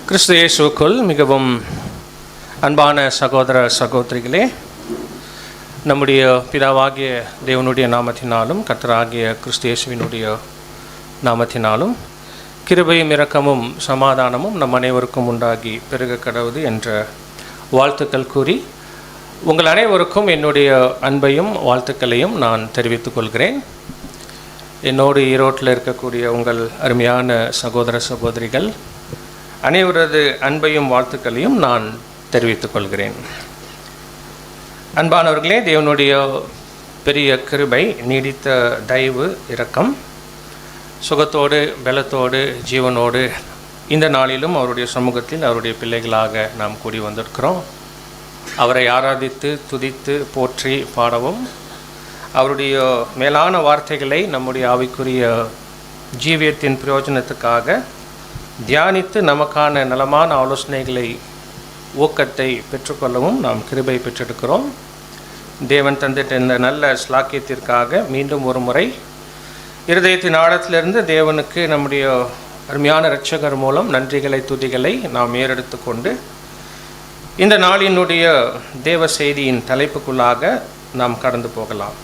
கிறிஸ்து இயேசுவுக்குள் மிகவும் அன்பான சகோதர சகோதரிகளே, நம்முடைய பிதாவாகிய தேவனுடைய நாமத்தினாலும் கர்த்தராகிய கிறிஸ்து இயேசுவினுடைய நாமத்தினாலும் கிருபையும் இரக்கமும் சமாதானமும் நம் அனைவருக்கும் உண்டாகி பெருக கடவுது என்ற வாழ்த்துக்கள் கூறி உங்கள் அனைவருக்கும் என்னுடைய அன்பையும் வாழ்த்துக்களையும் நான் தெரிவித்துக் கொள்கிறேன். என்னோடு ஈரோட்டில் இருக்கக்கூடிய உங்கள் அருமையான சகோதர சகோதரிகள் அனைவரது அன்பையும் வாழ்த்துக்களையும் நான் தெரிவித்துக் கொள்கிறேன். அன்பானவர்களே, தேவனுடைய பெரிய கிருபை, நீடித்த தயவு, இரக்கம், சுகத்தோடு பலத்தோடு ஜீவனோடு இந்த நாளிலும் அவருடைய சமூகத்தில் அவருடைய பிள்ளைகளாக நாம் கூடி வந்திருக்கிறோம். அவரை ஆராதித்து துதித்து போற்றி பாடவும், அவருடைய மேலான வார்த்தைகளை நம்முடைய ஆவிக்குரிய ஜீவியத்தின் பிரயோஜனத்துக்காக தியானித்து நமக்கான நலமான ஆலோசனைகளை ஊக்கத்தை பெற்றுக்கொள்ளவும் நாம் கிருபை பெற்றெடுக்கிறோம். தேவன் தந்திட்ட இந்த நல்ல ஸ்லாக்கியத்திற்காக மீண்டும் ஒரு முறை இருதயத்தின் ஆழத்திலிருந்து தேவனுக்கு நம்முடைய அருமையான இரட்சகர் மூலம் நன்றிகளை துதிகளை நாம் ஏறெடுத்து கொண்டு இந்த நாளினுடைய தேவ செய்தியின் தலைப்புக்குள்ளாக நாம் கடந்து போகலாம்.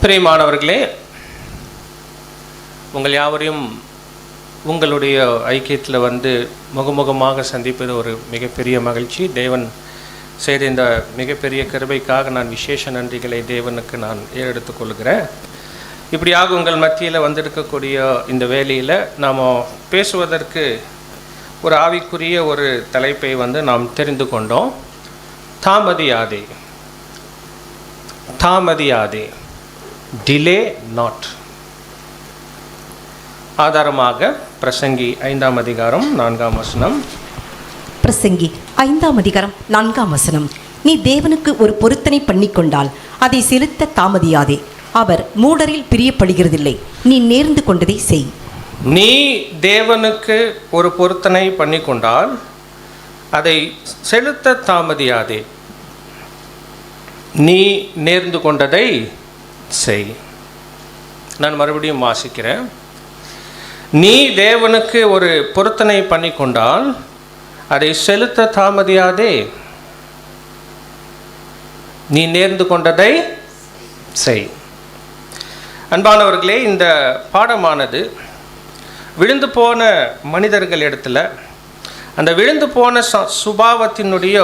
பிரியமானவர்களே, உங்கள் யாவரையும் உங்களுடைய ஐக்கியத்தில் முகமுகமாக சந்திப்பது ஒரு மிகப்பெரிய மகிழ்ச்சி. தேவன் செய்த இந்த மிகப்பெரிய கிருபைக்காக நான் விசேஷ நன்றிகளை தேவனுக்கு நான் ஏறெடுத்துக் கொள்கிறேன். இப்படியாக உங்கள் மத்தியில் வந்திருக்கக்கூடிய இந்த வேலையில் நாம் பேசுவதற்கு ஒரு ஆவிக்குரிய ஒரு தலைப்பை நாம் தெரிந்து கொண்டோம். தாமதியாதே, தாமதியாதே, டிலே நாட். ஆதாரமாக பிரசங்கி 5ஆம் அதிகாரம் 4ஆம் வசனம். பிரசங்கி 5ஆம் அதிகாரம் 4ஆம் வசனம். நீ தேவனுக்கு ஒரு பொருத்தனை பண்ணிக்கொண்டால் அதை செலுத்த தாமதியாதே. அவர் மூடரில் பிரியப்படுகிறதில்லை. நீ நேர்ந்து கொண்டதை செய். நீ தேவனுக்கு ஒரு பொருத்தனை பண்ணிக்கொண்டால் அதை செலுத்த தாமதியாதே. நீ நேர்ந்து கொண்டதை செய். நான் மறுபடியும் வாசிக்கிறேன். நீ தேவனுக்கு ஒரு பொருத்தனை பண்ணிக்கொண்டால் அதை செலுத்த தாமதியாதே. நீ நேர்ந்து கொண்டதை செய். அன்பானவர்களே, இந்த பாடமானது விழுந்து போன மனிதர்கள் இடத்துல அந்த விழுந்து போன சுபாவத்தினுடைய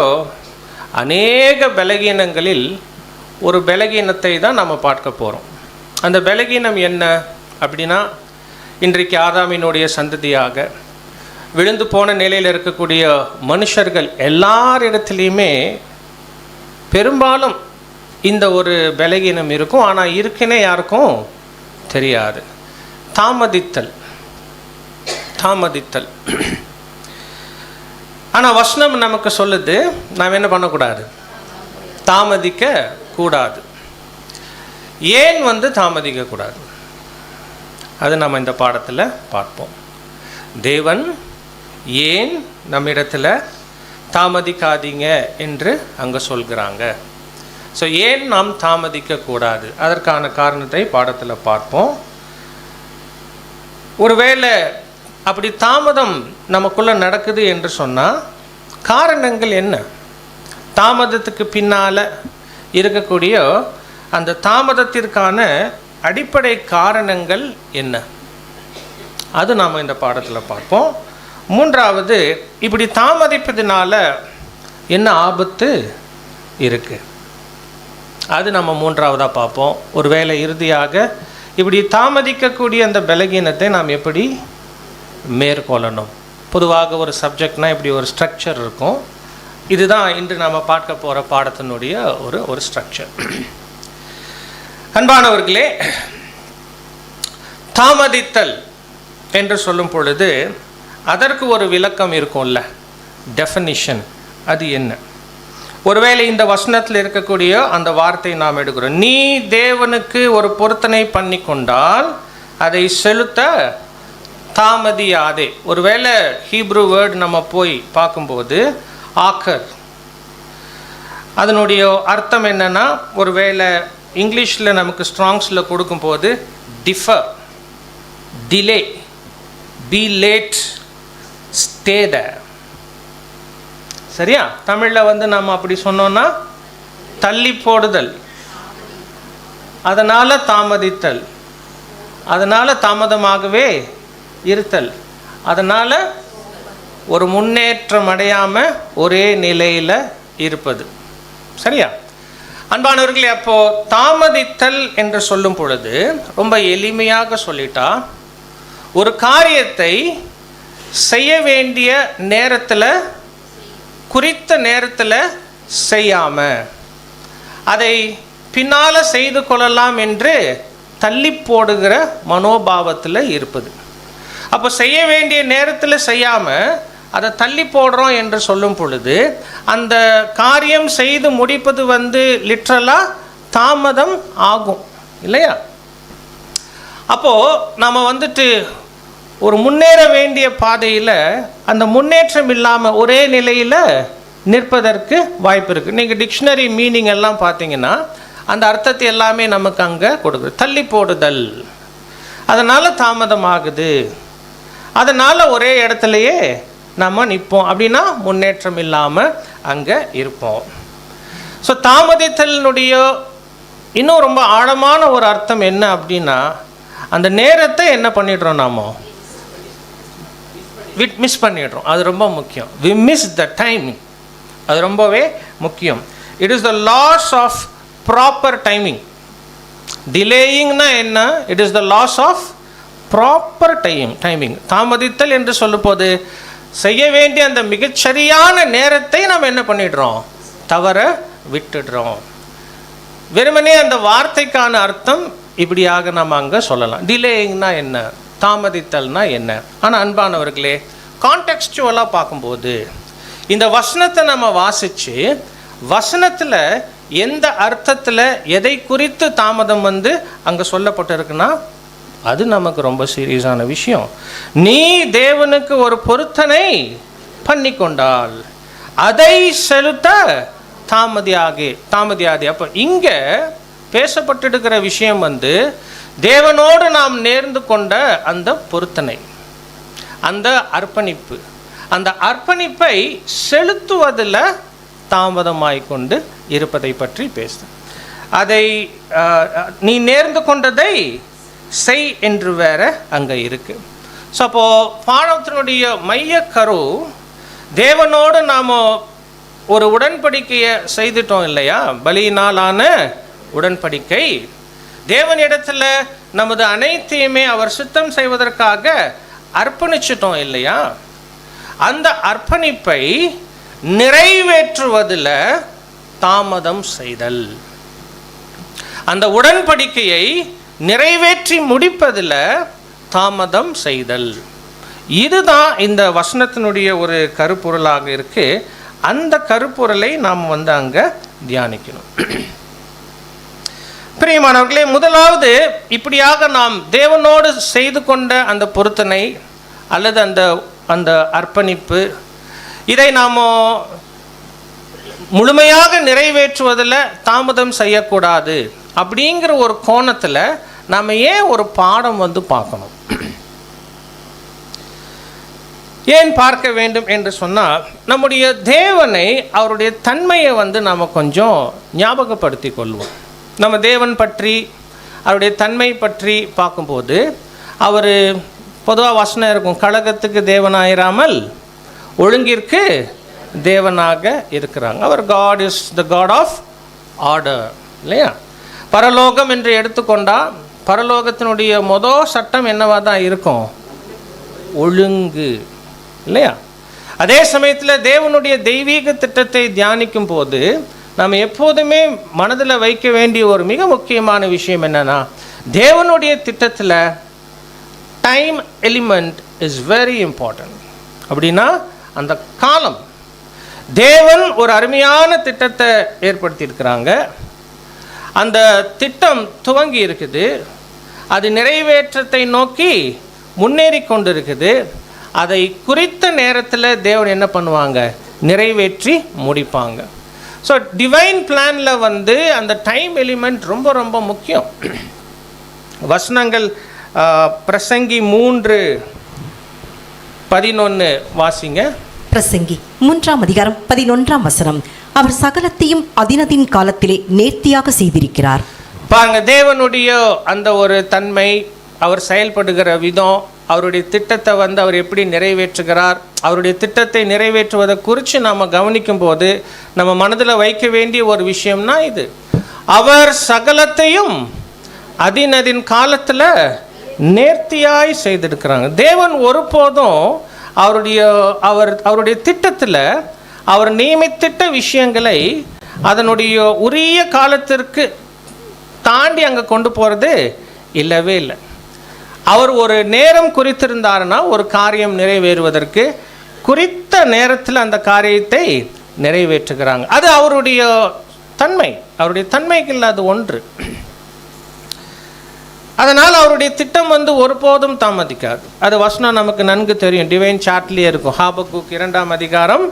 அநேக பலகீனங்களில் ஒரு பலகீனத்தை தான் நம்ம பார்க்க போகிறோம். அந்த பலகீனம் என்ன அப்படின்னா, இன்றைக்கு ஆதாமினுடைய சந்ததியாக விழுந்து போன நிலையில் இருக்கக்கூடிய மனுஷர்கள் எல்லாரிடத்துலையுமே பெரும்பாலும் இந்த ஒரு பலகீனம் இருக்கும். ஆனால் இருக்குன்னே யாருக்கும் தெரியாது. தாமதித்தல், தாமதித்தல். ஆனால் வசனம் நமக்கு சொல்லுது, நாம் என்ன பண்ணக்கூடாது? தாமதிக்க கூடாது. ஏன் தாமதிக்கக்கூடாது? அது நம்ம இந்த பாடத்தில் பார்ப்போம். தேவன் ஏன் நம்மிடத்தில் தாமதிக்காதீங்க என்று அங்கே சொல்கிறாங்க. ஸோ ஏன் நாம் தாமதிக்கக்கூடாது, அதற்கான காரணத்தை பாடத்தில் பார்ப்போம். ஒருவேளை அப்படி தாமதம் நமக்குள்ளே நடக்குது என்று சொன்னால் காரணங்கள் என்ன? தாமதத்துக்கு பின்னால் இருக்கக்கூடிய அந்த தாமதத்திற்கான அடிப்படை காரணங்கள் என்ன? அது நாம் இந்த பாடத்தில் பார்ப்போம். மூன்றாவது, இப்படி தாமதிப்பதனால என்ன ஆபத்து இருக்குது, அது நம்ம மூன்றாவதாக பார்ப்போம். ஒருவேளை இறுதியாக இப்படி தாமதிக்கக்கூடிய அந்த பலகீனத்தை நாம் எப்படி மேற்கொள்ளணும். பொதுவாக ஒரு சப்ஜெக்ட்னால் இப்படி ஒரு ஸ்ட்ரக்சர் இருக்கும். இதுதான் இன்று நாம் பார்க்க போகிற பாடத்தினுடைய ஒரு ஸ்ட்ரக்சர். அன்பானவர்களே, தாமதித்தல் என்று சொல்லும் பொழுது அதற்கு ஒரு விளக்கம் இருக்கும்ல, டெஃபினிஷன். அது என்ன? ஒருவேளை இந்த வசனத்தில் இருக்கக்கூடிய அந்த வார்த்தை நாம் எடுக்கிறோம். நீ தேவனுக்கு ஒரு பொருத்தனை பண்ணி கொண்டால் அதை செலுத்த தாமதியாதே. ஒருவேளை ஹீப்ரு வேர்டு நம்ம போய் பார்க்கும்போது ஆக்கர், அதனுடைய அர்த்தம் என்னன்னா, ஒருவேளை இங்கிலீஷில் நமக்கு ஸ்ட்ராங்ஸில் கொடுக்கும்போது differ, delay, be late, stay there. சரியா? தமிழில் வந்து நம்ம அப்படி சொன்னோன்னா தள்ளி போடுதல், அதனால் தாமதித்தல், அதனால் தாமதமாகவே இருத்தல், அதனால் ஒரு முன்னேற்றம் அடையாமல் ஒரே நிலையில் இருப்பது. சரியா? அன்பானவர்களே, அப்போது தாமதித்தல் என்று சொல்லும் பொழுது ரொம்ப எளிமையாக சொல்லிட்டா, ஒரு காரியத்தை செய்ய வேண்டிய நேரத்தில், குறித்த நேரத்தில் செய்யாமல் அதை பின்னால் செய்து கொள்ளலாம் என்று தள்ளி போடுகிற மனோபாவத்தில் இருப்பது. அப்போ செய்ய வேண்டிய நேரத்தில் செய்யாமல் அதை தள்ளி போடுறோம் என்று சொல்லும் பொழுது அந்த காரியம் செய்து முடிப்பது வந்து லிட்ரலாக தாமதம் ஆகும் இல்லையா? அப்போது நம்ம வந்துட்டு ஒரு முன்னேற வேண்டிய பாதையில் அந்த முன்னேற்றம் இல்லாமல் ஒரே நிலையில் நிற்பதற்கு வாய்ப்பு இருக்குது. நீங்கள் டிக்ஷனரி மீனிங் எல்லாம் பார்த்தீங்கன்னா அந்த அர்த்தத்தை எல்லாமே நமக்கு அங்கே கொடுக்குது. தள்ளி போடுதல், அதனால் தாமதமாகுது, அதனால் ஒரே இடத்துலையே நம்ம நிற்போம், அப்படின்னா முன்னேற்றம் இல்லாமல் அங்கே இருப்போம். ஸோ தாமதித்தலினுடைய இன்னும் ரொம்ப ஆழமான ஒரு அர்த்தம் என்ன அப்படின்னா, அந்த நேரத்தை என்ன பண்ணிடுறோம், நாம மிஸ் பண்ணிடுறோம். அது ரொம்ப முக்கியம். We miss the timing. அது ரொம்பவே முக்கியம். It is the loss of proper timing. டிலேயிங்னா என்ன? It is the loss of proper timing. தாமதித்தல் என்று சொல்லும்போது செய்ய வேண்டிய அந்த மிகச்சரியான நேரத்தை நாம் என்ன பண்ணிடுறோம், தவற விட்டுடுறோம். வெறுமனே அந்த வார்த்தைக்கான அர்த்தம் இப்படியாக நம்ம அங்கே சொல்லலாம். டிலேயிங்னா என்ன, தாமதித்தல்னா என்ன? ஆனால் அன்பானவர்களே, கான்டெக்ஸ்டுவலாக பார்க்கும்போது இந்த வசனத்தை நம்ம வாசித்து வசனத்தில் எந்த அர்த்தத்தில் எதை குறித்து தாமதம் வந்து அங்கே சொல்லப்பட்டிருக்குன்னா அது நமக்கு ரொம்ப சீரியஸான விஷயம். நீ தேவனுக்கு ஒரு பொருத்தனை பண்ணி கொண்டால் அதை செலுத்த தாமதியாதே. அப்போ இங்கே பேசப்பட்டிருக்கிற விஷயம் வந்து தேவனோடு நாம் நேர்ந்து கொண்ட அந்த பொருத்தனை, அந்த அர்ப்பணிப்பு, அந்த அர்ப்பணிப்பை செலுத்துவதில் தாமதமாய்கொண்டு இருப்பதை பற்றி பேசு. அதை நீ நேர்ந்து கொண்டதை செய் என்று வேற அங்கே இருக்கு. ஸோ அப்போது பாடத்தினுடைய மையக்கரு, தேவனோடு நாம் ஒரு உடன்படிக்கையை செய்துட்டோம் இல்லையா? பலியினாலான உடன்படிக்கை. தேவனிடத்தில் நமது அனைத்தையுமே அவர் சுத்தம் செய்வதற்காக அர்ப்பணிச்சிட்டோம் இல்லையா? அந்த அர்ப்பணிப்பை நிறைவேற்றுவதில் தாமதம் செய்தல், அந்த உடன்படிக்கையை நிறைவேற்றி முடிப்பதில் தாமதம் செய்தல், இதுதான் இந்த வசனத்தினுடைய ஒரு கருப்பொருளாக இருக்கு. அந்த கருப்பொருளை நாம் வந்து அங்கே தியானிக்கணும். பிரியமானவர்களே, முதலாவது இப்படியாக நாம் தேவனோடு செய்து கொண்ட அந்த பொருத்தனை அல்லது அந்த அந்த அர்ப்பணிப்பு, இதை நாம் முழுமையாக நிறைவேற்றுவதில் தாமதம் செய்யக்கூடாது அப்படிங்கிற ஒரு கோணத்தில் நாம் ஏன் ஒரு பாடம் வந்து பார்க்கணும், ஏன் பார்க்க வேண்டும் என்று சொன்னால், நம்முடைய தேவனை, அவருடைய தன்மையை வந்து நாம் கொஞ்சம் ஞாபகப்படுத்தி கொள்வோம். நம்ம தேவன் பற்றி, அவருடைய தன்மை பற்றி பார்க்கும்போது அவர் பொதுவாக வசனம் இருக்கும், கலகத்துக்கு தேவனாயிராமல் ஒழுங்கிற்கு தேவனாக இருக்கிறாங்க. அவர் God is the God of order இல்லையா? பரலோகம் என்று எடுத்துக்கொண்டால் பரலோகத்தினுடைய மொதல் சட்டம் என்னவாக தான் இருக்கும், ஒழுங்கு இல்லையா? அதே சமயத்தில் தேவனுடைய தெய்வீக திட்டத்தை தியானிக்கும் போது நம்ம எப்போதுமே மனதில் வைக்க வேண்டிய ஒரு மிக முக்கியமான விஷயம் என்னன்னா, தேவனுடைய திட்டத்தில் time element is very important. அப்படின்னா அந்த காலம், தேவன் ஒரு அருமையான திட்டத்தை ஏற்படுத்தியிருக்கிறாங்க, அந்த திட்டம் துவங்கி இருக்குது, அது நிறைவேற்றத்தை நோக்கி முன்னேறி கொண்டு இருக்குது. அதை குறித்த நேரத்தில் தேவன் என்ன பண்ணுவாங்க, நிறைவேற்றி முடிப்பாங்க. ஸோ டிவைன் பிளானில் வந்து அந்த டைம் எலிமெண்ட் ரொம்ப ரொம்ப முக்கியம். வசனங்கள் பிரசங்கி 3 11 வாசிங்க. பிரசங்கி 3ஆம் அதிகாரம் 11ஆம் வசனம். அவர் சகலத்தையும் அதினதின் காலத்திலே நேர்த்தியாக செய்திருக்கிறார். பாருங்க, தேவனுடைய அந்த ஒரு தன்மை, அவர் செயல்படுகிற விதம், அவருடைய திட்டத்தை அவர் எப்படி நிறைவேற்றுகிறார், அவருடைய திட்டத்தை நிறைவேற்றுவதை குறித்து நாம் கவனிக்கும் போது நம்ம மனதில் வைக்க வேண்டிய ஒரு விஷயம்னா இது. அவர் சகலத்தையும் அதினதின் காலத்தில் நேர்த்தியாய் செய்திருக்கிறாங்க. தேவன் ஒருபோதும் அவருடைய திட்டத்தில் அவர் நியமித்திட்ட விஷயங்களை அதனுடைய உரிய காலத்திற்கு தாண்டி அங்கே கொண்டு போகிறது இல்லவே இல்லை. அவர் ஒரு நேரம் குறித்திருந்தாருன்னா ஒரு காரியம் நிறைவேறுவதற்கு குறித்த நேரத்தில் அந்த காரியத்தை நிறைவேற்றுகிறாங்க. அது அவருடைய தன்மை, அவருடைய தன்மைக்கு இல்லாத ஒன்று. அதனால் அவருடைய திட்டம் ஒருபோதும் தாமதிக்காது. அது வசனம் நமக்கு நன்கு தெரியும், டிவைன் சார்ட்லேயே இருக்கும். ஹாபக்குக் 2ஆம் அதிகாரம்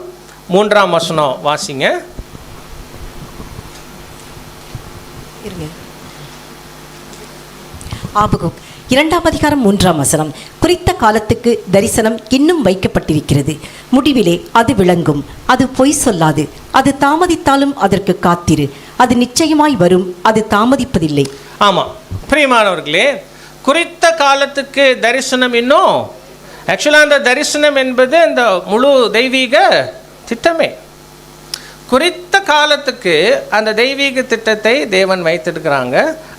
3ஆம் வசனம் வாசிங்க. ஆபகுக் 2ஆம் அதிகாரம் 3ஆம் வசனம். குறித்த காலத்துக்கு தரிசனம் இன்னும் வைக்கப்பட்டிருக்கிறது, முடிவிலே அது விளங்கும், அது பொய் சொல்லாது, அது தாமதித்தாலும் அதற்கு காத்திரு, அது நிச்சயமாய் வரும், அது தாமதிப்பதில்லை. ஆமாம் பிரியமானவர்களே, குறித்த காலத்துக்கு தரிசனம் இன்னும், ஆக்சுவலாக அந்த தரிசனம் என்பது இந்த முழு தெய்வீக திட்டமே. குறித்த காலத்துக்கு அந்த தெய்வீக திட்டத்தை தேவன் வைத்திருக்கிறாங்க.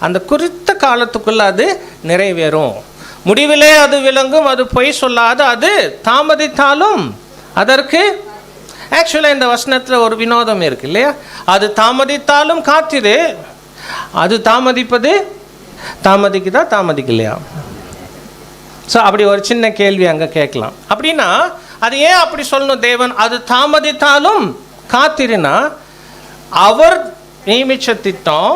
அந்த குறித்த காலத்துக்குள்ள அது நிறைவேறும், முடிவிலே அது விளங்கும், அது பொய் சொல்லாது, அது தாமதித்தாலும் அதற்கு, ஆக்சுவலாக இந்த வசனத்தில் ஒரு வினோதம் இருக்கு இல்லையா? அது தாமதித்தாலும் காத்திரு, அது தாமதிக்குதா தாமதிக்கலையா? ஸோ அப்படி ஒரு சின்ன கேள்வி அங்கே கேட்கலாம். அப்படின்னா அது ஏன் அப்படி சொல்லணும் தேவன்? அது தாமதித்தாலும் காத்திருனா அவர் நியமித்த திட்டம்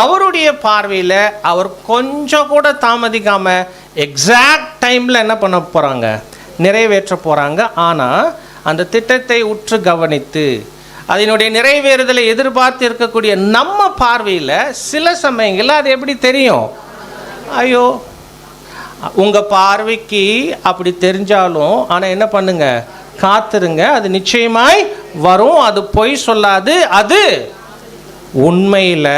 அவருடைய பார்வையில் அவர் கொஞ்சம் கூட தாமதிக்காமல் எக்ஸாக்ட் டைமில் என்ன பண்ண போகிறாங்க, நிறைவேற்ற போகிறாங்க. ஆனால் அந்த திட்டத்தை உற்று கவனித்து அதனுடைய நிறைவேறுதலை எதிர்பார்த்து இருக்கக்கூடிய நம்ம பார்வையில் சில சமயங்களில் அது எப்படி தெரியும்? ஐயோ, உங்கள் பார்வைக்கு அப்படி தெரிஞ்சாலும் ஆனால் என்ன பண்ணுங்க, காத்துருங்க, அது நிச்சயமாய் வரும், அது பொய் சொல்லாது, அது உண்மையில்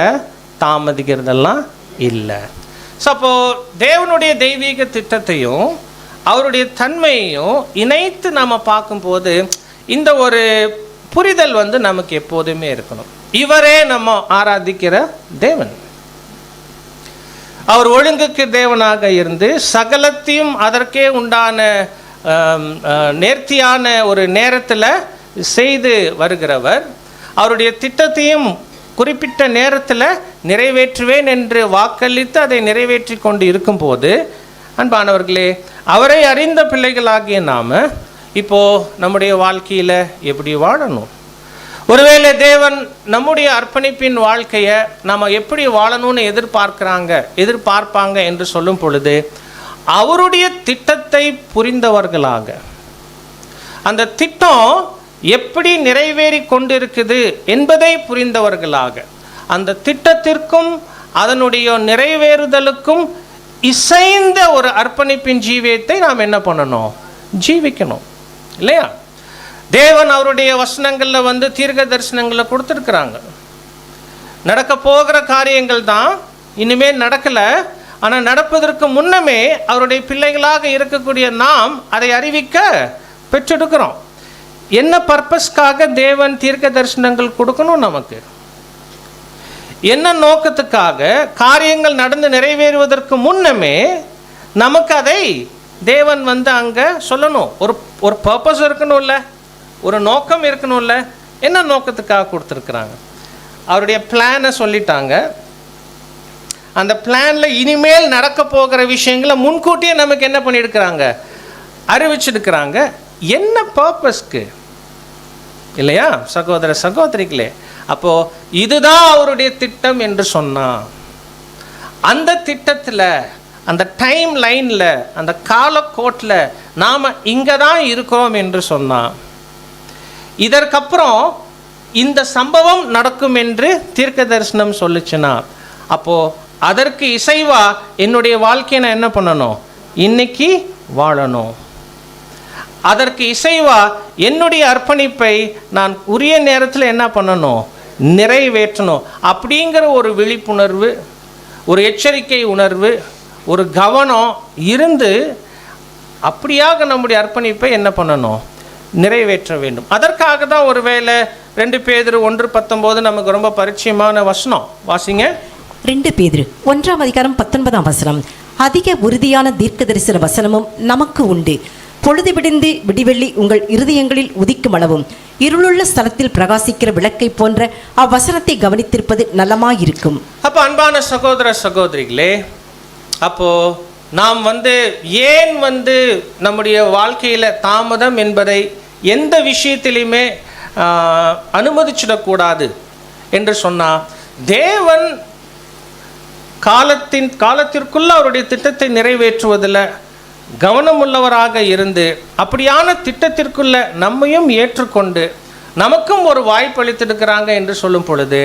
தாமதிக்கிறதெல்லாம் இல்லை. ஸோ அப்போது தேவனுடைய தெய்வீக திட்டத்தையும் அவருடைய தன்மையையும் இணைத்து நம்ம பார்க்கும்போது இந்த ஒரு புரிதல் நமக்கு எப்போதுமே இருக்கணும். இவரே நம்ம ஆராதிக்கிற தேவன், அவர் ஒழுங்குக்கு தேவனாக இருந்து சகலத்தையும் அதற்கே உண்டான நேர்த்தியான ஒரு நேரத்தில் செய்து வருகிறவர். அவருடைய திட்டத்தையும் குறிப்பிட்ட நேரத்தில் நிறைவேற்றுவேன் என்று வாக்களித்து அதை நிறைவேற்றி கொண்டு இருக்கும்போது, அன்பானவர்களே, அவரை அறிந்த பிள்ளைகளாகிய நாம் இப்போது நம்முடைய வாழ்க்கையில் எப்படி வாழணும்? ஒருவேளை தேவன் நம்முடைய அர்ப்பணிப்பின் வாழ்க்கையை நம்ம எப்படி வாழணும்னு எதிர்பார்ப்பாங்க என்று சொல்லும் பொழுது, அவருடைய திட்டத்தை புரிந்தவர்களாக, அந்த திட்டம் எப்படி நிறைவேறி கொண்டிருக்குது என்பதை புரிந்தவர்களாக, அந்த திட்டத்திற்கும் அதனுடைய நிறைவேறுதலுக்கும் இசைந்த ஒரு அர்ப்பணிப்பின் ஜீவியத்தை நாம் என்ன பண்ணணும்? ஜீவிக்கணும் இல்லையா? தேவன் அவருடைய வசனங்களில் தீர்க்க தரிசனங்களை கொடுத்துருக்குறாங்க. நடக்க போகிற காரியங்கள் தான் இனிமேல் நடக்கலை, ஆனால் நடப்பதற்கு முன்னமே அவருடைய பிள்ளைகளாக இருக்கக்கூடிய நாம் அதை அறிவிக்க பெற்றெடுக்கிறோம். என்ன பர்பஸ்க்காக தேவன் தீர்க்க தரிசனங்கள் கொடுக்கணும்? நமக்கு என்ன நோக்கத்துக்காக? காரியங்கள் நடந்து நிறைவேறுவதற்கு முன்னமே நமக்கு அதை தேவன் அங்கே சொல்லணும். ஒரு பர்பஸ் இருக்கணும்ல, ஒரு நோக்கம் இருக்கணும்ல. என்ன நோக்கத்துக்காக கொடுத்துருக்குறாங்க? அவருடைய பிளானை சொல்லிட்டாங்க. அந்த பிளானில் இனிமேல் நடக்க போகிற விஷயங்களை முன்கூட்டியே நமக்கு என்ன பண்ணியிருக்கிறாங்க? அறிவிச்சிருக்கிறாங்க. என்ன பர்பஸ்க்கு இல்லையா சகோதர சகோதரிகளே? அப்போது இதுதான் அவருடைய திட்டம் என்று சொன்னான். அந்த திட்டத்தில், அந்த டைம் லைனில், அந்த காலக்கோட்டில் நாம் இங்கே தான் இருக்கிறோம் என்று சொன்னான். இதற்கப்புறம் இந்த சம்பவம் நடக்கும் என்று தீர்க்க தரிசனம் சொல்லிச்சுன்னா, அப்போது அதற்கு இசைவா என்னுடைய வாழ்க்கையை நான் என்ன பண்ணணும்? இன்னைக்கு வாழணும். அதற்கு இசைவா என்னுடைய அர்ப்பணிப்பை நான் உரிய நேரத்தில் என்ன பண்ணணும், நிறைவேற்றணும் அப்படிங்கிற ஒரு விழிப்புணர்வு, ஒரு எச்சரிக்கை உணர்வு, ஒரு கவனம் இருந்து அப்படியாக நம்முடைய அர்ப்பணிப்பை என்ன பண்ணணும், நிறைவேற்ற வேண்டும். அதற்காக தான் ஒருவேளை 2 பேதுரு 1:19 நமக்கு ரொம்ப பரிச்சயமான வசனம். வாசிங்க. 2 பேதுரு 1:19. அதிக உறுதியான தீர்க்க தரிசன வசனமும் நமக்கு உண்டு. பொழுது விடிந்து விடிவெள்ளி உங்கள் இருதயங்களில் உதிக்கும் அளவும் இருளுள்ள ஸ்தலத்தில் பிரகாசிக்கிற விளக்கை போன்ற அவ்வசனத்தை கவனித்திருப்பது நலமாயிருக்கும். அப்போ அன்பான சகோதர சகோதரிகளே, அப்போ நாம் ஏன் நம்முடைய வாழ்க்கையில் தாமதம் என்பதை எந்த விஷயத்திலையுமே அனுமதிச்சிடக்கூடாது என்று சொன்னால், தேவன் காலத்திற்குள்ள அவருடைய திட்டத்தை நிறைவேற்றுவதில் கவனமுள்ளவராக இருந்து அப்படியான திட்டத்திற்குள்ள நம்மையும் ஏற்றுக்கொண்டு நமக்கும் ஒரு வாய்ப்பு அளித்திருக்கிறாங்க என்று சொல்லும் பொழுது,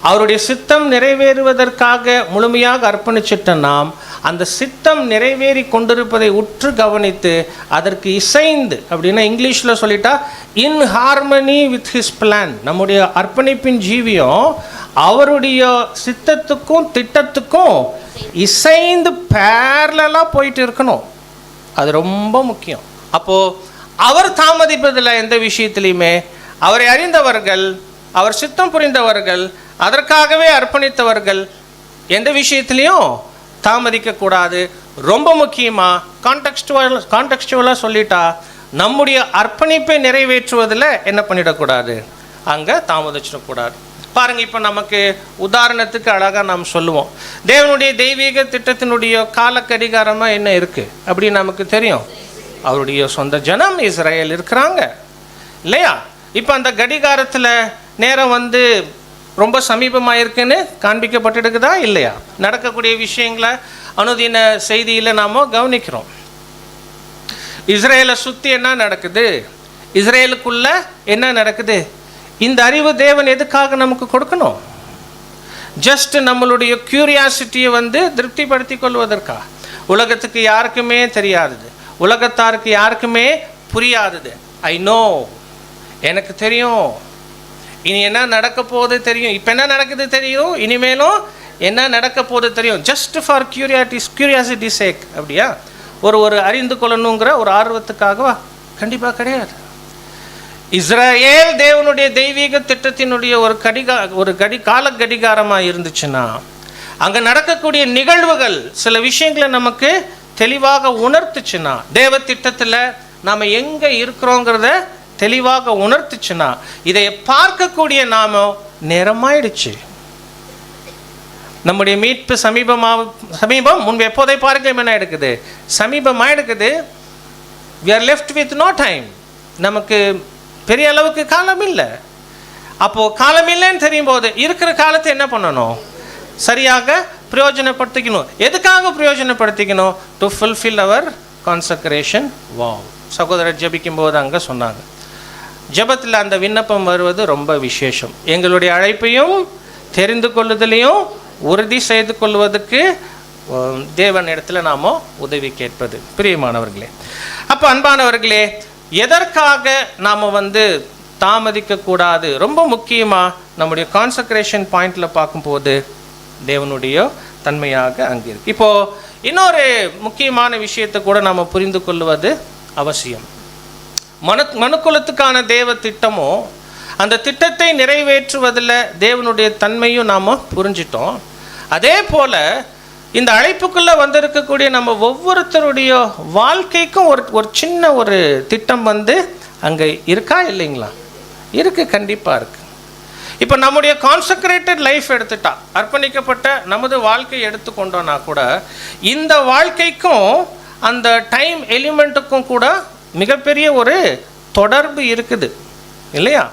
அவருடைய சித்தம் நிறைவேறுவதற்காக முழுமையாக அர்ப்பணிச்சிட்ட நாம் அந்த சித்தம் நிறைவேறி கொண்டிருப்பதை உற்று கவனித்து அதற்கு இசைந்து, அப்படின்னா இங்கிலீஷில் சொல்லிட்டா இன் ஹார்மனி வித் ஹிஸ் பிளான், நம்முடைய அர்ப்பணிப்பின் ஜீவியம் அவருடைய சித்தத்துக்கும் திட்டத்துக்கும் இசைந்து பேரலாக போயிட்டு இருக்கணும். அது ரொம்ப முக்கியம். அப்போது அவர் தாமதிப்பதில் எந்த விஷயத்திலையுமே அவரை அறிந்தவர்கள், அவர் சித்தம் புரிந்தவர்கள், அதற்காகவே அர்ப்பணித்தவர்கள் எந்த விஷயத்திலையும் தாமதிக்கக்கூடாது. ரொம்ப முக்கியமாக கான்டெக்ஸ்டுவலாக சொல்லிட்டா, நம்முடைய அர்ப்பணிப்பை நிறைவேற்றுவதில் என்ன பண்ணிடக்கூடாது, அங்கே தாமதிச்சிடக்கூடாது. பாருங்கள், இப்போ நமக்கு உதாரணத்துக்கு அழகாக நாம் சொல்லுவோம், தேவனுடைய தெய்வீக திட்டத்தினுடைய கால கடிகாரமாக என்ன இருக்குது அப்படின்னு நமக்கு தெரியும். அவருடைய சொந்த ஜனம் இஸ்ரேல் இருக்கிறாங்க இல்லையா? இப்போ அந்த கடிகாரத்தில் நேரம் ரொம்ப சமீபமாக இருக்குன்னு காண்பிக்கப்பட்டிருக்குதா இல்லையா? நடக்கக்கூடிய விஷயங்களை அனுதின செய்தியில் நாம் கவனிக்கிறோம். இஸ்ரேலை சுற்றி என்ன நடக்குது, இஸ்ரேலுக்குள்ள என்ன நடக்குது, இந்த அறிவு தேவன் எதுக்காக நமக்கு கொடுக்கணும்? ஜஸ்ட் நம்மளுடைய கியூரியாசிட்டியை திருப்திப்படுத்தி கொள்வதற்கா? உலகத்துக்கு யாருக்குமே தெரியாதது, உலகத்தாருக்கு யாருக்குமே புரியாதது. ஐ நோ, எனக்கு தெரியும், இனி என்ன நடக்க போகுது தெரியும், இப்போ என்ன நடக்குது தெரியும், இனிமேலும் என்ன நடக்க போகுது தெரியும். ஜஸ்ட் ஃபார் கியூரியாசிட்டி சேக். அப்படியா? ஒரு அறிந்து கொள்ளணுங்கிற ஒரு ஆர்வத்துக்காகவா? கண்டிப்பாக கிடையாது. இஸ்ரேல் தேவனுடைய தெய்வீக திட்டத்தினுடைய ஒரு கால கடிகாரமாக இருந்துச்சுன்னா, அங்கே நடக்கக்கூடிய நிகழ்வுகள் சில விஷயங்களை நமக்கு தெளிவாக உணர்த்துச்சுன்னா, தேவ திட்டத்தில் நாம் எங்கே இருக்கிறோங்கிறத தெளிவாக உணர்த்துச்சுன்னா, இதை பார்க்கக்கூடிய நாம நேரமாயிடுச்சு. நம்முடைய மீட்பு சமீபம் முன்பு எப்போதை பார்க்க என்ன எடுக்குது, சமீபமாக எடுக்குது. we are left with no time. நமக்கு பெரிய அளவுக்கு காலம் இல்லை. அப்போது காலம் இல்லைன்னு தெரியும் போது இருக்கிற காலத்தை என்ன பண்ணணும், சரியாக பிரயோஜனப்படுத்திக்கணும். எதுக்காக பிரயோஜனப்படுத்திக்கணும்? To fulfil our consecration wow. சகோதரர் ஜெபிக்கும் போது அங்கே சொன்னாங்க, ஜெபத்தில் அந்த விண்ணப்பம் வருவது ரொம்ப விசேஷம். எங்களுடைய அழைப்பையும் தெரிந்து கொள்ளுதலையும் உறுதி செய்து கொள்வதற்கு தேவன் இடத்துல நாம் உதவி கேட்பது. பிரியமானவர்களே, அப்போ அன்பானவர்களே, எதற்காக நாம் தாமதிக்கக்கூடாது? ரொம்ப முக்கியமாக நம்முடைய கான்சக்ரேஷன் பாயிண்டில் பார்க்கும்போது தேவனுடைய தன்மையாக அங்கே இருக்கு. இப்போது இன்னொரு முக்கியமான விஷயத்தை கூட நாம் புரிந்து கொள்வது அவசியம். மனுக்குலத்துக்கான தேவ திட்டமோ அந்த திட்டத்தை நிறைவேற்றுவதில் தேவனுடைய தன்மையும் நாம் புரிஞ்சிட்டோம். அதே போல் இந்த அழைப்புக்குள்ளே வந்திருக்கக்கூடிய நம்ம ஒவ்வொருத்தருடைய வாழ்க்கைக்கும் ஒரு சின்ன ஒரு திட்டம் அங்கே இருக்கா இல்லைங்களா? இருக்குது, கண்டிப்பாக இருக்குது. இப்போ நம்முடைய கான்சக்ரேட்டட் லைஃப் எடுத்துட்டா, அர்ப்பணிக்கப்பட்ட நமது வாழ்க்கை எடுத்துக்கொண்டோன்னா கூட இந்த வாழ்க்கைக்கும் அந்த டைம் எலிமெண்ட்டுக்கும் கூட மிகப்பெரிய ஒரு தொடர்பு இருக்குது இல்லையா?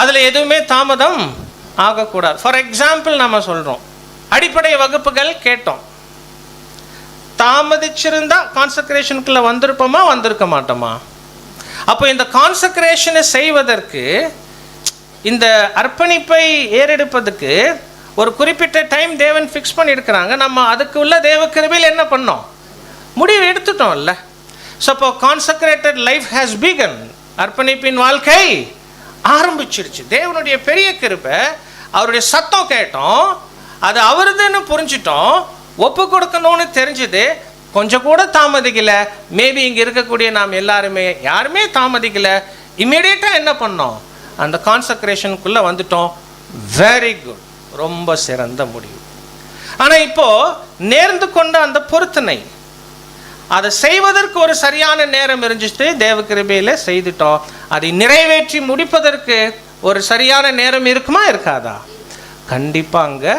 அதில் எதுவுமே தாமதம் ஆகக்கூடாது. ஃபார் எக்ஸாம்பிள் நம்ம சொல்கிறோம், அடிப்படை வகுப்புகள் கேட்டோம், தாமதிச்சிருந்தா கான்சக்ரேஷனுக்குள்ளே வந்திருப்போமா, வந்திருக்க மாட்டோமா? அப்போ இந்த கான்சக்ரேஷனை செய்வதற்கு, இந்த அர்ப்பணிப்பை ஏறெடுப்பதுக்கு ஒரு குறிப்பிட்ட டைம் தேவன் ஃபிக்ஸ் பண்ணியிருக்கிறாங்க. நம்ம அதுக்கு உள்ள தேவ கிருபையில் என்ன பண்ணோம், முடிவு எடுத்துட்டோம்ல. ஸோ அப்போ கான்சக்ரேட்டட் லைஃப் ஹேஸ் பிகன். அர்ப்பணிப்பின் வாழ்க்கை ஆரம்பிச்சிடுச்சு. தேவனுடைய பெரிய கிருபை, அவருடைய சத்தம் கேட்டோம், அது அவருதுன்னு புரிஞ்சிட்டோம், ஒப்பு கொடுக்கணும்னு தெரிஞ்சது. கொஞ்சம் கூட தாமதிக்கலை. மேபி இங்கே இருக்கக்கூடிய நாம் எல்லாருமே யாருமே தாமதிக்கலை. இம்மிடியேட்டாக என்ன பண்ணோம்? அந்த கான்சக்ரேஷனுக்குள்ளே வந்துட்டோம். வெரி குட், ரொம்ப சிறந்த முடிவு. ஆனால் இப்போது நேர்ந்து கொண்ட அந்த பொருத்தனை, அதை செய்வதற்கு ஒரு சரியான நேரம் இருந்துச்சு. தேவ கிருபையில் செய்துட்டோம். அதை நிறைவேற்றி முடிப்பதற்கு ஒரு சரியான நேரம் இருக்குமா இருக்காதா? கண்டிப்பாக அங்கே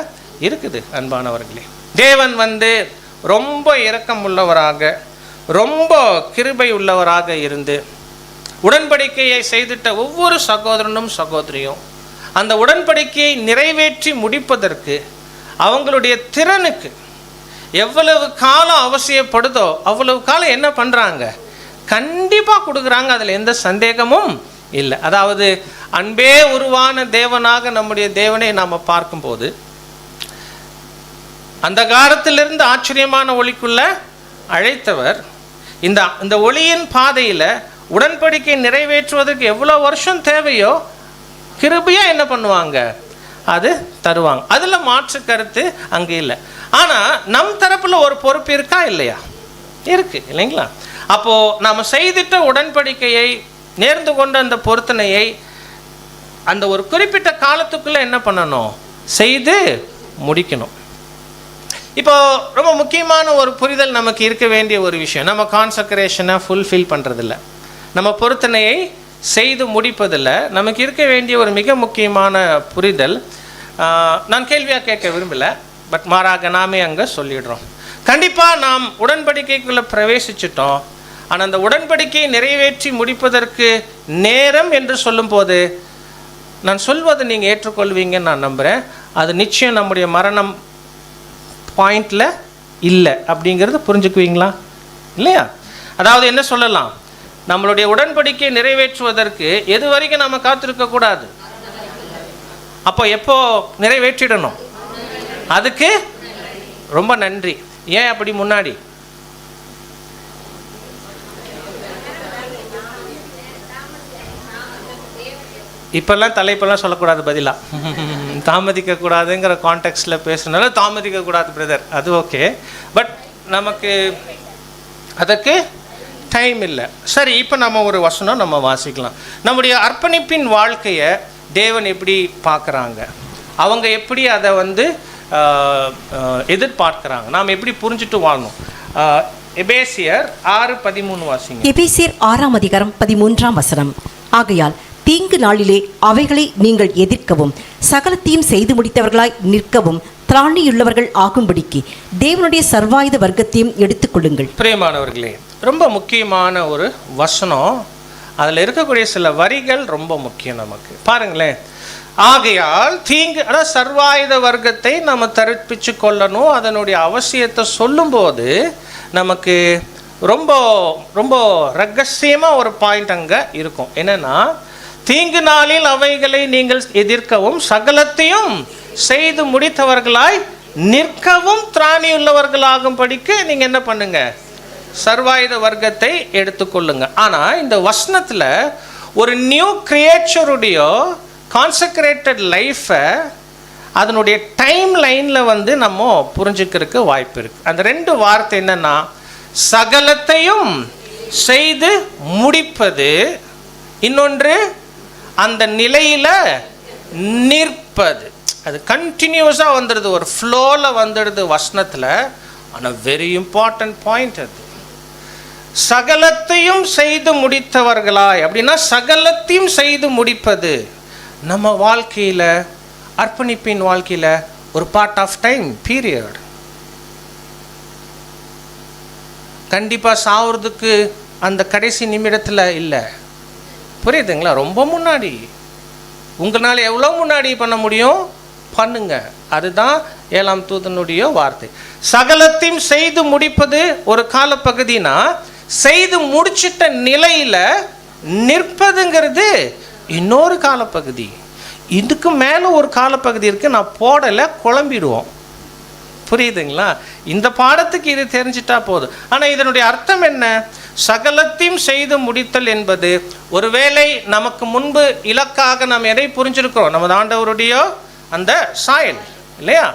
இருக்குது. அன்பானவர்களே, தேவன் ரொம்ப இரக்கம் உள்ளவராக, ரொம்ப கிருபை உள்ளவராக இருந்து உடன்படிக்கையை செய்துட்ட ஒவ்வொரு சகோதரனும் சகோதரியும் அந்த உடன்படிக்கையை நிறைவேற்றி முடிப்பதற்கு அவங்களுடைய திறனுக்கு எவ்வளவு காலம் அவசியப்படுதோ அவ்வளவு காலம் என்ன பண்ணுறாங்க? கண்டிப்பாக கொடுக்குறாங்க. அதில் எந்த சந்தேகமும் இல்லை. அதாவது அன்பே உருவான தேவனாக நம்முடைய தேவனை நாம் பார்க்கும்போது, அந்த காலத்திலிருந்து ஆச்சரியமான ஒளிக்குள்ள அழைத்தவர் இந்த ஒளியின் பாதையில் உடன்படிக்கை நிறைவேற்றுவதற்கு எவ்வளோ வருஷம் தேவையோ கிருபையாக என்ன பண்ணுவாங்க? அது தருவாங்க. அதில் மாற்று கருத்து அங்கே இல்லை. ஆனால் நம் தரப்பில் ஒரு பொறுப்பு இருக்கா இல்லையா? இருக்கு இல்லைங்களா? அப்போது நாம் செய்திட்ட உடன்படிக்கையை, நேர்ந்து கொண்ட அந்த பொருத்தனையை அந்த ஒரு குறிப்பிட்ட காலத்துக்குள்ளே என்ன பண்ணணும்? செய்து முடிக்கணும். இப்போ ரொம்ப முக்கியமான ஒரு புரிதல் நமக்கு இருக்க வேண்டிய ஒரு விஷயம், நம்ம கான்சக்ரேஷனை ஃபுல்ஃபில் பண்ணுறதில்ல, நம்ம பொருத்தனையை செய்து முடிப்பதில் நமக்கு இருக்க வேண்டிய ஒரு மிக முக்கியமான புரிதல். நான் கேள்வியாக கேட்க விரும்பலை, பட் மாறாக நாமே அங்கே சொல்லிடுறோம். கண்டிப்பாக நாம் உடன்படிக்கைக்குள்ளே பிரவேசிச்சிட்டோம். ஆனால் அந்த உடன்படிக்கையை நிறைவேற்றி முடிப்பதற்கு நேரம் என்று சொல்லும்போது நான் சொல்வதை நீங்கள் ஏற்றுக்கொள்வீங்கன்னு நான் நம்புகிறேன். அது நிச்சயம் நம்முடைய மரணம் பாயிண்டில் இல்லை அப்படிங்கிறது புரிஞ்சுக்குவீங்களா இல்லையா? அதாவது என்ன சொல்லலாம், நம்மளுடைய உடன்படிக்கை நிறைவேற்றுவதற்கு எது வரைக்கும் நம்ம காத்திருக்கக்கூடாது. அப்போ எப்போ நிறைவேற்றிடணும்? அதுக்கு ரொம்ப நன்றி. ஏன் அப்படி முன்னாடி? இப்போல்லாம் தலைப்பெல்லாம் சொல்லக்கூடாது, பதிலாக தாமதிக்கக்கூடாதுங்கிற கான்டெக்ஸ்டில் பேசுனால தாமதிக்கக்கூடாது பிரதர், அது ஓகே. பட் நமக்கு அதுக்கு டைம் இல்லை. சரி, இப்போ நம்ம ஒரு வசனம் நம்ம வாசிக்கலாம். நம்முடைய அர்ப்பணிப்பின் வாழ்க்கையை தேவன் எப்படி பார்க்குறாங்க, அவங்க எப்படி அதை எதிர்பார்க்குறாங்க, நாம் எப்படி புரிஞ்சுட்டு வாழணும். எபேசியர் 6:13 வாசிங்க. எபேசியர் 6ஆம் அதிகாரம் 13ஆம் வசனம். ஆகையால் தீங்கு நாளிலே அவைகளை நீங்கள் எதிர்க்கவும் சகலத்தையும் செய்து முடித்தவர்களாய் நிற்கவும் திராணியுள்ளவர்கள் ஆகும்படிக்கு தேவனுடைய சர்வாயுத வர்க்கத்தையும் எடுத்துக்கொள்ளுங்கள். பிரியமானவர்களே, ரொம்ப முக்கியமான ஒரு வசனம். அதில் இருக்கக்கூடிய சில வரிகள் ரொம்ப முக்கியம் நமக்கு. பாருங்களேன், ஆகையால் தீங்கு, அதாவது சர்வாயுத வர்க்கத்தை நம்ம தரிப்பிச்சு கொள்ளணும், அதனுடைய அவசியத்தை சொல்லும்போது நமக்கு ரொம்ப ரொம்ப ரகசியமாக ஒரு பாயிண்ட் அங்கே இருக்கும். என்னென்னா, தீங்கு நாளில் அவைகளை நீங்கள் எதிர்க்கவும் சகலத்தையும் செய்து முடித்தவர்களாய் நிற்கவும் திராணியுள்ளவர்களாகும் படிக்க நீங்கள் என்ன பண்ணுங்க? சர்வாயுத வர்க்கத்தை எடுத்துக்கொள்ளுங்க. ஆனால் இந்த வசனத்தில் ஒரு நியூ கிரியேச்சருடைய கான்சக்ரேட்டட் லைஃப்பை அதனுடைய டைம் லைனில் நம்ம புரிஞ்சுக்கிறதுக்கு வாய்ப்பு இருக்குது. அந்த ரெண்டு வார்த்தை என்னென்னா, சகலத்தையும் செய்து முடிப்பது, இன்னொன்று அந்த நிலையில் நிற்பது. அது கண்டினியூஸாக வந்துடுது, ஒரு ஃப்ளோவில் வந்துடுது வசனத்தில். ஆனால் வெரி இம்பார்ட்டன்ட் பாயிண்ட் அது. சகலத்தையும் செய்து முடித்தவர்களாய் அப்படின்னா சகலத்தையும் செய்து முடிப்பது நம்ம வாழ்க்கையில், அர்ப்பணிப்பின் வாழ்க்கையில் ஒரு பார்ட் ஆஃப் டைம் பீரியட். கண்டிப்பாக சாவுறதுக்கு அந்த கடைசி நிமிடத்தில் இல்லை, புரியுதுங்களா? ரொம்ப முன்னாடி, உங்களால் எவ்வளோ முன்னாடி பண்ண முடியும் பண்ணுங்க. அதுதான் 7ஆம் தூதனுடைய வார்த்தை. சகலத்தையும் செய்து முடிப்பது ஒரு காலப்பகுதினா, செய்து முடிச்சிட்ட நிலையில் நிற்பதுங்கிறது இன்னொரு காலப்பகுதி. இதுக்கு மேலே ஒரு காலப்பகுதி இருக்குது, நான் போடலை, குழம்பிடுவோம். புரியுதுங்களா? இந்த பாடத்துக்கு இது தெரிஞ்சிட்டா போதும். ஆனால் இதனுடைய அர்த்தம் என்ன? சகலத்தையும் செய்து முடித்தல் என்பது, ஒருவேளை நமக்கு முன்பு இலக்காக நாம் எதை புரிஞ்சிருக்கிறோம், நமது ஆண்டவருடைய அந்த சாயல் இல்லையா?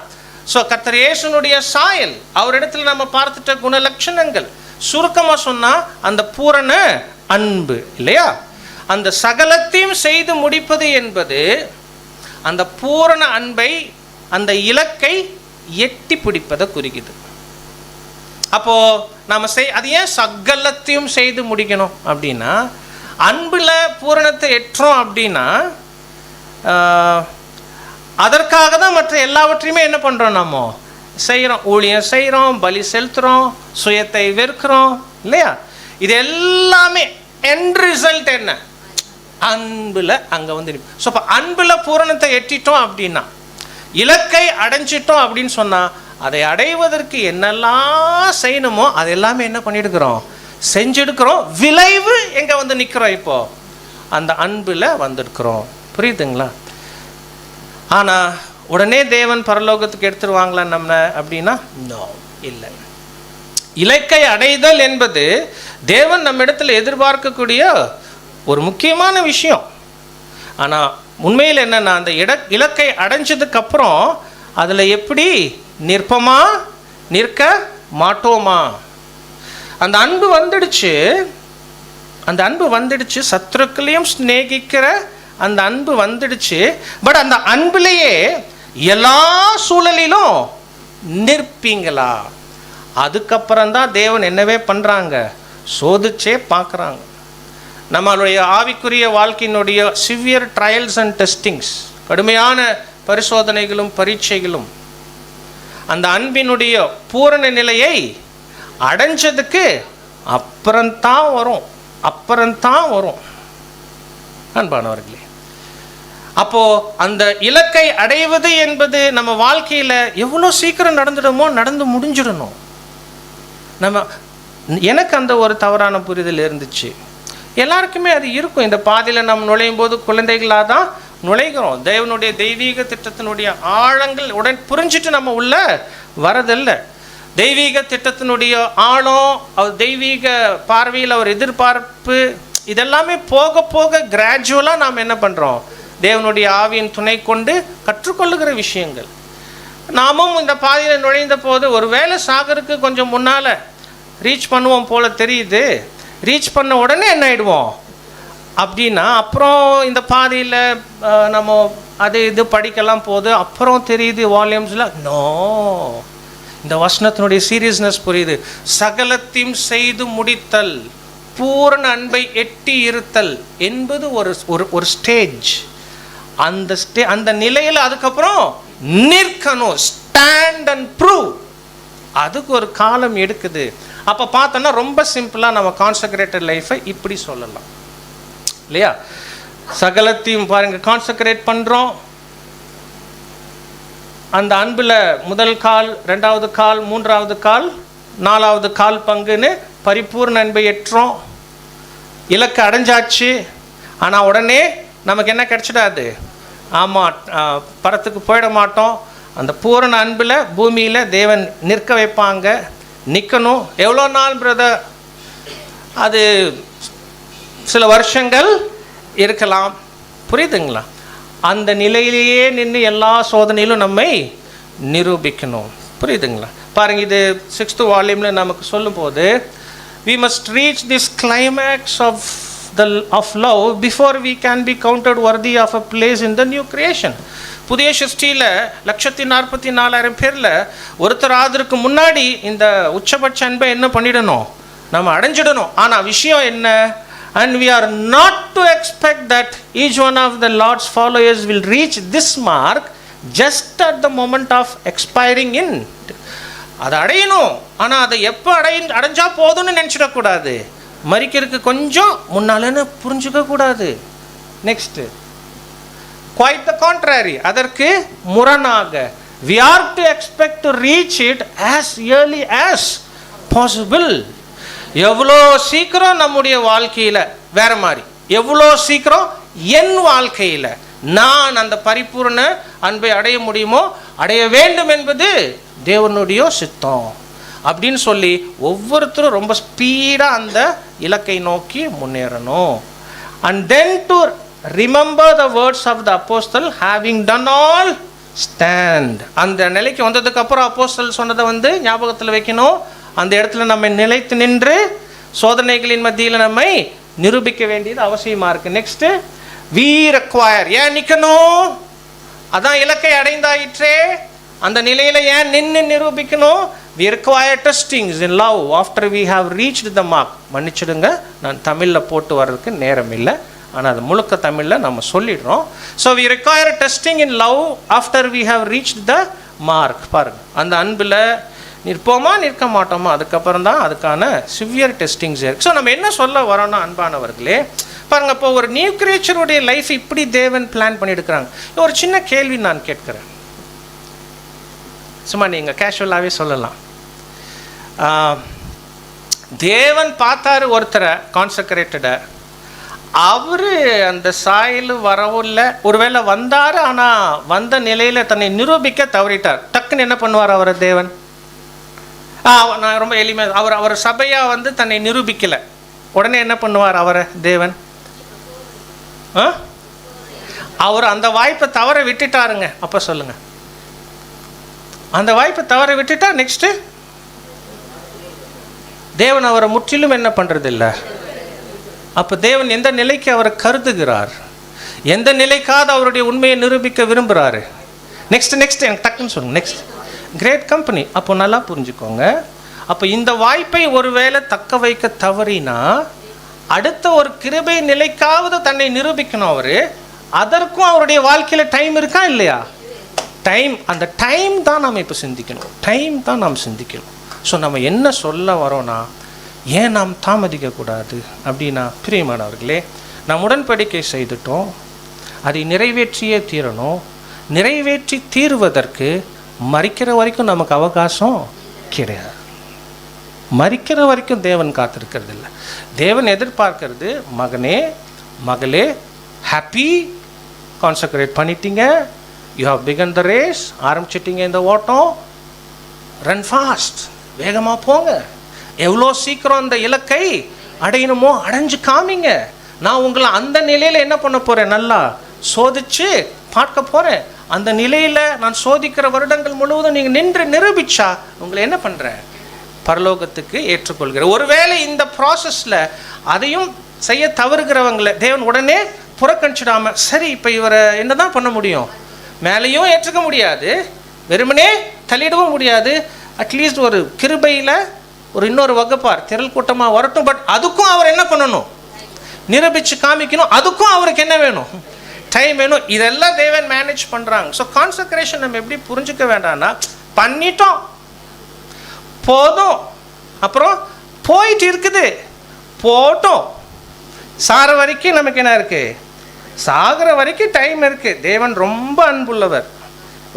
ஸோ கர்த்தர் இயேசுனுடைய சாயல், அவரிடத்தில் நம்ம பார்த்துட்ட குணலட்சணங்கள், சுருக்கமாக சொன்னால் அந்த பூரண அன்பு இல்லையா? அந்த சகலத்தையும் செய்து முடிப்பது என்பது அந்த பூரண அன்பை, அந்த இலக்கை எட்டி பிடிப்பதை குறிக்குது. அப்போ நம்ம அது ஏன் சகலத்தையும் செய்து முடிக்கணும் அப்படின்னா, அன்பில் பூரணத்தை எட்டுறோம் அப்படின்னா அதற்காக தான் மற்ற எல்லாவற்றையுமே என்ன பண்ணுறோம், நம்ம செய்கிறோம். ஊழியம் செய்கிறோம், பலி செலுத்துகிறோம், சுயத்தை வெறுக்கிறோம் இல்லையா? இது எல்லாமே எண்ட் ரிசல்ட் என்ன? அன்பில் அங்கே வந்து. ஸோ இப்போ அன்பில் பூரணத்தை எட்டிட்டோம் அப்படின்னா, இலக்கை அடைஞ்சிட்டோம் அப்படின்னு சொன்னால், அதை அடைவதற்கு என்னெல்லாம் செய்யணுமோ அது எல்லாமே என்ன பண்ணிடுக்கிறோம், செஞ்செடுக்கிறோம். விளைவு எங்கே வந்து நிற்கிறோம், இப்போது அந்த அன்பில் வந்துருக்கிறோம். புரியுதுங்களா? ஆனால் உடனே தேவன் பரலோகத்துக்கு எடுத்துருவாங்களா நம்ம அப்படின்னா, நோ, இல்லை. இலக்கை அடைதல் என்பது தேவன் நம்ம இடத்துல எதிர்பார்க்கக்கூடிய ஒரு முக்கியமான விஷயம். ஆனால் உண்மையில் என்னென்னா, அந்த இலக்கை அடைஞ்சதுக்கப்புறம் அதில் எப்படி நிற்பமா நிற்க மாட்டோமா? அந்த அன்பு வந்துடுச்சு, அந்த அன்பு வந்துடுச்சு, சத்துருக்களையும் சிநேகிக்கிற அந்த அன்பு வந்துடுச்சு. பட் அந்த அன்பிலேயே எல்லா சூழலிலும் நிற்பீங்களா? அதுக்கப்புறம்தான் தேவன் என்னவே பண்ணுறாங்க, சோதிச்சே பார்க்குறாங்க. நம்மளுடைய ஆவிக்குரிய வாழ்க்கையினுடைய சிவியர் ட்ரையல்ஸ் அண்ட் டெஸ்டிங்ஸ், கடுமையான பரிசோதனைகளும் பரீட்சைகளும் அந்த அன்பினுடைய பூரண நிலையை அடைஞ்சதுக்கு அப்புறம்தான் வரும் அன்பானவர்களே. அப்போது அந்த இலக்கை அடைவது என்பது நம்ம வாழ்க்கையில் எவ்வளோ சீக்கிரம் நடந்து முடிஞ்சிடணும். எனக்கு அந்த ஒரு தவறான புரிதல் இருந்துச்சு. எல்லாருக்குமே அது இருக்கும். இந்த பாதையில் நம்ம நுழையும் போது குழந்தைகளாக தான் நுழைகிறோம். தேவனுடைய தெய்வீக திட்டத்தினுடைய ஆழங்கள் உடன் புரிஞ்சிட்டு நம்ம உள்ள வரதில்லை. தெய்வீக திட்டத்தினுடைய ஆழம், அவர் தெய்வீக பார்வையில் அவர் எதிர்பார்ப்பு, இதெல்லாமே போக போக கிராஜுவலாக நாம் என்ன பண்ணுறோம், தேவனுடைய ஆவியின் துணை கொண்டு கற்றுக்கொள்ளுகிற விஷயங்கள். நாமும் இந்த பாதையில் நுழைந்த போது ஒரு வேளை சாகருக்கு கொஞ்சம் முன்னால் ரீச் பண்ணுவோம் போல தெரியுது. ரீச் பண்ண உடனே என்ன ஆகிடுவோம் அப்படின்னா, அப்புறம் இந்த பாதையில் நம்ம அது இது படிக்கலாம் போது அப்புறம் தெரியுது வால்யூம்ஸில், நோ, இந்த வசனத்தினுடைய சீரியஸ்னஸ் புரியுது. சகலத்தையும் செய்து முடித்தல், பூரண அன்பை எட்டி இருத்தல் என்பது ஒரு ஸ்டேஜ். அந்த நிலையில் அதுக்கப்புறம் நிற்கணும், ஸ்டாண்ட் அண்ட் ப்ரூவ். அதுக்கு ஒரு காலம் எடுக்குது. அப்போ பார்த்தோன்னா ரொம்ப சிம்பிளாக நம்ம கான்சக்ரேட்டட் லைஃப்பை இப்படி சொல்லலாம் இல்லையா? சகலத்தையும் பாருங்கள், கான்சக்ரேட் பண்ணுறோம். அந்த அன்பில் முதல் கால், ரெண்டாவது கால், மூன்றாவது கால், நாலாவது கால் பங்குன்னு பரிபூர்ண அன்பை ஏற்றோம். இலக்கு அடைஞ்சாச்சு. ஆனால் உடனே நமக்கு என்ன கிடச்சிடாது, ஆமாம், பரத்துக்கு போயிட மாட்டோம். அந்த பூரண அன்பில் பூமியில் தேவன் நிற்க வைப்பாங்க. நிற்கணும். எவ்வளோ நாள் பிரதர்? அது சில வருஷங்கள் இருக்கலாம். புரியுதுங்களா? அந்த நிலையிலேயே நின்று எல்லா சோதனையிலும் நம்மை நிரூபிக்கணும். புரியுதுங்களா? பாருங்கள், இது 6th வால்யூமில் நமக்கு சொல்லும்போது, we must reach this climax of love before we can be counted worthy of a place in the new creation. புதிய சிருஷ்டியில் 1,44,000 பேரில் ஒருத்தர் ஆதருக்கு முன்னாடி இந்த உச்சபட்ச அன்பை என்ன பண்ணிடணும், நம்ம அடைஞ்சிடணும். ஆனால் விஷயம் என்ன? And we are not to expect that each one of the Lord's followers will reach this mark just at the moment of expiring in. அதை அடையணும். ஆனால் அதை எப்போ அடைஞ்சா போதும்னு நினச்சிடக்கூடாது. மரிக்கிறதுக்கு கொஞ்சம் முன்னாலன்னு புரிஞ்சுக்கக்கூடாது. நெக்ஸ்ட்டு, quite the contrary, அதற்கு முரணாக, we are to expect to reach it as early as possible. எவ்வளோ சீக்கிரம் நம்முடைய வாழ்க்கையில் வேற மாதிரி, எவ்வளோ சீக்கிரம் என் வாழ்க்கையில் நான் அந்த பரிபூர்ண அன்பை அடைய முடியுமோ அடைய வேண்டும் என்பது தேவனுடைய சித்தம். அப்படின்னு சொல்லி ஒவ்வொருத்தரும் ரொம்ப ஸ்பீடாக அந்த இலக்கை நோக்கி முன்னேறணும். And then to remember the words of the apostle having done all stand. அந்த நிலைக்கு வந்ததுக்கப்புறம் அப்போஸ்தல் சொன்னதை ஞாபகத்தில் வைக்கணும். அந்த இடத்துல நம்ம நிலைத்து நின்று சோதனைகளின் மத்தியில் நம்மை நிரூபிக்க வேண்டியது அவசியமாக இருக்குது. நெக்ஸ்ட்டு we require, ஏன் நிற்கணும்? அதான் இலக்கை அடைந்தாயிற்றே, அந்த நிலையில் ஏன் நின்று நிரூபிக்கணும்? we require testings in love after we have reached the mark. மன்னிச்சிடுங்க, நான் தமிழில் போட்டு வர்றதுக்கு நேரம் இல்லை, ஆனால் அது முழுக்க தமிழில் நம்ம சொல்லிடுறோம். So we require testing in love after we have reached the mark. பாருங்கள், அந்த அன்பில் நிற்போமா நிற்க மாட்டோமா, அதுக்கப்புறம் தான் அதுக்கான சிவியர் டெஸ்டிங்ஸ் இருக்குது. ஸோ நம்ம என்ன சொல்ல வரோன்னா அன்பானவர்களே, பாருங்கள், இப்போ ஒரு நியூ கிரியேச்சருடைய லைஃப் இப்படி தேவன் பிளான் பண்ணியிருக்கிறாங்க. ஒரு சின்ன கேள்வி நான் கேட்குறேன், சும்மா நீங்கள் கேஷுவலாகவே சொல்லலாம். தேவன் பார்த்தாரு ஒருத்தரை கான்சக்ரேட்டடை, அவர் அந்த சாயல் வரவும் இல்லை, ஒருவேளை வந்தார், ஆனால் வந்த நிலையில் தன்னை நிரூபிக்க தவறிட்டார். டக்குன்னு என்ன பண்ணுவார் அவர் தேவன்? நான் ரொம்ப எளிமையாக, அவர் சபையாக தன்னை நிரூபிக்கலை, உடனே என்ன பண்ணுவார் அவரை தேவன்? அவர் அந்த வாய்ப்பை தவற விட்டுட்டாருங்க. அப்போ சொல்லுங்க, அந்த வாய்ப்பை தவற விட்டுட்டா நெக்ஸ்ட்டு தேவன் அவரை முற்றிலும் என்ன பண்ணுறது இல்லை. அப்போ தேவன் எந்த நிலைக்கு அவரை கருதுகிறார், எந்த நிலைக்காவது அவருடைய உண்மையை நிரூபிக்க விரும்புகிறாரு? நெக்ஸ்ட் எனக்கு டக்குன்னு சொல்லுங்க. Next great company. அப்போ நல்லா புரிஞ்சுக்கோங்க, அப்போ இந்த வாய்ப்பை ஒருவேளை தக்க வைக்க தவறினா அடுத்த ஒரு கிருபை நிலைக்காவது தன்னை நிரூபிக்கணும் அவர். அதற்கும் அவருடைய வாழ்க்கையில் டைம் இருக்கா இல்லையா? டைம், அந்த டைம் தான் நாம் இப்போ சிந்திக்கணும், டைம் தான் நாம் சிந்திக்கணும். ஸோ நம்ம என்ன சொல்ல வரோன்னா, ஏன் நாம் தாமதிக்கக்கூடாது அப்படின்னா, பிரியமானவர்களே, நாம் உடன்படிக்கை செய்துட்டோம், அதை நிறைவேற்றியே தீரணும். நிறைவேற்றி தீர்வதற்கு மரிக்கிற வரைக்கும் நமக்கு அவகாசம் கிடையாது. மரிக்கிற வரைக்கும் தேவன் காத்திருக்கிறது இல்லை. தேவன் எதிர்பார்க்கிறது, மகனே மகளே, ஹாப்பி, கான்சக்ரேட் பண்ணிட்டீங்க, you have begun the race, ஆரம்பிச்சிட்டிங்க இந்த ஓட்டம், ரன் ஃபாஸ்ட், வேகமாக போங்க, எவ்வளோ சீக்கிரம் அந்த இலக்கை அடையணுமோ அடைஞ்சு காமிங்க. நான் உங்களை அந்த நிலையில் என்ன பண்ண போகிறேன், நல்லா சோதிச்சு பார்க்க போகிறேன். அந்த நிலையில் நான் சோதிக்கிற வருடங்கள் முழுவதும் நீங்கள் நின்று நிரூபிச்சா உங்களை என்ன பண்ணுறேன், பரலோகத்துக்கு ஏற்றுக்கொள்கிற. ஒருவேளை இந்த ப்ராசஸில் அதையும் செய்ய தவறுகிறவங்களை தேவன் உடனே புறக்கணிச்சிடாமல், சரி இப்போ இவரை என்ன தான் பண்ண முடியும், மேலேயும் ஏற்றுக்க முடியாது, வெறுமனே தள்ளிடவும் முடியாது, அட்லீஸ்ட் ஒரு கிருபையில் ஒரு இன்னொரு வகுப்பார் திரள் கூட்டமாக வரட்டும், பட் அதுக்கும் அவர் என்ன பண்ணணும், நிரூபித்து காமிக்கணும். அதுக்கும் அவருக்கு என்ன வேணும், டைம் வேணும். இதெல்லாம் தேவன் மேனேஜ் பண்ணுறாங்க. ஸோ கான்சக்ரேஷன் நம்ம எப்படி புரிஞ்சுக்க வேண்டாம்னா, பண்ணிட்டோம் போதும், அப்புறம் போயிட்டு இருக்குது, போட்டோம், சாகிற வரைக்கும் நமக்கு என்ன இருக்குது, சாகிற வரைக்கும் டைம் இருக்குது. தேவன் ரொம்ப அன்புள்ளவர்,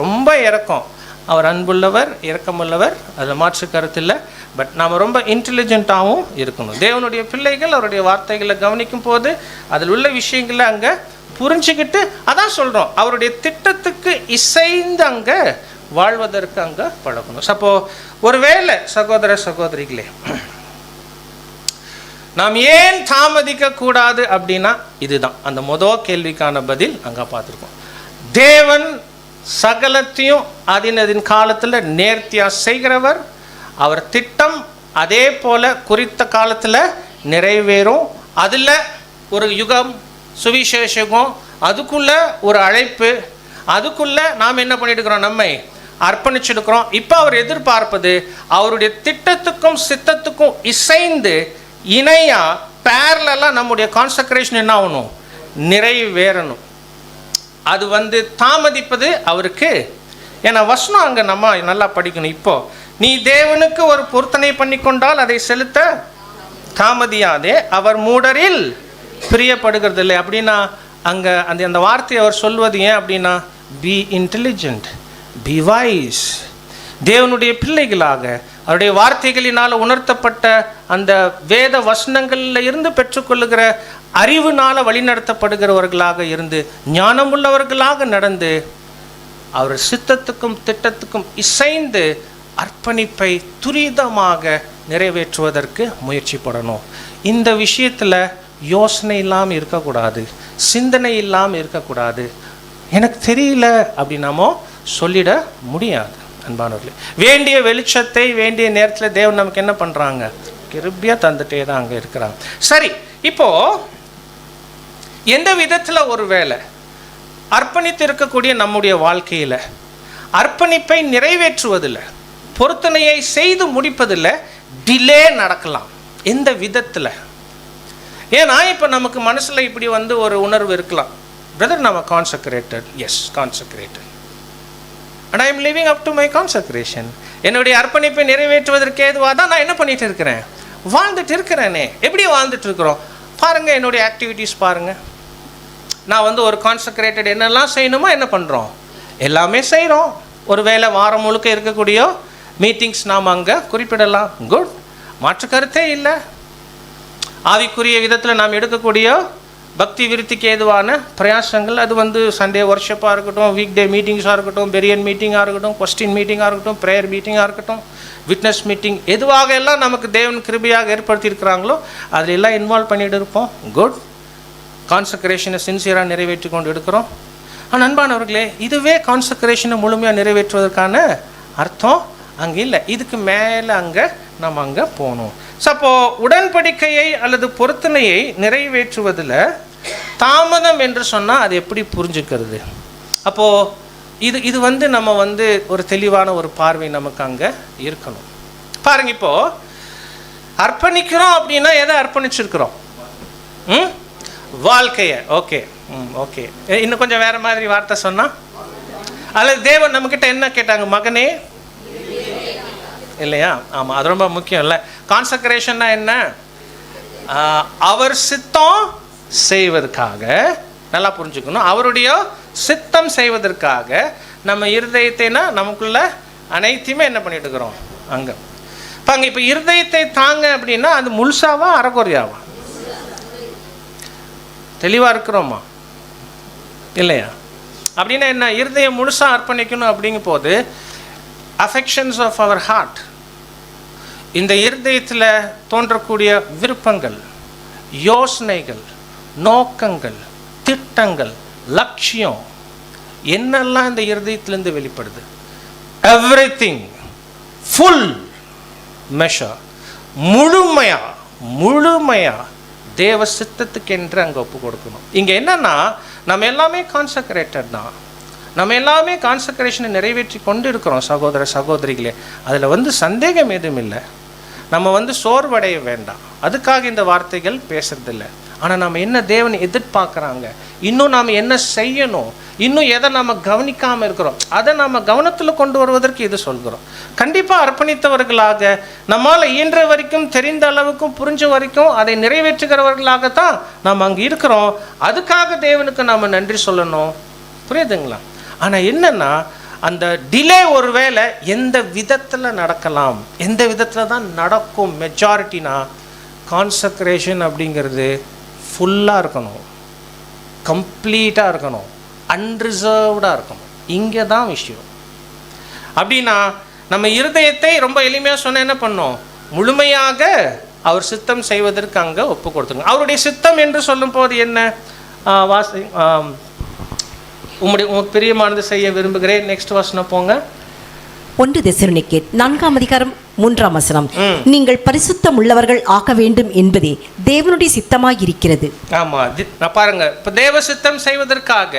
ரொம்ப இரக்கம், அவர் அன்புள்ளவர், இரக்கமுள்ளவர், அதில் மாற்று கருத்து இல்லை. பட் நாம் ரொம்ப இன்டெலிஜென்ட்டாகவும் இருக்கணும். தேவனுடைய பிள்ளைகள் அவருடைய வார்த்தைகளை கவனிக்கும் போது அதில் உள்ள விஷயங்களை அங்கே புரிஞ்சுக்கிட்டு, அதான் சொல்கிறோம், அவருடைய திட்டத்துக்கு இசைந்து அங்கே வாழ்வதற்கு அங்கே பழகணும். அப்போ ஒருவேளை சகோதர சகோதரிகளே, நாம் ஏன் தாமதிக்க கூடாது அப்படின்னா, இதுதான் அந்த முதல் கேள்விக்கான பதில். அங்கே பார்த்துருக்கோம், தேவன் சகலத்தையும் அதின் காலத்தில் நேர்த்தியாக செய்கிறவர். அவர் திட்டம் அதே போல் குறித்த காலத்தில் நிறைவேறும். அதில் ஒரு யுகம், சுவிசேஷகம், அதுக்குள்ளே ஒரு அழைப்பு, அதுக்குள்ளே நாம் என்ன பண்ணிட்டுருக்கிறோம், நம்மை அர்ப்பணிச்சிருக்கிறோம். இப்போ அவர் எதிர்பார்ப்பது அவருடைய திட்டத்துக்கும் சித்தத்துக்கும் இசைந்து இணையாக பேரலாக நம்முடைய கான்சக்ரேஷன் என்ன ஆகணும், நிறைவேறணும். அது தாமதிப்பது அவருக்கு, ஏன்னா வசனம் அங்கே நம்ம நல்லா படிக்கணும். இப்போ நீ தேவனுக்கு ஒரு பொருத்தனை பண்ணி கொண்டால் அதை செலுத்த தாமதியாதே, அவர் மூடரில் பிரியப்படுகிறது இல்லை அப்படின்னா, அங்கே அந்த வார்த்தையை அவர் சொல்வது ஏன் அப்படின்னா, பி இன்டெலிஜென்ட், பி வைஸ். தேவனுடைய பிள்ளைகளாக அவருடைய வார்த்தைகளினால் உணர்த்தப்பட்ட அந்த வேத வசனங்களில் இருந்து பெற்றுக்கொள்ளுகிற அறிவுனால் வழிநடத்தப்படுகிறவர்களாக இருந்து ஞானமுள்ளவர்களாக நடந்து அவர் சித்தத்துக்கும் திட்டத்துக்கும் இசைந்து அர்ப்பணிப்பை துரிதமாக நிறைவேற்றுவதற்கு முயற்சி படணும். இந்த விஷயத்தில் யோசனை இல்லாமல் இருக்கக்கூடாது, சிந்தனை இல்லாமல் இருக்கக்கூடாது. எனக்கு தெரியல அப்படின்னாமோ சொல்லிட முடியாது. அன்பானவர்களே, வேண்டிய வெளிச்சத்தை வேண்டிய நேரத்தில் தேவன் நமக்கு என்ன பண்ணுறாங்க? கிருபையாக தந்துட்டே தான் அங்கே இருக்கிறாங்க. சரி, இப்போது எந்த விதத்தில் ஒரு வேளை அர்ப்பணித்து இருக்கக்கூடிய நம்முடைய வாழ்க்கையில் அர்ப்பணிப்பை நிறைவேற்றுவதில், பொருத்தனையை செய்து முடிப்பதில் டிலே நடக்கலாம். எந்த விதத்தில்? ஏன்னா இப்போ நமக்கு மனசில் இப்படி ஒரு உணர்வு இருக்கலாம், பிரதர் நம்ம consecrated. Yes, consecrated, and I am living up to my consecration. என்னுடைய அர்ப்பணிப்பை நிறைவேற்றுவதற்கு ஏதுவாக தான் நான் என்ன பண்ணிட்டு இருக்கிறேன்? வாழ்ந்துட்டு இருக்கிறேனே. எப்படி வாழ்ந்துட்டு இருக்கிறோம் பாருங்கள், என்னுடைய ஆக்டிவிட்டீஸ் பாருங்கள். நான் ஒரு கான்சக்ரேட்டட் என்னெல்லாம் செய்யணுமோ என்ன பண்ணுறோம்? எல்லாமே செய்கிறோம். ஒரு வேளை வாரம் முழுக்க இருக்கக்கூடிய மீட்டிங்ஸ் நாம் அங்கே குறிப்பிடலாம். குட், மாற்று கருத்தே இல்லை. ஆவிக்குரிய விதத்தில் நாம் எடுக்கக்கூடிய பக்தி விருத்திக்கு ஏதுவான பிரயாசங்கள், அது சண்டே ஒர்ஷிப்பாக இருக்கட்டும், வீக் டே மீட்டிங்ஸாக இருக்கட்டும், பெரியன் மீட்டிங்காக இருக்கட்டும், கொஸ்டின் மீட்டிங்காக இருக்கட்டும், ப்ரேயர் மீட்டிங்காக இருக்கட்டும், விட்னஸ் மீட்டிங், எதுவாக எல்லாம் நமக்கு தேவன் கிருபையாக ஏற்படுத்தியிருக்கிறாங்களோ அதில் எல்லாம் இன்வால்வ் பண்ணிட்டு இருப்போம். குட், கான்சக்ரேஷனை சின்சியராக நிறைவேற்றி கொண்டு எடுக்கிறோம். ஆனால் அன்பானவர்களே, இதுவே கான்சக்ரேஷனை முழுமையாக நிறைவேற்றுவதற்கான அர்த்தம் அங்கே இல்லை. இதுக்கு மேலே நம்ம அங்கே போகணும். ஸோ அப்போது உடன்படிக்கையை அல்லது பொருத்தனையை நிறைவேற்றுவதில் தாமதம் என்று சொன்னால் அது எப்படி புரிஞ்சுக்கிறது? அப்போது இது நம்ம ஒரு தெளிவான ஒரு பார்வை நமக்கு அங்கே இருக்கணும். பாருங்க, இப்போது அர்ப்பணிக்கிறோம் அப்படின்னா எதை அர்ப்பணிச்சிருக்கிறோம்? வாழ்க்கையை. Okay, okay. இன்னும் கொஞ்சம் வேறு மாதிரி வார்த்தை சொன்னால், அல்லது தேவன் நம்மக்கிட்ட என்ன கேட்டாங்க? மகனே, இல்லையா? ஆமாம், அது ரொம்ப முக்கியம் இல்லை? கான்சக்ரேஷன்னா என்ன? அவர் சித்தம் செய்வதற்காக, நல்லா புரிஞ்சுக்கணும், அவருடைய சித்தம் செய்வதற்காக நம்ம இருதயத்தைனா நமக்குள்ள அனைத்தையுமே என்ன பண்ணிட்டு இருக்கிறோம் அங்கே. பாங்க, இப்போ இருதயத்தை தாங்க அப்படின்னா அது முழுசாவா அறகுறையாவா? தெளிவாக இருக்கிறோமா இல்லையா? அப்படின்னா என்ன? இருதயம் முழுசாக அர்ப்பணிக்கணும் அப்படிங்கும் போது அஃபெக்ஷன்ஸ் ஆஃப் அவர் ஹார்ட், இந்த இருதயத்தில் தோன்றக்கூடிய விருப்பங்கள், யோசனைகள், நோக்கங்கள், திட்டங்கள், லட்சியம் என்னெல்லாம் இந்த இருதயத்திலேருந்து வெளிப்படுது, எவ்ரிதிங் ஃபுல் மெஷர், முழுமையா தேவ சித்தத்துக்கென்று அங்கே ஒப்பு கொடுக்கணும். இங்கே என்னன்னா, நம்ம எல்லாமே கான்சக்ரேட்டட் தான், நம்ம எல்லாமே கான்சக்ரேஷனை நிறைவேற்றி கொண்டு இருக்கிறோம் சகோதர சகோதரிகளே. அதில் சந்தேகம் எதுவும் இல்லை. நம்ம சோர்வடைய வேண்டாம், அதுக்காக இந்த வார்த்தைகள் பேசுறதில்லை. ஆனால் நம்ம என்ன தேவன் எதிர்பார்க்குறாங்க, இன்னும் நாம் என்ன செய்யணும், இன்னும் எதை நம்ம கவனிக்காமல் இருக்கிறோம், அதை நம்ம கவனத்தில் கொண்டு வருவதற்கு இது சொல்கிறோம். கண்டிப்பாக அர்ப்பணித்தவர்களாக, நம்மால் இயன்ற வரைக்கும், தெரிந்த அளவுக்கும், புரிஞ்ச வரைக்கும் அதை நிறைவேற்றுகிறவர்களாகத்தான் நாம் அங்கே இருக்கிறோம். அதுக்காக தேவனுக்கு நாம் நன்றி சொல்லணும். புரியுதுங்களா? ஆனால் என்னென்னா, அந்த டிலே ஒரு வேளை எந்த விதத்தில் நடக்கலாம், எந்த விதத்தில் தான் நடக்கும் மெஜாரிட்டினா, கான்சக்ரேஷன் அப்படிங்கிறது ஃபுல்லாக இருக்கணும், கம்ப்ளீட்டாக இருக்கணும், அன்ரிசர்வ்டாக இருக்கணும். இங்கே தான் விஷயம். அப்படின்னா நம்ம இருதயத்தை ரொம்ப எளிமையாக சொன்ன என்ன பண்ணோம்? முழுமையாக அவர் சித்தம் செய்வதற்கு அங்கே ஒப்பு கொடுத்துங்க. அவருடைய சித்தம் என்று சொல்லும் போது என்ன? உமக்கு பிரியமானது செய்ய விரும்புகிறேன். நெக்ஸ்ட் வசனம் போங்க. 1 தெசலோனிக்கேயர் 4:3 நீங்கள் பரிசுத்தம் உள்ளவர்கள் ஆக வேண்டும் என்பதே தேவனுடைய சித்தமாயிருக்கிறது. ஆமாம், பாருங்க, இப்போ தேவ சித்தம் செய்வதற்காக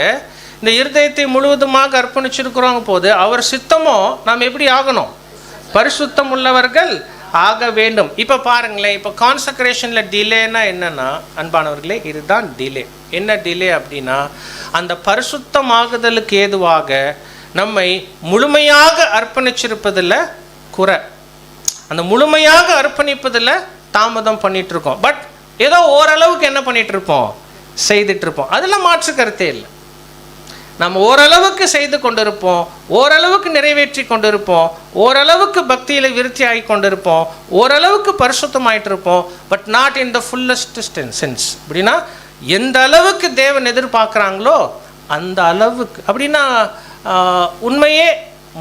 இந்த இருதயத்தை முழுவதுமாக அர்ப்பணிச்சிருக்கிறோங்க போது அவர் சித்தமோ நாம் எப்படி ஆகணும்? பரிசுத்தம் உள்ளவர்கள் ஆக வேண்டும். இப்போ பாருங்களேன், இப்போ கான்சக்ரேஷனில் டிலேனா என்னன்னா அன்பானவர்களே, இதுதான் டிலே. என்ன டிலே அப்படின்னா, அந்த பரிசுத்தமாகுதலுக்கு ஏதுவாக நம்மை முழுமையாக அர்ப்பணிச்சிருப்பதில் குறை, அந்த முழுமையாக அர்ப்பணிப்பதில் தாமதம் பண்ணிட்டு இருக்கோம். பட் ஏதோ ஓரளவுக்கு என்ன பண்ணிட்டு இருப்போம்? செய்துட்டு இருப்போம். அதில் மாற்று கருத்தே இல்லை. நம்ம ஓரளவுக்கு செய்து கொண்டிருப்போம், ஓரளவுக்கு நிறைவேற்றி கொண்டிருப்போம், ஓரளவுக்கு பக்தியில் விருத்தி ஆகி கொண்டிருப்போம், ஓரளவுக்கு பரிசுத்தமாயிட்டு இருப்போம். But not in the fullest sense. அப்படின்னா எந்த அளவுக்கு தேவன் எதிர்பார்க்குறாங்களோ அந்த அளவுக்கு. அப்படின்னா உண்மையே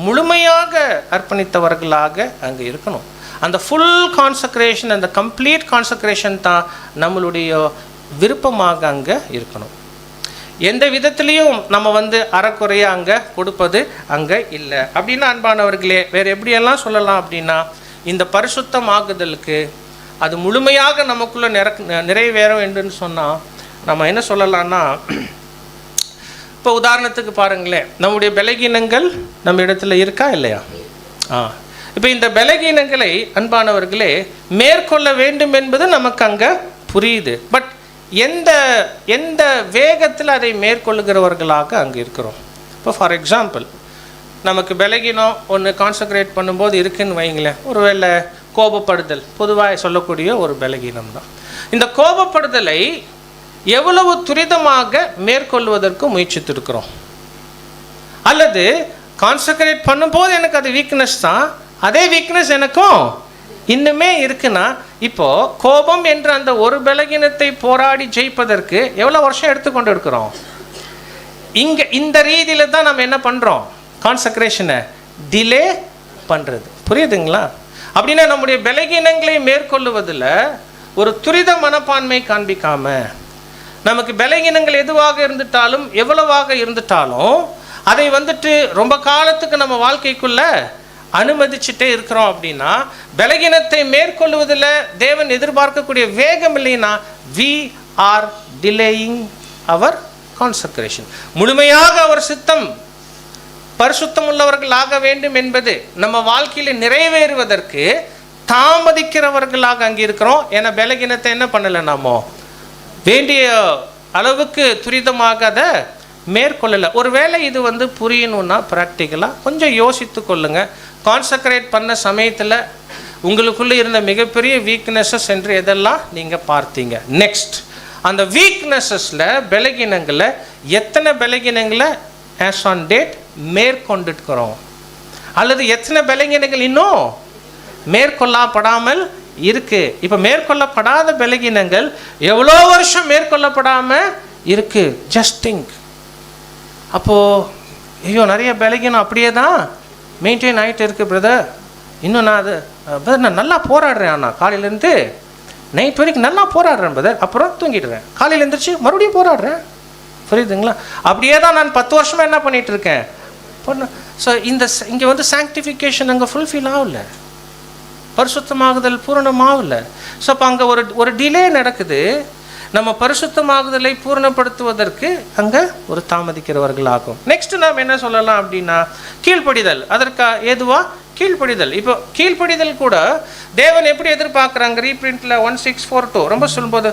முழுமையாக அர்ப்பணித்தவர்களாக அங்கே இருக்கணும். அந்த ஃபுல் கான்சக்ரேஷன், அந்த கம்ப்ளீட் கான்சக்ரேஷன் தான் நம்மளுடைய விருப்பமாக அங்கே இருக்கணும். எந்த விதத்துலேயும் நம்ம வந்து அறக்குறையாக அங்கே கொடுப்பது அங்கே இல்லை. அப்படின்னா அன்பானவர்களே, வேறு எப்படியெல்லாம் சொல்லலாம் அப்படின்னா, இந்த பரிசுத்தமாகுதலுக்கு அது முழுமையாக நமக்குள்ளே நிறைவேறும் என்று சொன்னால் நம்ம என்ன சொல்லலாம்னா, இப்போ உதாரணத்துக்கு பாருங்களேன், நம்முடைய பலகீனங்கள் நம்ம இடத்துல இருக்கா இல்லையா? இப்போ இந்த பலகீனங்களை அன்பானவர்களே மேற்கொள்ள வேண்டும் என்பது நமக்கு அங்கே புரியுது. பட் எந்த எந்த வேகத்தில் அதை மேற்கொள்ளுகிறவர்களாக அங்கே இருக்கிறோம். இப்போ ஃபார் எக்ஸாம்பிள், நமக்கு பலகீனம் ஒன்று கான்சன்ட்ரேட் பண்ணும்போது இருக்குன்னு வைங்களேன். ஒருவேளை கோபப்படுதல் பொதுவாக சொல்லக்கூடிய ஒரு பலகீனம் தான். இந்த கோபப்படுதலை எவ்வளவு துரிதமாக மேற்கொள்வதற்கு முயற்சித்திருக்கிறோம், அல்லது கான்சன்ட்ரேட் பண்ணும்போது எனக்கு அது வீக்னஸ் தான், அதே வீக்னஸ் எனக்கும் இன்னுமே இருக்குன்னா, இப்போது கோபம் என்ற அந்த ஒரு பலகீனத்தை போராடி ஜெயிப்பதற்கு எவ்வளோ வருஷம் எடுத்துக்கொண்டு இருக்கிறோம். இங்கே இந்த ரீதியில் தான் நம்ம என்ன பண்ணுறோம், கான்சன்ட்ரேஷனை டிலே பண்ணுறது. புரியுதுங்களா? அப்படின்னா நம்முடைய பலகீனங்களை மேற்கொள்ளுவதில் ஒரு துரித மனப்பான்மை காண்பிக்காம, நமக்கு பலகீனங்கள் எதுவாக இருந்துட்டாலும் எவ்வளவாக இருந்துட்டாலும் அதை வந்துட்டு ரொம்ப காலத்துக்கு நம்ம வாழ்க்கைக்குள்ளே அனுமதிச்சுட்டே இருக்கிறோம் அப்படின்னா, பலகீனத்தை மேற்கொள்வதில் தேவன் எதிர்பார்க்கக்கூடிய வேகம் இல்லைன்னா, we are delaying our consecration. முழுமையாக அவர் சித்தம் பரிசுத்தம் உள்ளவர்கள் ஆக வேண்டும் என்பது நம்ம வாழ்க்கையில் நிறைவேறுவதற்கு தாமதிக்கிறவர்களாக அங்கே இருக்கிறோம். ஏன்னா பலகீனத்தை என்ன பண்ணலை, நாமோ வேண்டிய அளவுக்கு துரிதமாக அதை மேற்கொள்ளலை. ஒருவேளை இது வந்து புரியணும்னா ப்ராக்டிக்கலாக கொஞ்சம் யோசித்து கொள்ளுங்கள். கான்சன்ட்ரேட் பண்ண சமயத்தில் உங்களுக்குள்ளே இருந்த மிகப்பெரிய வீக்னஸஸ் என்று எதெல்லாம் நீங்கள் பார்த்தீங்க. நெக்ஸ்ட், அந்த வீக்னஸஸில் பலகீனங்களை எத்தனை பலகீனங்களை ஆஸ் ஆன் டேட் மேற்கொண்டுக்கிறோம், அல்லது எத்தனை பலகீனங்கள் இன்னும் மேற்கொள்ளப்படாமல் இருக்குது. இப்போ மேற்கொள்ளப்படாத பலகீனங்கள் எவ்வளோ வருஷம் மேற்கொள்ளப்படாமல் இருக்குது. Just think. அப்போது ஐயோ நிறைய பலகீனம் அப்படியே தான் மெயின்டைன் ஆகிட்டு இருக்குது பிரதர். இன்னும் நான் அது பிரதர் நான் நல்லா போராடுறேன், ஆனால் காலையிலேருந்து நைட் வரைக்கும் நல்லா போராடுறேன் பிரதர், அப்புறம் தூங்கிடுறேன், காலையில் எழுந்திரிச்சு மறுபடியும் போராடுறேன். புரியுதுங்களா? அப்படியே தான் நான் 10 வருஷமாக என்ன பண்ணிகிட்டு இருக்கேன் பண்ண. ஸோ இங்கே வந்து சாங்க்டிஃபிகேஷன் அங்கே ஃபுல்ஃபில் ஆகல, பரிசுத்தமாகுதல் பூரணமாகல. ஸோ அப்போ அங்கே ஒரு டிலே நடக்குது. நம்ம பரிசுத்தமாகுதலை பூரணப்படுத்துவதற்கு அங்கே ஒரு தாமதிக்கிறவர்கள் ஆகும். நெக்ஸ்ட் நாம் என்ன சொல்லலாம் அப்படின்னா, கீழ்ப்படிதல். அதற்கு ஏதுவாக கீழ்ப்படிதல். இப்போ கீழ்ப்படிதல் கூட தேவன் எப்படி எதிர்பார்க்குறாங்க, ரீப்ரிண்டில் 1642 ரொம்ப சொல்லும்போது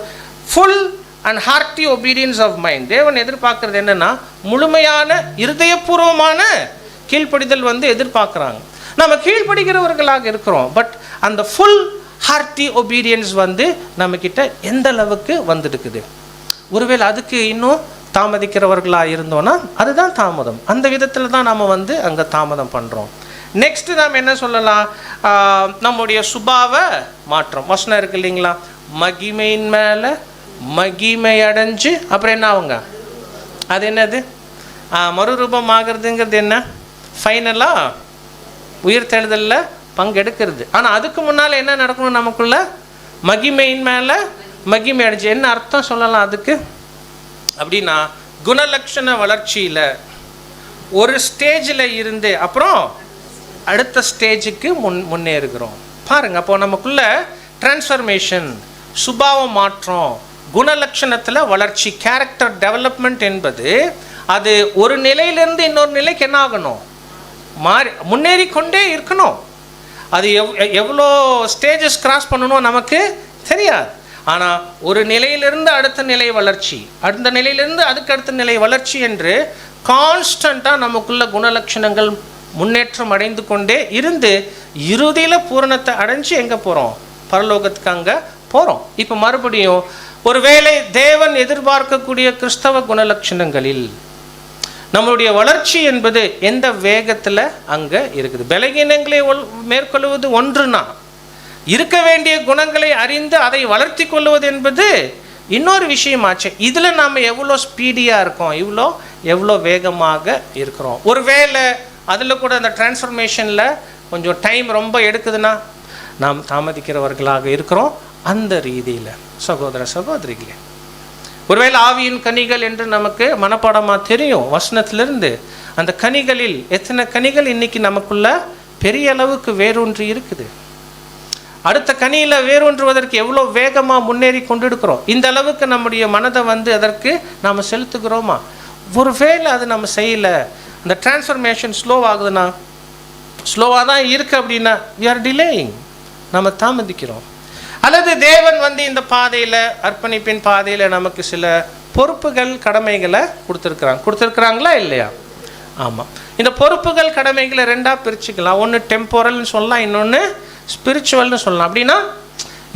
full and hearty obedience of mind. தேவன் எதிர்பார்க்குறது என்னென்னா முழுமையான இருதயபூர்வமான கீழ்ப்படிதல் வந்து எதிர்பார்க்குறாங்க. நம்ம கீழ்ப்படுகிறவர்களாக இருக்கிறோம், பட் அந்த ஃபுல் ஹார்ட்டி ஒபீடியன்ஸ் வந்து நம்மக்கிட்ட எந்த அளவுக்கு வந்துடுக்குது. ஒருவேளை அதுக்கு இன்னும் தாமதிக்கிறவர்களாக இருந்தோன்னா அதுதான் தாமதம். அந்த விதத்தில் தான் நம்ம வந்து அங்கே தாமதம் பண்ணுறோம். நெக்ஸ்ட்டு நாம் என்ன சொல்லலாம், நம்முடைய சுபாவ மாற்றம். வசனம் இருக்கு இல்லைங்களா, மகிமையின் மேலே மகிமை அடைஞ்சு அப்புறம் என்ன ஆகுங்க, அது என்னது மறுரூபம் ஆகிறதுங்கிறது என்ன, ஃபைனலாக உயிர்த்தெழுதலில் பங்கெடுக்கிறது. ஆனால் அதுக்கு முன்னால் என்ன நடக்கணும், நமக்குள்ள மகிமையின் மேலே மகிமை அடைஞ்சு. என்ன அர்த்தம் சொல்லலாம் அதுக்கு அப்படின்னா, குணலட்சண வளர்ச்சியில் ஒரு ஸ்டேஜில் இருந்து அப்புறம் அடுத்த ஸ்டேஜுக்கு முன்னேறுகிறோம். பாருங்கள், அப்போ நமக்குள்ள டிரான்ஸ்ஃபர்மேஷன், சுபாவ மாற்றம், குணலட்சணத்தில் வளர்ச்சி, கேரக்டர் டெவலப்மெண்ட் என்பது அது ஒரு நிலையிலிருந்து இன்னொரு நிலைக்கு என்ன ஆகணும், முன்னேறி கொண்டே இருக்கணும். அது எவ்வளோ ஸ்டேஜஸ் கிராஸ் பண்ணணும் நமக்கு தெரியாது. ஆனால் ஒரு நிலையிலிருந்து அடுத்த நிலை வளர்ச்சி, அந்த நிலையிலிருந்து அதுக்கு அடுத்த நிலை வளர்ச்சி என்று கான்ஸ்டண்ட்டாக நமக்குள்ள குணலட்சணங்கள் முன்னேற்றம் அடைந்து கொண்டே இருந்து இறுதியில் பூரணத்தை அடைஞ்சு எங்கே போகிறோம், பரலோகத்துக்கு அங்கே போகிறோம். இப்போ மறுபடியும் ஒருவேளை தேவன் எதிர்பார்க்கக்கூடிய கிறிஸ்தவ குணலட்சணங்களில் நம்மளுடைய வளர்ச்சி என்பது எந்த வேகத்தில் அங்கே இருக்குது. பலகீனங்களை மேற்கொள்வது ஒன்றுனா, இருக்க வேண்டிய குணங்களை அறிந்து அதை வளர்த்தி கொள்வது என்பது இன்னொரு விஷயமாச்சு. இதில் நாம் எவ்வளோ ஸ்பீடியாக இருக்கோம், எவ்வளோ வேகமாக இருக்கிறோம். ஒருவேளை அதில் கூட அந்த டிரான்ஸ்ஃபர்மேஷனில் கொஞ்சம் டைம் ரொம்ப எடுக்குதுன்னா நாம் தாமதிக்கிறவர்களாக இருக்கிறோம். அந்த ரீதியில் சகோதர சகோதரிகளே, ஒருவேளை ஆவியின் கனிகள் என்று நமக்கு மனப்பாடமாக தெரியும் வசனத்திலிருந்து. அந்த கனிகளில் எத்தனை கனிகள் இன்னைக்கு நமக்குள்ள பெரிய அளவுக்கு வேரூன்றி இருக்குது. அடுத்த கனியில் வேரூன்றுவதற்கு எவ்வளோ வேகமாக முன்னேறி கொண்டு இருக்கிறோம். இந்த அளவுக்கு நம்முடைய மனதை அதற்கு நாம் செலுத்துகிறோமா? ஒருவேளை அது நம்ம செய்யலை, அந்த டிரான்ஸ்ஃபர்மேஷன் ஸ்லோவாகுதுன்னா, ஸ்லோவாக தான் இருக்குது அப்படின்னா we are delaying, நம்ம தாமதிக்கிறோம். அல்லது தேவன் இந்த பாதையில், அர்ப்பணிப்பின் பாதையில் நமக்கு சில பொறுப்புகள் கடமைகளை கொடுத்துருக்குறாங்களா இல்லையா? ஆமாம். இந்த பொறுப்புகள் கடமைகளை ரெண்டாக பிரிச்சுக்கலாம். ஒன்று டெம்போரல்னு சொல்லலாம், இன்னொன்று ஸ்பிரிச்சுவல்னு சொல்லலாம். அப்படின்னா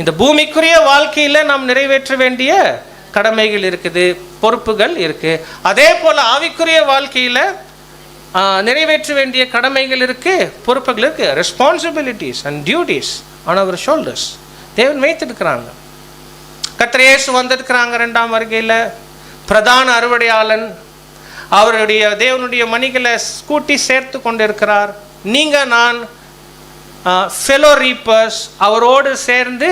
இந்த பூமிக்குரிய வாழ்க்கையில் நாம் நிறைவேற்ற வேண்டிய கடமைகள் இருக்குது, பொறுப்புகள் இருக்குது. அதே போல் ஆவிக்குரிய வாழ்க்கையில் நிறைவேற்ற வேண்டிய கடமைகள் இருக்குது, பொறுப்புகள் இருக்குது. Responsibilities and duties on our shoulders தேவன் வைத்திருக்கிறாங்க. கர்த்தர் இயேசு வந்திருக்கிறாங்க 2ஆம் வருகையில். பிரதான அறுவடையாளன் அவருடைய தேவனுடைய மணிகளை கூட்டி சேர்த்து கொண்டு இருக்கிறார். நீங்கள் நான் ஃபெலோ ரீப்பர்ஸ், அவரோடு சேர்ந்து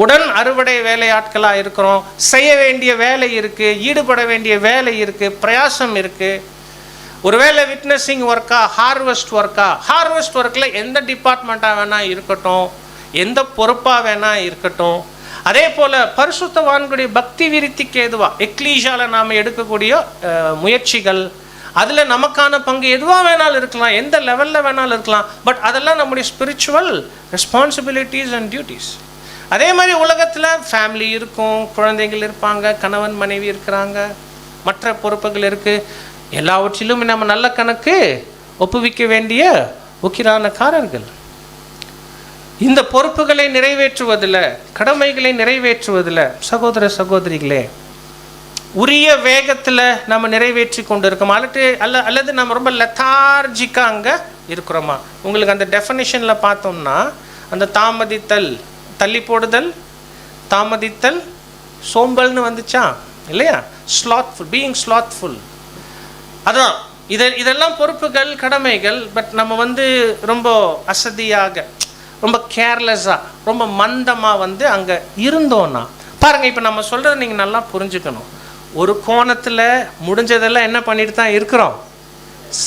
உடன் அறுவடை வேலையாட்களாக இருக்கிறோம். செய்ய வேண்டிய வேலை இருக்குது, ஈடுபட வேண்டிய வேலை இருக்குது, பிரயாசம் இருக்குது. ஒருவேளை விட்னஸிங் ஒர்க்கா, ஹார்வெஸ்ட் ஒர்க்கில் எந்த டிபார்ட்மெண்ட்டாக வேணால் இருக்கட்டும், எந்த பொறுப்பாக வேணால் இருக்கட்டும். அதே போல் பரிசுத்தவான்களுடைய பக்தி விருத்திக்கு எதுவாக எக்லீஷாவில் நாம் எடுக்கக்கூடிய முயற்சிகள், அதில் நமக்கான பங்கு எதுவாக வேணாலும் இருக்கலாம், எந்த லெவலில் வேணாலும் இருக்கலாம். பட் அதெல்லாம் நம்முடைய ஸ்பிரிச்சுவல் ரெஸ்பான்சிபிலிட்டிஸ் அண்ட் டியூட்டிஸ். அதே மாதிரி உலகத்தில் ஃபேமிலி இருக்கும், குழந்தைகள் இருப்பாங்க, கணவன் மனைவி இருக்கிறாங்க, மற்ற பொறுப்புகள் இருக்குது. எல்லாவற்றிலும் நம்ம நல்ல கணக்கு ஒப்புவிக்க வேண்டிய உக்கிரானக்காரர்கள். இந்த பொறுப்புகளை நிறைவேற்றுவதில், கடமைகளை நிறைவேற்றுவதில் சகோதர சகோதரிகளே உரிய வேகத்தில் நம்ம நிறைவேற்றி கொண்டு இருக்கோமா, அல்லது நம்ம ரொம்ப லெத்தார்ஜிக்காக அங்கே இருக்கிறோமா? உங்களுக்கு அந்த டெஃபனிஷனில் பார்த்தோம்னா, அந்த தாமதித்தல், தள்ளி போடுதல், தாமதித்தல், சோம்பல்னு வந்துச்சா இல்லையா? ஸ்லாத்ஃபுல், பீயிங் ஸ்லாத்ஃபுல், அதான் இதெல்லாம் பொறுப்புகள் கடமைகள். பட் நம்ம ரொம்ப அசதியாக, ரொம்ப கேர்லெஸ்ஸாக, ரொம்ப மந்தமாக அங்கே இருந்தோன்னா பாருங்கள். இப்போ நம்ம சொல்கிறத நீங்கள் நல்லா புரிஞ்சுக்கணும். ஒரு கோணத்தில் முடிஞ்சதெல்லாம் என்ன பண்ணிட்டு தான் இருக்கிறோம்,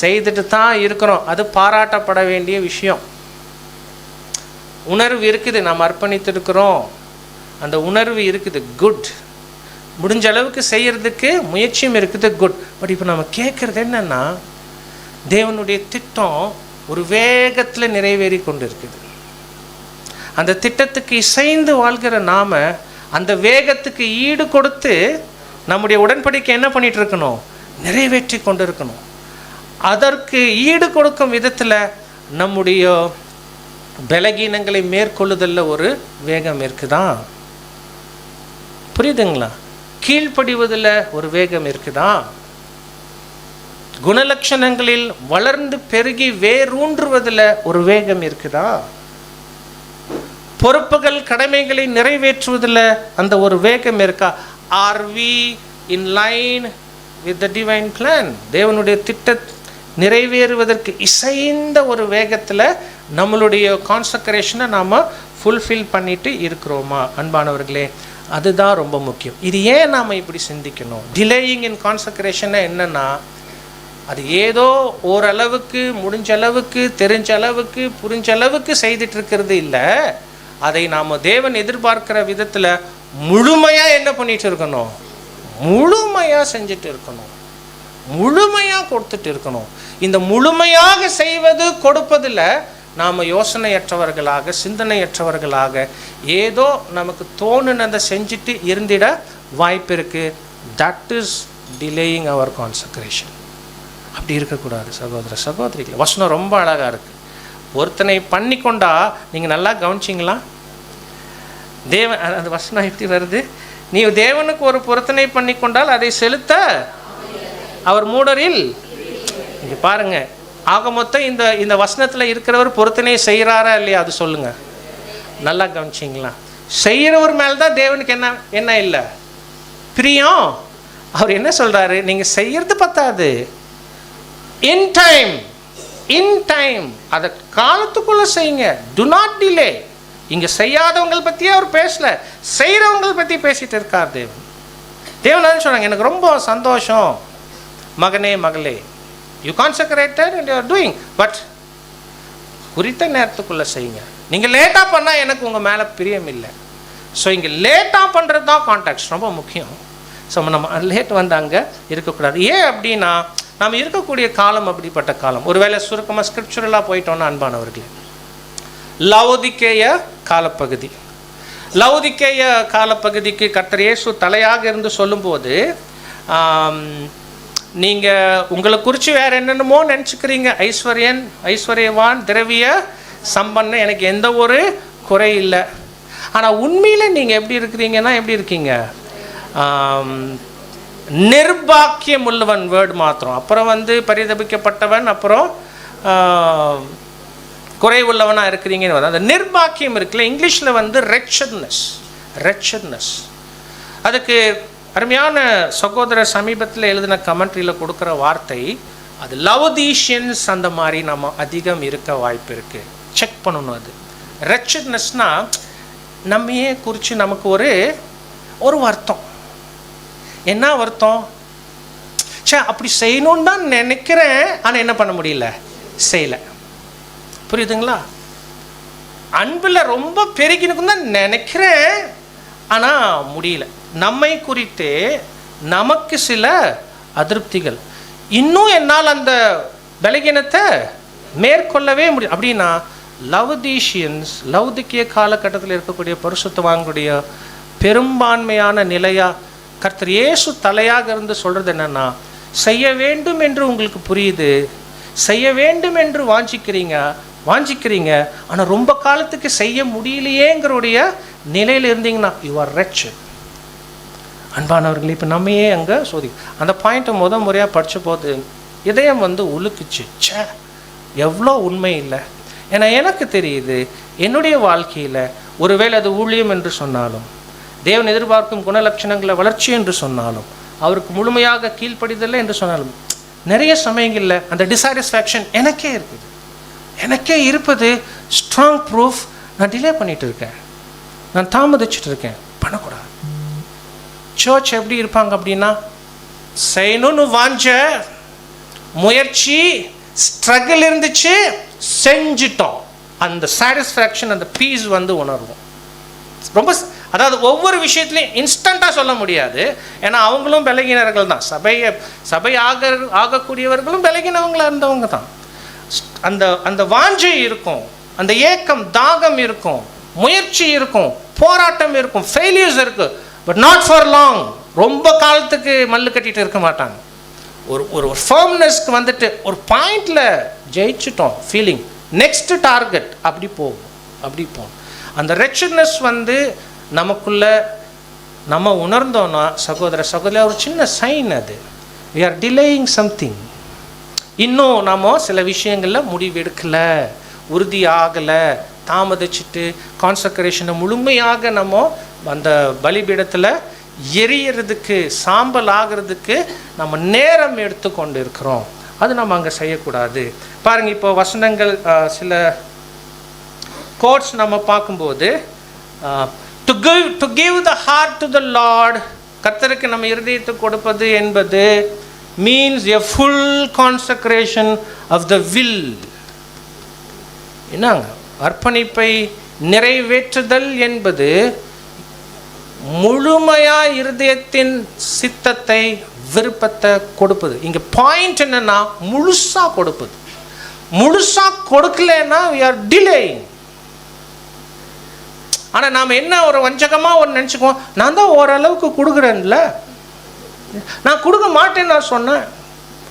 செய்துட்டு தான் இருக்கிறோம். அது பாராட்டப்பட வேண்டிய விஷயம். உணர்வு இருக்குது, நாம் அர்ப்பணித்திருக்கிறோம், அந்த உணர்வு இருக்குது, குட். முடிஞ்ச அளவுக்கு செய்கிறதுக்கு முயற்சியும் இருக்குது, குட். பட் இப்போ நம்ம கேட்குறது என்னென்னா, தேவனுடைய திட்டம் ஒரு வேகத்தில் நிறைவேறி கொண்டு இருக்குது. அந்த திட்டத்துக்கு இசைந்து வாழ்கிற நாம் அந்த வேகத்துக்கு ஈடு கொடுத்து நம்முடைய உடன்படிக்கை என்ன பண்ணிட்டு இருக்கணும், நிறைவேற்றி கொண்டு இருக்கணும். அதற்கு ஈடு கொடுக்கும் விதத்தில் நம்முடைய பலகீனங்களை மேற்கொள்ளுதலில் ஒரு வேகம் இருக்குதா? புரியுதுங்களா? கீழ்ப்படிவதில் ஒரு வேகம் இருக்குதா? குணலட்சணங்களில் வளர்ந்து பெருகி வேரூன்றுவதில் ஒரு வேகம் இருக்குதா? பொறுப்புகள் கடமைகளை நிறைவேற்றுவதில் அந்த ஒரு வேகம் இருக்கா? Are we in line with the divine plan? தேவனுடைய திட்ட நிறைவேறுவதற்கு இசைந்த ஒரு வேகத்தில் நம்மளுடைய கான்சக்ரேஷனை நாம் ஃபுல்ஃபில் பண்ணிட்டு இருக்கிறோமா? அன்பானவர்களே, அதுதான் ரொம்ப முக்கியம். இது ஏன் நாம் இப்படி சிந்திக்கணும்? டிலேயிங் இன் கான்சக்ரேஷனை என்னென்னா, அது ஏதோ ஓரளவுக்கு, முடிஞ்ச அளவுக்கு, தெரிஞ்ச அளவுக்கு, புரிஞ்ச அளவுக்கு செய்துட்டு இருக்கிறது இல்லை. அதை நாம் தேவன் எதிர்பார்க்கிற விதத்தில் முழுமையாக என்ன பண்ணிட்டு இருக்கணும், முழுமையாக செஞ்சுட்டு இருக்கணும், முழுமையாக கொடுத்துட்டு இருக்கணும். இந்த முழுமையாக செய்வது, கொடுப்பதில் நாம் யோசனையற்றவர்களாக, சிந்தனையற்றவர்களாக, ஏதோ நமக்கு தோணுனதை செஞ்சுட்டு இருந்திட வாய்ப்பு இருக்குது. That is delaying our consecration. அப்படி இருக்கக்கூடாது சகோதர சகோதரிகள். வசனம் ரொம்ப அழகாக இருக்குது. ஒருத்தனை பண்ணி கொண்டா, நீங்கள் நல்லா கவனிச்சிங்களா? தேவன், அந்த வசனம் எப்படி வருது? நீ தேவனுக்கு ஒரு பொருத்தனை பண்ணி கொண்டால் அதை செலுத்த அவர் மூடரில். இங்கே பாருங்கள், ஆக மொத்தம் இந்த வசனத்தில் இருக்கிறவர் பொருத்தனையை செய்கிறாரா இல்லையா? அது சொல்லுங்கள். நல்லா கவனிச்சிங்களா? செய்கிறவர் மேலே தான் தேவனுக்கு என்ன இல்லை, பிரியம். அவர் என்ன சொல்கிறாரு? நீங்கள் செய்கிறது பத்தாது, இன் டைம் இன் டைம், அதை காலத்துக்குள்ளே செய்யுங்க. To not delay. இங்கே செய்யாதவங்களை பற்றியே அவர் பேசலை, செய்கிறவங்களை பற்றி பேசிகிட்டு இருக்கார் தேவன். தேவன் சொன்னாங்க, எனக்கு ரொம்ப சந்தோஷம் மகனே மகளே, you consecrated and you are doing, but குறித்த நேரத்துக்குள்ளே செய்யுங்க. நீங்கள் லேட்டாக பண்ணால் எனக்கு உங்கள் மேலே பிரியம் இல்லை. ஸோ இங்கே லேட்டாக பண்ணுறது தான் கான்டாக்ட்ஸ் ரொம்ப முக்கியம். ஸோ நம்ம லேட் வந்து அங்கே இருக்கக்கூடாது. ஏன் அப்படின்னா, நாம் இருக்கக்கூடிய காலம் அப்படிப்பட்ட காலம். ஒருவேளை சுருக்கமாக ஸ்கிரிப்சுரலாக போயிட்டோன்னா அன்பானவர்களே, லவோதிக்கேய காலப்பகுதி. லவோதிக்கேய காலப்பகுதிக்கு கர்த்தர் இயேசு தலையாக இருந்து சொல்லும்போது, நீங்கள் உங்களை குறித்து வேறு என்னென்னமோ நினச்சிக்கிறீங்க, ஐஸ்வர்யவான், திரவிய சம்பன்ன, எனக்கு எந்த ஒரு குறை இல்லை. ஆனால் உண்மையில் நீங்கள் எப்படி இருக்கிறீங்கன்னா, எப்படி இருக்கீங்க? நிர்பாக்கியம் உள்ளவன் வேர்டு மாத்திரம், அப்புறம் வந்து பரிதபிக்கப்பட்டவன், அப்புறம் குறை உள்ளவனாக இருக்கிறீங்கன்னு. அந்த நிர்பாக்கியம் இருக்குல்ல, இங்கிலீஷில் வந்து ரெச்சட்னஸ். அதுக்கு அருமையான சகோதரர் சமீபத்தில் எழுதின கமெண்ட்ரியில் கொடுக்குற வார்த்தை, அது லவோதீஷியன்ஸ் அந்த மாதிரி நம்ம அதிகம் இருக்க வாய்ப்பு இருக்குது. செக் பண்ணணும். அது ரெச்சட்னஸ்னால் நம்மையே குறித்து நமக்கு ஒரு வருத்தம். என்ன வருத்தம்? அப்படி செய்யணுன்னு தான் நினைக்கிறேன், ஆனால் என்ன பண்ண முடியல, செய்யலை. புரியுதுங்களா? அன்பில் ரொம்ப பெருகினுக்கும் தான் நினைக்கிறேன், ஆனால் முடியல. நம்மை குறித்து நமக்கு சில அதிருப்திகள், இன்னும் என்னால் அந்த பலகீனத்தை மேற்கொள்ளவே முடியும். அப்படின்னா லவுதிக்கிய காலகட்டத்தில் இருக்கக்கூடிய பரிசுத்தவான்களுடைய பெரும்பான்மையான நிலையாக கர்த்தர் இயேசு தலையாக இருந்து சொல்கிறது என்னென்னா, செய்ய வேண்டும் என்று உங்களுக்கு புரியுது, செய்ய வேண்டும் என்று வாஞ்சிக்கிறீங்க, ஆனால் ரொம்ப காலத்துக்கு செய்ய முடியலையேங்கிறோடைய நிலையில் இருந்தீங்கன்னா யூ ஆர் ரெச்சட். அன்பானவர்கள், இப்போ நம்மையே அங்கே அந்த பாயிண்ட்டை முறையாக படித்த போது இதயம் வந்து உழுக்குச்சு. எவ்வளோ உண்மை இல்லை. ஏன்னா எனக்கு தெரியுது, என்னுடைய வாழ்க்கையில் ஒருவேளை அது ஊழியம் என்று சொன்னாலும், தேவன் எதிர்பார்க்கும் குணலட்சணங்களை வளர்ச்சி என்று சொன்னாலும், அவருக்கு முழுமையாக கீழ்ப்படிதலை என்று சொன்னாலும், நிறைய சமயங்களில் அந்த டிசாட்டிஸ்ஃபேக்ஷன் எனக்கே இருப்பது ஸ்ட்ராங் ப்ரூஃப். நான் டிலே பண்ணிகிட்டு இருக்கேன், நான் தாமதிச்சுட்டு இருக்கேன். பண்ணக்கூடாது. சர்ச் எப்படி இருப்பாங்க அப்படின்னா, செய்யணும்னு வாஞ்ச முயற்சி ஸ்ட்ரகிள் இருந்துச்சு, செஞ்சிட்டோம், அந்த சாட்டிஸ்ஃபேக்ஷன், அந்த பீஸ் வந்து உணர்வோம். ரொம்ப அதாவது ஒவ்வொரு விஷயத்துலையும் இன்ஸ்டண்ட்டாக சொல்ல முடியாது, ஏன்னா அவங்களும் பலகீனர்கள் தான். சபை ஆகக்கூடியவர்களும் பலகீனவங்களாக இருந்தவங்க தான். அந்த வாஞ்சை இருக்கும், அந்த ஏக்கம் தாகம் இருக்கும், முயற்சி இருக்கும், போராட்டம் இருக்கும், ஃபெயிலியர்ஸ் இருக்குது. But not for long. ரொம்ப காலத்துக்கு மல்லு கட்டிகிட்டு இருக்க மாட்டாங்க. ஒரு ஃபர்ம்னஸ்க்கு வந்துட்டு ஒரு பாயிண்டில் ஜெயிச்சிட்டோம் ஃபீலிங், நெக்ஸ்ட் டார்கெட் அப்படி போகும். அந்த ரெச்சட்னஸ் வந்து நமக்குள்ளே நம்ம உணர்ந்தோன்னா சகோதர ஒரு சின்ன சைன். அது we are delaying something. இன்னும் நம்ம சில விஷயங்களில் முடிவெடுக்கலை, உறுதி ஆகலை, தாமதிச்சுட்டு கான்சக்ரேஷனை முழுமையாக நம்ம அந்த பலிபீடத்தில் எரியறதுக்கு, சாம்பல் ஆகிறதுக்கு நம்ம நேரம் எடுத்துக்கொண்டு இருக்கிறோம். அது நம்ம அங்கே செய்யக்கூடாது. பாருங்கள், இப்போ வசனங்கள் சில கோட்ஸ் நம்ம பார்க்கும்போது, to give the heart to the lord, கர்த்தருக்கு நம்ம இருதயத்தை கொடுப்பது என்பது means a full consecration of the will. என்னங்க அர்ப்பணிப்பை நிறைவேற்றுதல் என்பது முழுமையாக இருதயத்தின் சித்தத்தை, விருப்பத்தை கொடுப்பது. இங்கே பாயிண்ட் என்னன்னா, முழுசாக கொடுப்பது. முழுசாக கொடுக்கலன்னா we are delaying. ஆனால் நாம் என்ன ஒரு வஞ்சகமாக நினச்சிக்குவோம், நான் தான் ஓரளவுக்கு கொடுக்குறேன்ல, நான் கொடுக்க மாட்டேன்னு நான் சொன்னேன்.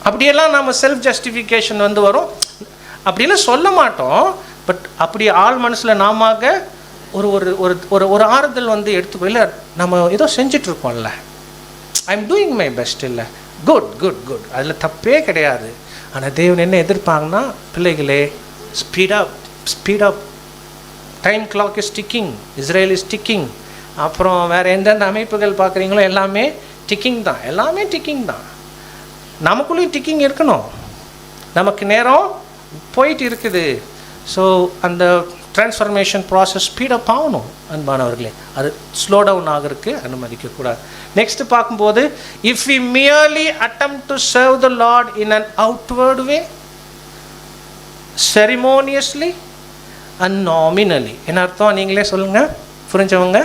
அப்படியெல்லாம் நம்ம செல்ஃப் ஜஸ்டிஃபிகேஷன் வந்து வரும். அப்படியெல்லாம் சொல்ல மாட்டோம். பட் அப்படி ஆள் மனசில் நாம ஒரு ஒரு ஒரு ஒரு ஆறுதல் வந்து எடுத்துக்கோ. இல்லை, நம்ம ஏதோ செஞ்சிட்ருக்கோம்ல, I am doing my best, இல்லை குட் குட் குட், அதில் தப்பே கிடையாது. ஆனால் தேவன் என்ன எதிர்ப்பாங்கன்னா, பிள்ளைகளே speed up, time clock is ticking, Israel is ticking. அப்புறம் வேறு எந்தெந்த அமைப்புகள் பார்க்குறீங்களோ எல்லாமே டிக்கிங் தான், எல்லாமே டிக்கிங் தான். நமக்குள்ளேயும் டிக்கிங் இருக்கணும். நமக்கு நேரம் போயிட்டு இருக்குது. ஸோ அந்த ட்ரான்ஸ்ஃபர்மேஷன் ப்ராசஸ் ஸ்பீடப் ஆகணும் அன்பானவர்களே. அது ஸ்லோ டவுன் ஆகிறதுக்கு அனுமதிக்கக்கூடாது. நெக்ஸ்ட் பார்க்கும்போது, if we merely attempt to serve the lord in an outward way, ceremonially and nominally. என்ன அர்த்தம் நீங்களே சொல்லுங்க, புரிஞ்சவங்க?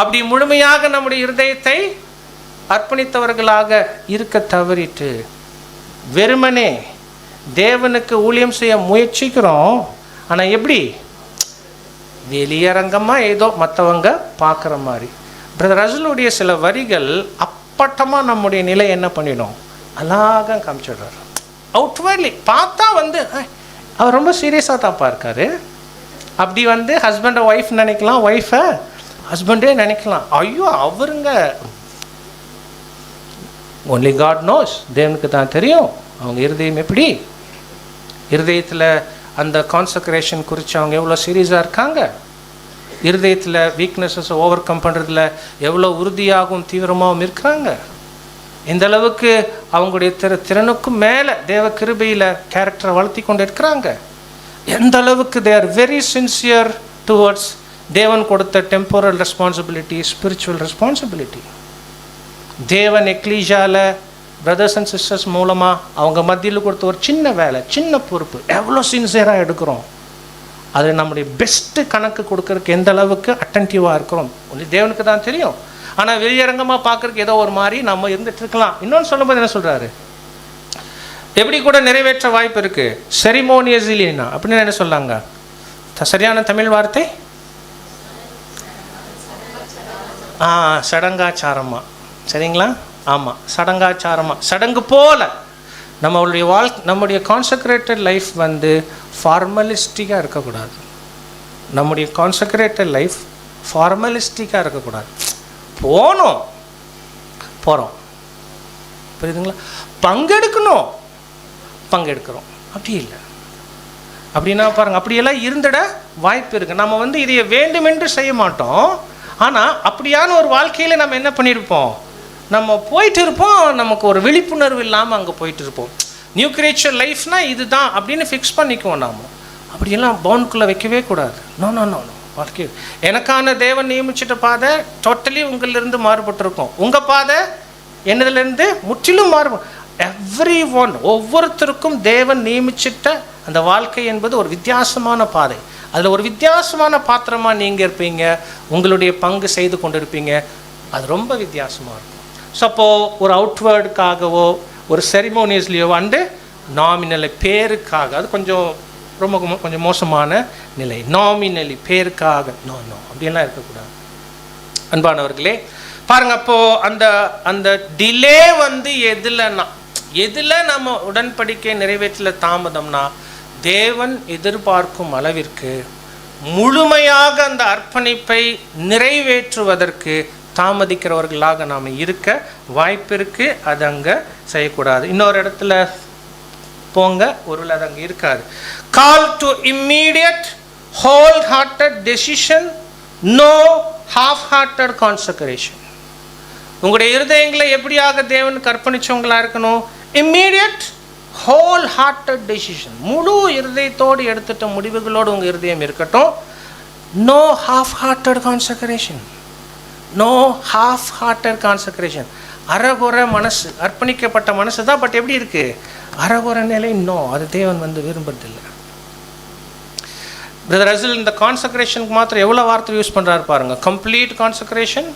அப்படி முழுமையாக நம்முடைய இருதயத்தை அர்ப்பணித்தவர்களாக இருக்க தவறிட்டு வெறுமனே தேவனுக்கு ஊழியம் செய்ய முயற்சிக்கிறோம். ஆனால் எப்படி? வெளியரங்கமாக ஏதோ மற்றவங்க பார்க்குற மாதிரி. பிரதர் ரசலுடைய சில வரிகள் அப்பட்டமாக நம்முடைய நிலை என்ன பண்ணிடும், அழகாக காமிச்சிடுறாரு. அவுட்வர்ட்லி பார்த்தா அவர் ரொம்ப சீரியஸாக தான் பார்க்காரு. அப்படி ஹஸ்பண்டை ஒய்ஃப் நினைக்கலாம், ஒய்ஃபை ஹஸ்பண்டே நினைக்கலாம். ஐயோ அவருங்க, ஒன்லி காட் நோஸ், தேவனுக்கு தான் தெரியும் அவங்க இருதயம் எப்படி. இருதயத்தில் அந்த கான்சக்ரேஷன் குறித்து அவங்க எவ்வளோ சீரியஸாக இருக்காங்க, இருதயத்தில் வீக்னஸஸை ஓவர் கம் பண்ணுறதுல எவ்வளோ உறுதியாகவும் தீவிரமாகவும் இருக்கிறாங்க, இந்த அளவுக்கு அவங்களுடைய திறனுக்கும் மேலே தேவ கிருபையில் கேரக்டரை வளர்த்தி கொண்டு இருக்கிறாங்க, எந்த அளவுக்கு they are very sincere towards தேவன் கொடுத்த டெம்போரல் ரெஸ்பான்சிபிலிட்டி, ஸ்பிரிச்சுவல் ரெஸ்பான்சிபிலிட்டி. தேவன் எக்லீஷாவில் பிரதர்ஸ் அண்ட் சிஸ்டர்ஸ் மூலமாக அவங்க மத்தியில் கொடுத்த ஒரு சின்ன வேலை, சின்ன பொறுப்பு எவ்வளோ சின்சியராக எடுக்கிறோம். அது நம்முடைய பெஸ்ட்டு கணக்கு கொடுக்கறதுக்கு எந்த அளவுக்கு அட்டன்டிவாக இருக்கிறோம் ஒன்லி தேவனுக்கு தான் தெரியும். ஆனால் வெளியரங்கமாக பார்க்குறதுக்கு ஏதோ ஒரு மாதிரி நம்ம இருந்துட்டு இருக்கலாம். இன்னொன்று சொல்லும்போது என்ன சொல்கிறாரு, எப்படி கூட நிறைவேற்ற வாய்ப்பு இருக்குது. செரிமோனியஸ்லினா அப்படின்னு என்ன சொல்லாங்க, சரியான தமிழ் வார்த்தை சடங்காச்சாரமாக, சரிங்களா? ஆமாம், சடங்காச்சாரமாக, சடங்கு போல் நம்முடைய கான்சக்ரேட்டட் லைஃப் ஃபார்மலிஸ்டிக்காக இருக்கக்கூடாது. நம்முடைய கான்சக்ரேட்டட் லைஃப் ஃபார்மலிஸ்டிக்காக இருக்கக்கூடாது. போகிறோம், புரியுதுங்களா? பங்கெடுக்கிறோம், அப்படி இல்லை. அப்படின்னா பாருங்கள், அப்படியெல்லாம் இருந்துட வாய்ப்பு இருக்குது. நம்ம இதை வேண்டுமென்று செய்ய மாட்டோம். ஆனால் அப்படியான ஒரு வாழ்க்கையில் நம்ம என்ன பண்ணியிருப்போம், நம்ம போயிட்டு இருப்போம், நமக்கு ஒரு விழிப்புணர்வு இல்லாமல் அங்கே போயிட்டு இருப்போம். நியூ கிரியேச்சர் லைஃப்னால் இது தான் அப்படின்னு ஃபிக்ஸ் பண்ணிக்குவோம். நாம் அப்படியெல்லாம் பவுண்டுக்குள்ளே வைக்கவே கூடாது. நோ வாழ்க்கை எனக்கான தேவன் நியமிச்சிட்ட பாதை டோட்டலி உங்களிலிருந்து மாறுபட்டிருக்கும். உங்கள் பாதை என்னதுலேருந்து முற்றிலும் மாறுபடும். எவ்ரி ஒன், ஒவ்வொருத்தருக்கும் தேவன் நியமிச்சிட்ட அந்த வாழ்க்கை என்பது ஒரு வித்தியாசமான பாதை. அதில் ஒரு வித்தியாசமான பாத்திரமாக நீங்கள் இருப்பீங்க, உங்களுடைய பங்கு செய்து கொண்டு இருப்பீங்க. அது ரொம்ப வித்தியாசமாக இருக்கும். ஸோ அப்போது ஒரு அவுட்வேர்டுக்காகவோ ஒரு செரிமோனியஸ்லேயோ நாமினலி பேருக்காக, அது கொஞ்சம் மோசமான நிலை. நாமினலி பேருக்காக நோ அப்படியெல்லாம் இருக்கக்கூடாது அன்பானவர்களே. பாருங்கள், அப்போது அந்த டிலே எதில் நம்ம உடன்படிக்கை நிறைவேற்றல தாமதம்னா, தேவன் எதிர்பார்க்கும் அளவிற்கு முழுமையாக அந்த அர்ப்பணிப்பை நிறைவேற்றுவதற்கு தாமதிக்கிறவர்களாக நாம் இருக்க வாய்ப்பு இருக்குது. அது அங்கே செய்யக்கூடாது. இன்னொரு இடத்துல போங்க, ஒருவேளை அது அங்கே இருக்காது. Call to immediate whole hearted decision, no half hearted consecration. உங்களுடைய இருதயங்களை எப்படியாக தேவனுக்கு அர்ப்பணிச்சவங்களா இருக்கணும்? இம்மீடியட் ஹோல் ஹார்ட்டட் டெசிஷன், முழு இருதயத்தோடு எடுத்துட்ட முடிவுகளோடு உங்கள் இருதயம் இருக்கட்டும். No half hearted consecration, no half hearted consecration. அறகுறை மனசு, அர்ப்பணிக்கப்பட்ட மனசு தான், பட் எப்படி இருக்குது, அறகுறை நிலை. அது தேவன் விரும்புறதில்லை. பிரதர் ரசல் இந்த கான்சக்ரேஷனுக்கு மாத்திரம் எவ்வளோ வார்த்தை யூஸ் பண்ணுறாரு பாருங்க. Complete consecration,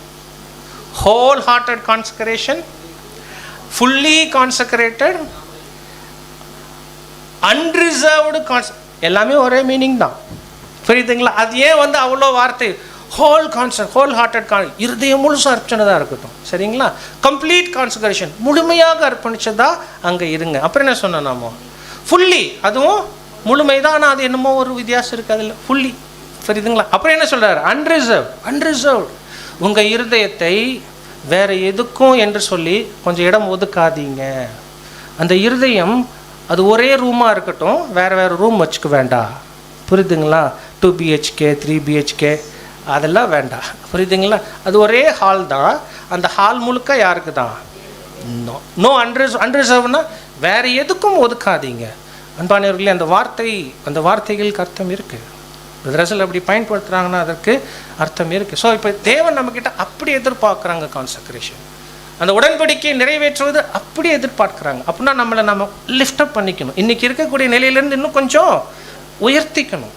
whole hearted consecration, fully consecrated, unreserved எல்லாமே ஒரே மீனிங் தான், புரியுதுங்களா? அது ஏன் அவ்வளோ வார்த்தை? ஹோல் ஹார்ட்டட் இருதயம் முழுசாக அர்ப்பணிச்சதாக இருக்கட்டும், சரிங்களா? கம்ப்ளீட் கான்சக்ரேஷன், முழுமையாக அர்ப்பணிச்சதா அங்கே இருங்க. அப்புறம் என்ன சொன்னோம் நாம? ஃபுல்லி, அதுவும் முழுமைதான். ஆனால் அது என்னமோ ஒரு வித்தியாசம் இருக்குது அதில், ஃபுல்லி, புரியுதுங்களா? அப்புறம் என்ன சொல்கிறார்? அன்ரிசர்வ்டு. உங்கள் இருதயத்தை வேறு எதுக்கும் என்று சொல்லி கொஞ்சம் இடம் ஒதுக்காதீங்க. அந்த இருதயம் அது ஒரே ரூமாக இருக்கட்டும், வேறு ரூம் வச்சுக்க வேண்டாம், புரியுதுங்களா? 2 BHK 3 BHK அதெல்லாம் வேண்டாம், புரியுதுங்களா? அது ஒரே ஹால் தான். அந்த ஹால் முழுக்க யாருக்கு தான்? நோ அன்ரிசர்வ்னா வேறு எதுக்கும் ஒதுக்காதீங்க. அன்பானவர்களே, அந்த வார்த்தைகளுக்கு அர்த்தம் இருக்குது. ரசல் அப்படி பயன்படுத்துகிறாங்கன்னா அதற்கு அர்த்தம் இருக்குது. ஸோ இப்போ தேவன் நம்மக்கிட்ட அப்படி எதிர்பார்க்குறாங்க கான்சக்ரேஷன். அந்த உடன்படிக்கையை நிறைவேற்றுவது அப்படி எதிர்பார்க்குறாங்க. அப்படின்னா நம்ம லிஃப்டப் பண்ணிக்கணும். இன்றைக்கி இருக்கக்கூடிய நிலையிலேருந்து இன்னும் கொஞ்சம் உயர்த்திக்கணும்.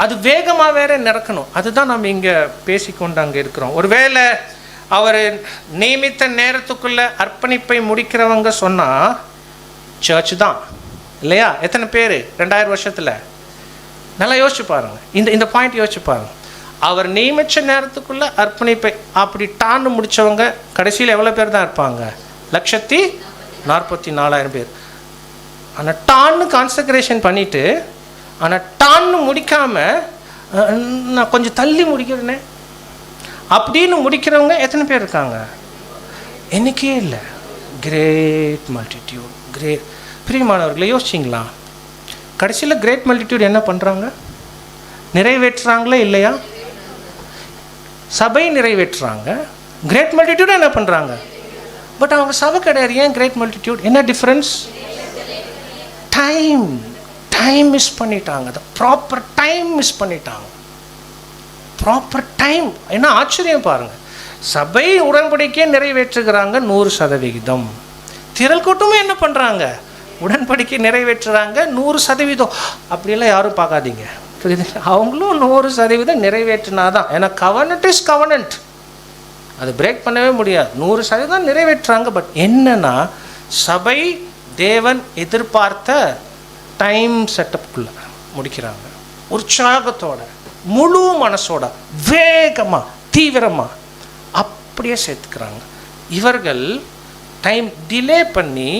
அது வேகமாக வேற நடக்கணும். அதுதான் நம்ம இங்கே பேசிக்கொண்டு அங்கே இருக்கிறோம். ஒருவேளை அவர் நியமித்த நேரத்துக்குள்ளே அர்ப்பணிப்பை முடிக்கிறவங்க சொன்னால் சர்ச் தான் இல்லையா? எத்தனை பேர் 2000 வருஷத்தில்? நல்லா யோசிச்சு பாருங்க. இந்த பாயிண்ட் யோசிச்சு பாருங்க. அவர் நியமித்த நேரத்துக்குள்ளே அர்ப்பணிப்பை அப்படி டான்னு முடித்தவங்க கடைசியில் எவ்வளோ பேர் தான் இருப்பாங்க? 1,44,000 பேர். ஆனால் டான்னு கான்சக்ரேஷன் பண்ணிவிட்டு ஆனால் டான்னு முடிக்காமல் நான் கொஞ்சம் தள்ளி முடிக்கிறேனே அப்படின்னு முடிக்கிறவங்க எத்தனை பேர் இருக்காங்க? எண்ணிக்கையே இல்லை. Great multitude. பிரியமானவர்களை யோசிச்சிங்களா? கடைசியில் கிரேட் மல்டிடியூட் என்ன பண்ணுறாங்க? நிறைவேற்றுறாங்களே இல்லையா? சபை நிறைவேற்றுறாங்க. கிரேட் மல்டிடியூட் என்ன பண்ணுறாங்க? பட் அவங்க சபை கிடையாது. ஏன் கிரேட் மல்டிடியூட்? என்ன டிஃப்ரென்ஸ்? டைம் மிஸ் பண்ணிட்டாங்க. ப்ராப்பர் டைம் மிஸ் பண்ணிட்டாங்க. Proper time. என்ன ஆச்சரியம் பாருங்கள். சபை உடன்படிக்கையை நிறைவேற்றுகிறாங்க 100%. திரள் கூட்டமும் என்ன பண்ணுறாங்க? உடன்படிக்கை நிறைவேற்றுறாங்க 100%. அப்படியெல்லாம் யாரும் பார்க்காதீங்க, புரியுது? அவங்களும் 100% நிறைவேற்றினாதான். ஏன்னா கவர்னன்ட் இஸ் கவர்னன்ட், அது பிரேக் பண்ணவே முடியாது. 100% நிறைவேற்றுறாங்க. பட் என்னன்னா சபை தேவன் எதிர்பார்த்த டைம் செட்டப்புக்குள்ள முடிக்கிறாங்க. உற்சாகத்தோட, முழு மனசோட, வேகமாக, தீவிரமாக அப்படியே சேர்த்துக்கிறாங்க. இவர்கள் டைம் டிலே பண்ணி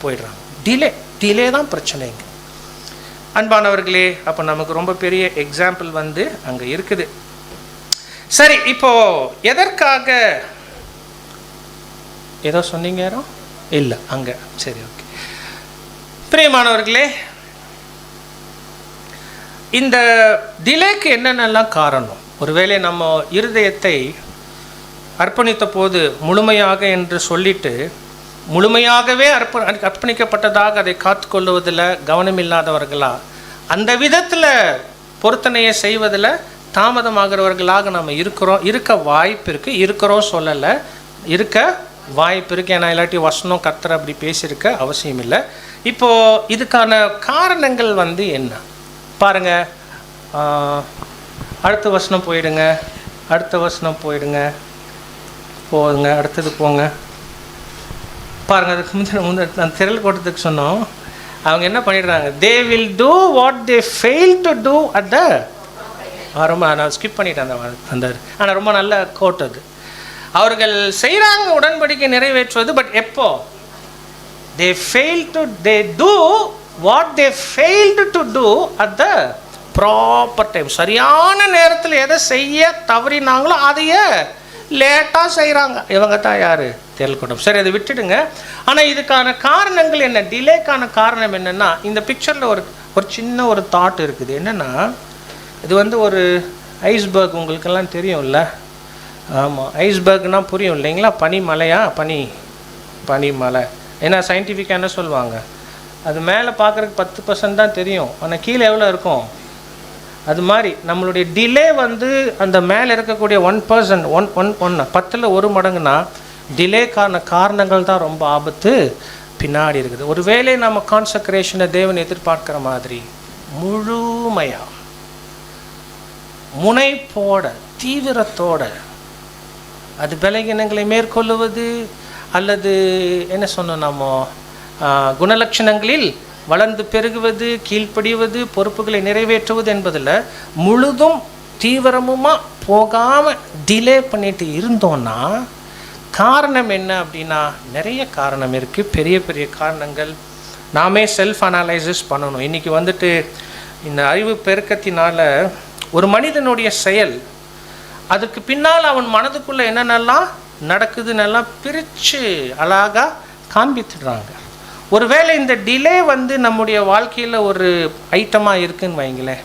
போயிடுறாங்க. டிலே தான் பிரச்சனைங்க. அன்பானவர்களே, அப்போ நமக்கு ரொம்ப பெரிய எக்ஸாம்பிள் அங்கே இருக்குது. சரி, இப்போ எதற்காக ஏதோ சொன்னீங்க? யாரும் இல்லை அங்கே. சரி, ஓகே. பிரியமானவர்களே, இந்த டிலேக்கு என்னென்னலாம் காரணம்? ஒருவேளை நம்ம இருதயத்தை அர்ப்பணித்த போது முழுமையாக என்று சொல்லிட்டு முழுமையாகவே அர்ப்பணிக்கப்பட்டதாக அதை காத்துக்கொள்வதில் கவனமில்லாதவர்களா, அந்த விதத்தில் பொருத்தனையை செய்வதில் தாமதமாகிறவர்களாக நம்ம இருக்க வாய்ப்பு இருக்குது. இருக்கிறோம் சொல்லலை, இருக்க வாய்ப்பு இருக்குது. ஏன்னா இல்லாட்டி வசனம் கர்த்தர் அப்படி பேசியிருக்க அவசியம் இல்லை. இப்போது இதுக்கான காரணங்கள் என்ன பாருங்கள். அடுத்த வசனம் போயிடுங்க. போதுங்க, அடுத்தது போங்க. பாருங்கள், அதுக்கு முந்தின நான் திரள் கூட்டத்துக்கு சொன்னோம். அவங்க என்ன பண்ணிடுறாங்க? They will do what they fail to do at the ரொம்ப நான் ஸ்கிப் பண்ணிட்டேன் அந்த ஆனால் ரொம்ப நல்ல கோட் அது. அவர்கள் செய்கிறாங்க உடன்படிக்கை நிறைவேற்றுவது. பட் எப்போ? They do what they failed to do at the proper time. சரியான நேரத்தில் எதை செய்ய தவறினாங்களோ அதையே லேட்டாக செய்கிறாங்க. இவங்க தான் யார்? தேல்கூட்டம். சரி, அதை விட்டுடுங்க. ஆனால் இதுக்கான காரணங்கள் என்ன? டிலேக்கான காரணம் என்னென்னா, இந்த பிக்சரில் ஒரு சின்ன ஒரு தாட் இருக்குது. என்னென்னா, இது ஒரு ஐஸ்பர்க். உங்களுக்கெல்லாம் தெரியும்ல? ஆமாம், ஐஸ்பர்க்னால் புரியும் இல்லைங்களா? பனிமலையா? பனிமலை. ஏன்னா சயின்டிஃபிக்காக என்ன சொல்லுவாங்க? அது மேலே பார்க்குறதுக்கு 10% தான் தெரியும், ஆனால் கீழே எவ்வளோ இருக்கும்? அது மாதிரி நம்மளுடைய டிலே அந்த மேலே இருக்கக்கூடிய 1%, 10ல் 1 மடங்குனா டிலேக்கான காரணங்கள் தான் ரொம்ப ஆபத்து பின்னாடி இருக்குது. ஒருவேளை நம்ம கான்சக்ரேஷனை தேவன் எதிர்பார்க்குற மாதிரி முழுமையாக, முனைப்போட, தீவிரத்தோட அது பலகீனங்களை மேற்கொள்ளுவது அல்லது என்ன சொன்னோம் நம்ம குணலட்சணங்களில் வளர்ந்து பெருகுவது, கீழ்ப்படிவது, பொறுப்புகளை நிறைவேற்றுவது என்பதில் முழுதும் தீவிரமுமாக போகாமல் டிலே பண்ணிட்டு இருந்தோன்னா காரணம் என்ன அப்படின்னா நிறைய காரணம் இருக்குது. பெரிய பெரிய காரணங்கள். நாமே செல்ஃப் அனலைசிஸ் பண்ணணும். இன்றைக்கி இந்த அறிவு பெருக்கத்தினால் ஒரு மனிதனுடைய செயல், அதுக்கு பின்னால் அவன் மனதுக்குள்ளே என்னென்னலாம் நடக்குதுன்னெல்லாம் பிரித்து அழகாக காண்பித்துடுறாங்க. ஒருவேளை இந்த டிலே நம்முடைய வாழ்க்கையில் ஒரு ஐட்டமாக இருக்குதுன்னு வைங்களேன்.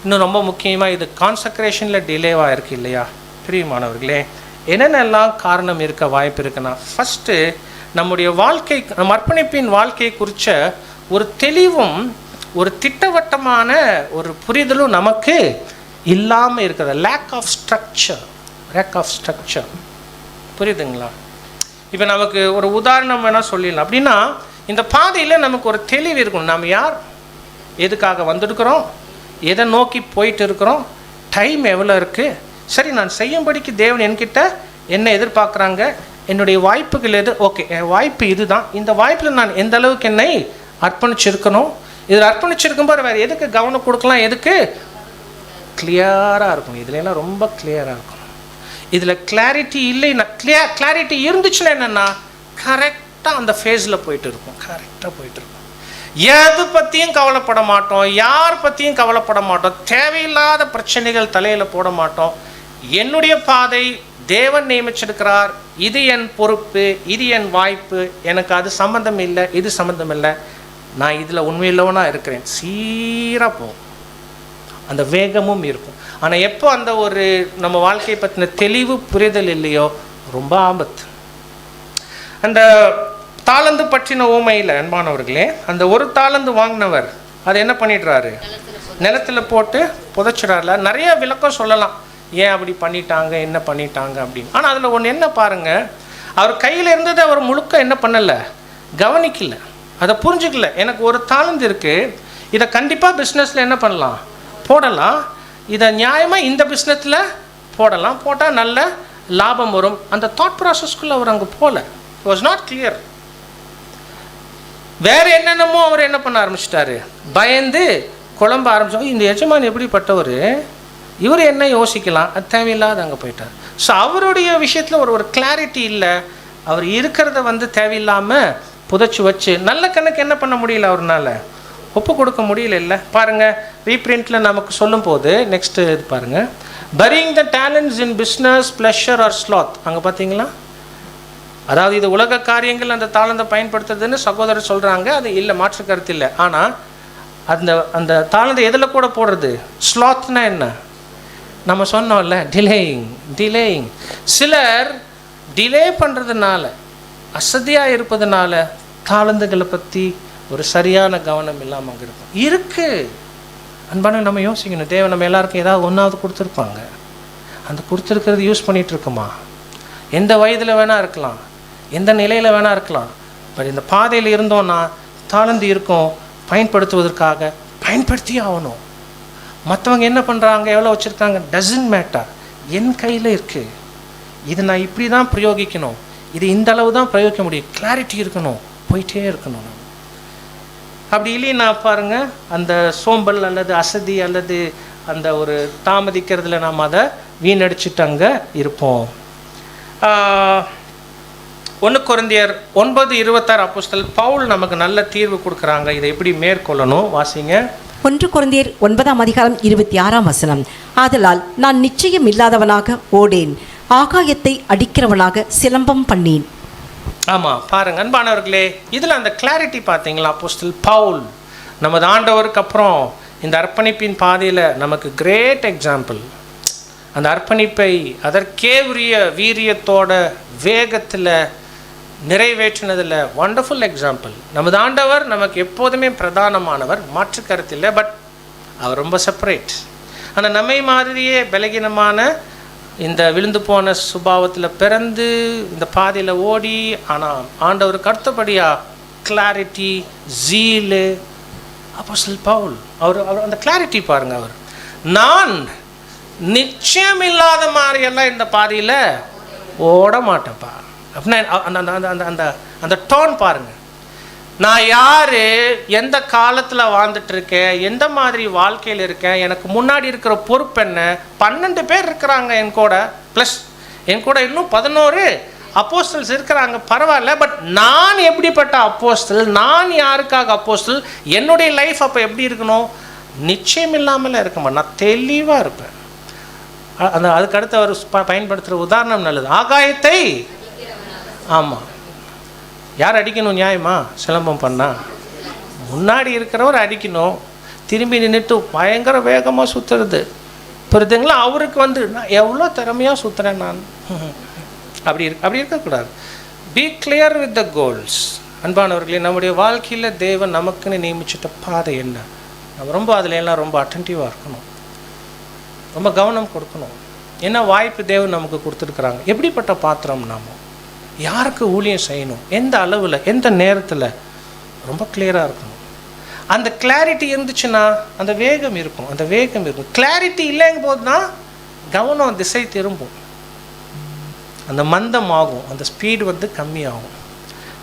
இன்னும் ரொம்ப முக்கியமாக இது கான்சக்ரேஷனில் டிலேவாக இருக்குது இல்லையா? பிரியமானவர்களே, என்னென்னலாம் காரணம் இருக்க வாய்ப்பு இருக்குன்னா, ஃபஸ்ட்டு நம்முடைய வாழ்க்கை, நம் அர்ப்பணிப்பின் வாழ்க்கையை குறித்த ஒரு தெளிவும் ஒரு திட்டவட்டமான ஒரு புரிதலும் நமக்கு இல்லாமல் இருக்கிறது. Lack of structure. புரியுதுங்களா? இப்போ நமக்கு ஒரு உதாரணம் வேணால் சொல்லிடலாம். அப்படின்னா இந்த பாதையில் நமக்கு ஒரு தெளிவு இருக்கணும். நாம் யார், எதுக்காக வந்திருக்கிறோம், எதை நோக்கி போயிட்டு இருக்கிறோம், டைம் எவ்வளோ இருக்குது, சரி நான் செய்யும்படிக்கு தேவன் என்கிட்ட என்ன எதிர்பார்க்குறாங்க, என்னுடைய வாய்ப்புகள் எது, ஓகே என் வாய்ப்பு இதுதான், இந்த வாய்ப்பில் நான் எந்த அளவுக்கு என்னை அர்ப்பணிச்சிருக்கணும், இதில் அர்ப்பணிச்சிருக்கும்போது வேறு எதுக்கு கவனம் கொடுக்கலாம், எதுக்கு கிளியராக இருக்கணும். இதுலாம் ரொம்ப கிளியராக இருக்கணும். இதில் கிளாரிட்டி இல்லைன்னா, கிளாரிட்டி இருந்துச்சுன்னா என்னென்னா கரெக்டாக அந்த ஃபேஸில் போயிட்டு இருக்கும், கரெக்டாக போயிட்டு இருக்கும். எது பற்றியும் கவலைப்பட மாட்டோம், யார் பற்றியும் கவலைப்பட மாட்டோம், தேவையில்லாத பிரச்சனைகள் தலையில் போட மாட்டோம். என்னுடைய பாதை தேவன் நியமிச்சிருக்கிறார், இது என் பொறுப்பு, இது என் வாய்ப்பு, எனக்கு அது சம்மந்தம் இல்லை, இது சம்மந்தம் இல்லை, நான் இதில் உண்மையில்லவனாக இருக்கிறேன், சீராக போகும். அந்த வேகமும் இருக்கும். ஆனால் எப்போ அந்த ஒரு நம்ம வாழ்க்கையை பற்றின தெளிவு புரிதல் இல்லையோ ரொம்ப ஆபத்து. அந்த தாளந்து பற்றின ஊமையில் அன்பானவர்களே, அந்த ஒரு தாளந்து வாங்கினவர் அதை என்ன பண்ணிடுறாரு, நிலத்தில் போட்டு புதைச்சிடார்ல. நிறைய விளக்கம் சொல்லலாம், ஏன் அப்படி பண்ணிட்டாங்க, என்ன பண்ணிட்டாங்க அப்படின்னு. ஆனால் அதில் ஒன்று என்ன பாருங்கள், அவர் கையில் இருந்ததை அவர் முழுக்க என்ன பண்ணலை, கவனிக்கல, அதை புரிஞ்சுக்கல. எனக்கு ஒரு தாளந்து இருக்குது, இதை கண்டிப்பாக பிஸ்னஸில் என்ன பண்ணலாம், போடலாம், இதை நியாயமாக இந்த பிஸ்னஸில் போடலாம், போட்டால் நல்ல லாபம் வரும். அந்த தாட் ப்ராசஸ்க்குள்ளே அவர் அங்கே போகல. It was not clear. வேறு என்னென்னமோ அவர் என்ன பண்ண ஆரம்பிச்சிட்டாரு, பயந்து குழம்ப ஆரம்பிச்சோம். இந்த எஜமான் எப்படிப்பட்டவர், இவர் என்ன யோசிக்கலாம், அது தேவையில்லாத அங்கே போயிட்டார். ஸோ அவருடைய விஷயத்தில் ஒரு கிளாரிட்டி இல்லை. அவர் இருக்கிறத தேவையில்லாமல் புதைச்சி வச்சு நல்ல கணக்கு என்ன பண்ண முடியல, அவர்னால ஒப்பு கொடுக்க முடியல. இல்லை பாருங்கள், ரீப்ரிண்டில் நமக்கு சொல்லும் போது நெக்ஸ்ட்டு இது பாருங்கள், burying the talents in business pleasure or sloth. அங்கே பார்த்தீங்களா, அதாவது இது உலக காரியங்கள் அந்த தாளந்தை பயன்படுத்துறதுன்னு சகோதரர் சொல்கிறாங்க, அது இல்லை, மாற்று கருத்து இல்லை. ஆனால் அந்த அந்த தாளந்தை எதில் கூட போடுறது, ஸ்லாத்னா என்ன, நம்ம சொன்னோம்ல, டிலேயிங். சிலர் டிலே பண்ணுறதுனால, அசதியாக இருப்பதுனால தாளந்துகளை பற்றி ஒரு சரியான கவனம் இல்லாமல் அங்கே இருக்குது. அன்பான நம்ம யோசிக்கணும், தேவன் நம்ம எல்லாருக்கும் ஏதாவது ஒன்றாவது கொடுத்துருப்பாங்க, அந்த கொடுத்துருக்கிறது யூஸ் பண்ணிகிட்ருக்குமா? எந்த வயதில் வேணால் இருக்கலாம், எந்த நிலையில் வேணால் இருக்கலாம். பட் இந்த பாதையில் இருந்தோன்னா தாளந்து இருக்கும், பயன்படுத்துவதற்காக பயன்படுத்தியே ஆகணும். மற்றவங்க என்ன பண்ணுறாங்க, எவ்வளோ வச்சுருக்காங்க, டசன்ட் மேட்டர். என் கையில் இருக்குது, இது நான் இப்படி தான் பிரயோகிக்கணும், இது இந்த அளவு தான் பிரயோகிக்க முடியும், கிளாரிட்டி இருக்கணும், போயிட்டே இருக்கணும். அப்படி இல்லைன்னா பாருங்கள், அந்த சோம்பல் அல்லது அசதி அல்லது அந்த ஒரு தாமதிக்கிறதுல நாம் அதை வீணடிச்சுட்டு அங்கே இருப்போம். 1 கொரிந்தியர் 9:26 அப்போஸ்தலர் பவுல் நமக்கு நல்ல தீர்வு கொடுக்குறாங்க, இதை எப்படி மேற்கொள்ளணும், வாசிங்க. 1 கொரிந்தியர் 9:26 ஆதலால் நான் நிச்சயம் இல்லாதவனாக ஓடேன், ஆகாயத்தை அடிக்கிறவனாக சிலம்பம் பண்ணேன். ஆமாம் பாருங்க அன்பானவர்களே, இதில் அந்த கிளாரிட்டி பார்த்தீங்களா, அப்போஸ்தலர் பவுல் நமது ஆண்டவருக்கு அப்புறம் இந்த அர்ப்பணிப்பின் பாதையில் நமக்கு கிரேட் எக்ஸாம்பிள். அந்த அர்ப்பணிப்பை அதற்கே உரிய வீரியத்தோட வேகத்தில் நிறைவேற்றினதில் வண்டர்ஃபுல் எக்ஸாம்பிள். நமது ஆண்டவர் நமக்கு எப்போதுமே பிரதானமானவர், மாற்று கருத்தில். பட் அவர் ரொம்ப செப்பரேட். ஆனால் நம்மை மாதிரியே பலகீனமான இந்த விழுந்து போன சுபாவத்தில் பிறந்து இந்த பாதையில் ஓடி, ஆனால் ஆண்டவருக்கு அடுத்தபடியாக கிளாரிட்டி, ஜீலு. அப்போஸ்தலர் பவுல் அவர் அந்த கிளாரிட்டி பாருங்கள், அவர் நான் நிச்சயம் இல்லாத மாதிரியெல்லாம் இந்த பாதையில் ஓட மாட்டேன்ப்பா அப்படின்னா அந்த டோன் பாருங்கள். நான் யார், எந்த காலத்தில் வாழ்ந்துட்டுருக்கேன், எந்த மாதிரி வாழ்க்கையில் இருக்கேன், எனக்கு முன்னாடி இருக்கிற பொறுப்பு என்ன, 12 பேர் இருக்கிறாங்க என் கூட, ப்ளஸ் என் கூட இன்னும் 11 அப்போஸ்தலர்ஸ் இருக்கிறாங்க, பரவாயில்ல. பட் நான் எப்படிப்பட்ட அப்போஸ்தலர், நான் யாருக்காக அப்போஸ்தலர், என்னுடைய லைஃப் அப்போ எப்படி இருக்கணும், நிச்சயம் இல்லாமல் இருக்க மாட்டேன், நான் தெளிவாக இருப்பேன். அதுக்கு அடுத்து அவர் பயன்படுத்துகிற உதாரணம் நல்லது, ஆகாயத்தை. ஆமாம், யார் அடிக்கணும் நியாயமா, சிலம்பம் பண்ணால் முன்னாடி இருக்கிறவர் அடிக்கணும், திரும்பி நின்றுட்டு பயங்கர வேகமாக சுற்றுறது புரியுதுங்களா. அவருக்கு நான் எவ்வளோ திறமையாக சுற்றுறேன் நான், அப்படி இருக்கக்கூடாது. B clear with the goals. அன்பானவர்களே, நம்முடைய வாழ்க்கையில் தேவன் நமக்குன்னு நியமிச்சிட்ட பாதை என்ன? நம்ம ரொம்ப அதில் எல்லாம் ரொம்ப அட்டென்டிவாக இருக்கணும், ரொம்ப கவனம் கொடுக்கணும். என்ன வாய்ப்பு தேவன் நமக்கு கொடுத்துருக்குறாங்க, எப்படிப்பட்ட பாத்திரம் நாம, யாருக்கு ஊழியம் செய்யணும், எந்த அளவில், எந்த நேரத்தில், ரொம்ப கிளியராக இருக்கணும். அந்த கிளாரிட்டி இருந்துச்சுன்னா அந்த வேகம் இருக்கும், அந்த வேகம் இருக்கும். கிளாரிட்டி இல்லைங்கும் போது தான் கவனம் திசை திரும்பும், அந்த மந்தம் ஆகும், அந்த ஸ்பீடு வந்து கம்மியாகும்.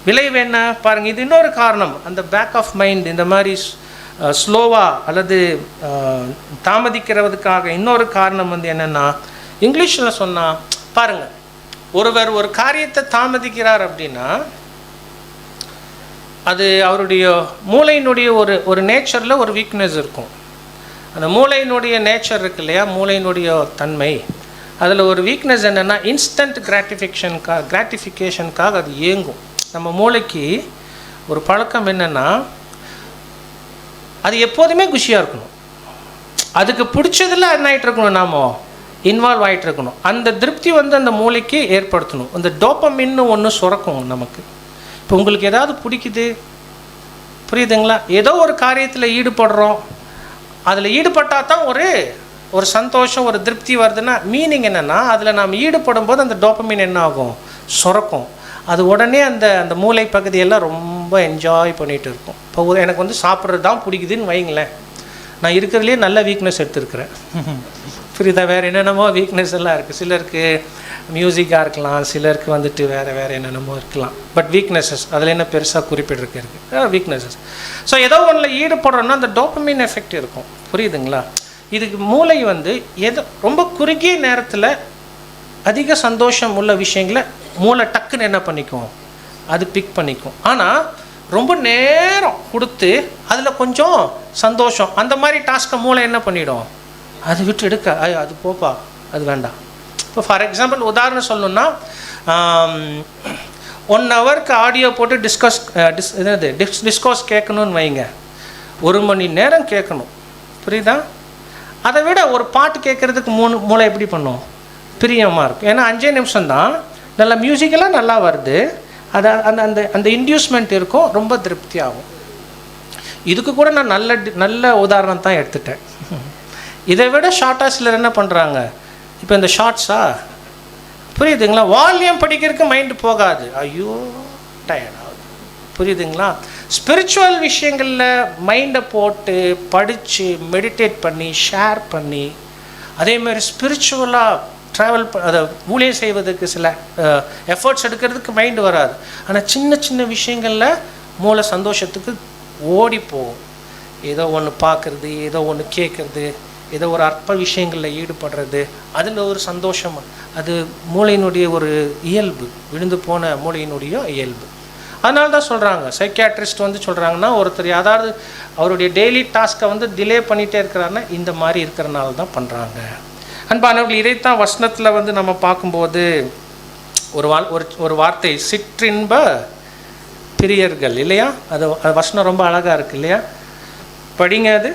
விளைவு என்ன பாருங்கள், இது இன்னொரு காரணம். அந்த பேக் ஆஃப் மைண்ட் இந்த மாதிரி ஸ்லோவாக அல்லது தாமதிக்கிறதுக்காக இன்னொரு காரணம் வந்து என்னென்னா, இங்கிலீஷில் சொன்னால் பாருங்கள், ஒருவர் ஒரு காரியத்தை தாமதிக்கிறார் அப்படின்னா அது அவருடைய மூளையினுடைய ஒரு நேச்சரில் ஒரு வீக்னஸ் இருக்கும். அந்த மூளையினுடைய நேச்சர் இருக்கு இல்லையா, மூளையினுடைய தன்மை, அதில் ஒரு வீக்னஸ் என்னென்னா இன்ஸ்டன்ட் கிராட்டிஃபிகேஷனுக்காக அது இயங்கும். நம்ம மூளைக்கு ஒரு பழக்கம் என்னென்னா, அது எப்போதுமே குஷியாக இருக்கணும், அதுக்கு பிடிச்சதில் என்ன ஆகிட்டு இருக்கணும், நாம் இன்வால்வ் ஆகிட்டு இருக்கணும். அந்த திருப்தி வந்து அந்த மூளைக்கு ஏற்படுத்தணும். அந்த டோப்பமின்னு ஒன்று சுரக்கும் நமக்கு. இப்போ உங்களுக்கு ஏதாவது பிடிக்குது, புரியுதுங்களா, ஏதோ ஒரு காரியத்தில் ஈடுபடுறோம், அதில் ஈடுபட்டால் தான் ஒரு சந்தோஷம், ஒரு திருப்தி வருதுன்னா மீனிங் என்னென்னா, அதில் நாம் ஈடுபடும் போது அந்த டோப்பமின் என்ன ஆகும், சுரக்கும். அது உடனே அந்த மூளை பகுதியெல்லாம் ரொம்ப என்ஜாய் பண்ணிகிட்டு இருக்கும். இப்போ எனக்கு வந்து சாப்பிட்றது தான் பிடிக்குதுன்னு வைங்களேன், நான் இருக்கிறதுலே நல்ல வீக்னஸ் எடுத்துருக்கிறேன், புரியுதா. வேறு என்னென்னமோ வீக்னஸ் எல்லாம் இருக்குது. சிலருக்கு மியூசிக்காக இருக்கலாம், சிலருக்கு வந்துட்டு வேறு என்னென்னமோ இருக்கலாம். பட் வீக்னஸஸ் அதில் என்ன பெருசாக குறிப்பிட்டிருக்கு வீக்னஸஸ். ஸோ ஏதோ ஒன்றில் ஈடுபடுறோன்னா அந்த டோப்பமின் எஃபெக்ட் இருக்கும், புரியுதுங்களா. இதுக்கு மூளை வந்து ரொம்ப குறுகிய நேரத்தில் அதிக சந்தோஷம் உள்ள விஷயங்களை மூளை டக்குன்னு என்ன பண்ணிக்கும், அது பிக் பண்ணிக்கும். ஆனால் ரொம்ப நேரம் கொடுத்து அதில் கொஞ்சம் சந்தோஷம் அந்த மாதிரி டாஸ்க்கை மூளை என்ன பண்ணிடும், அது விட்டு எடுக்க, அது போப்பா, அது வேண்டாம். இப்போ ஃபார் எக்ஸாம்பிள் உதாரணம் சொல்லணுன்னா, 1 ஹவருக்கு ஆடியோ போட்டு டிஸ்கோஸ் கேட்கணுன்னு வைங்க, 1 மணி நேரம் கேட்கணும், புரியுதா. அதை விட ஒரு பாட்டு கேட்குறதுக்கு மூளை எப்படி பண்ணும், பிரியமாக இருக்கும். ஏன்னா 5 நிமிஷம் தான், நல்ல மியூசிக்கெல்லாம் நல்லா வருது, அது அந்த இன்டியூஸ்மெண்ட் இருக்கும், ரொம்ப திருப்தி ஆகும். இதுக்கு கூட நான் நல்ல உதாரணம் தான் எடுத்துட்டேன். இதை விட ஷார்ட்டாக சிலர் என்ன பண்ணுறாங்க, இப்போ இந்த ஷார்ட்ஸா, புரியுதுங்களா, வால்யூம் படிக்கிறதுக்கு மைண்டு போகாது, ஐயோ டயர்ட் ஆகுது, புரியுதுங்களா. ஸ்பிரிச்சுவல் விஷயங்களில் மைண்டை போட்டு படித்து மெடிடேட் பண்ணி ஷேர் பண்ணி, அதேமாதிரி ஸ்பிரிச்சுவலாக ட்ராவல் அதை ஊழியம் செய்வதற்கு சில எஃபர்ட்ஸ் எடுக்கிறதுக்கு மைண்டு வராது. ஆனால் சின்ன சின்ன விஷயங்களில் மூளை சந்தோஷத்துக்கு ஓடி போகும். ஏதோ ஒன்று பார்க்குறது, ஏதோ ஒன்று கேட்குறது, ஏதோ ஒரு அற்ப விஷயங்களில் ஈடுபடுறது, அதில் ஒரு சந்தோஷம். அது மூளையினுடைய ஒரு இயல்பு, விழுந்து போன மூளையினுடைய இயல்பு. அதனால தான் சொல்கிறாங்க, சைக்கியாட்ரிஸ்ட் வந்து சொல்கிறாங்கன்னா, ஒருத்தர் அதாவது அவருடைய டெய்லி டாஸ்க்கை வந்து டிலே பண்ணிகிட்டே இருக்கிறாருன்னா இந்த மாதிரி இருக்கிறனால தான் பண்ணுறாங்க. அன்பானவர்கள், இதைத்தான் வசனத்தில் வந்து நம்ம பார்க்கும்போது ஒரு வார்த்தை, சிற்றின்ப பிரியர்கள் இல்லையா, அது வசனம் ரொம்ப அழகாக இருக்குது இல்லையா, படிங்க. அது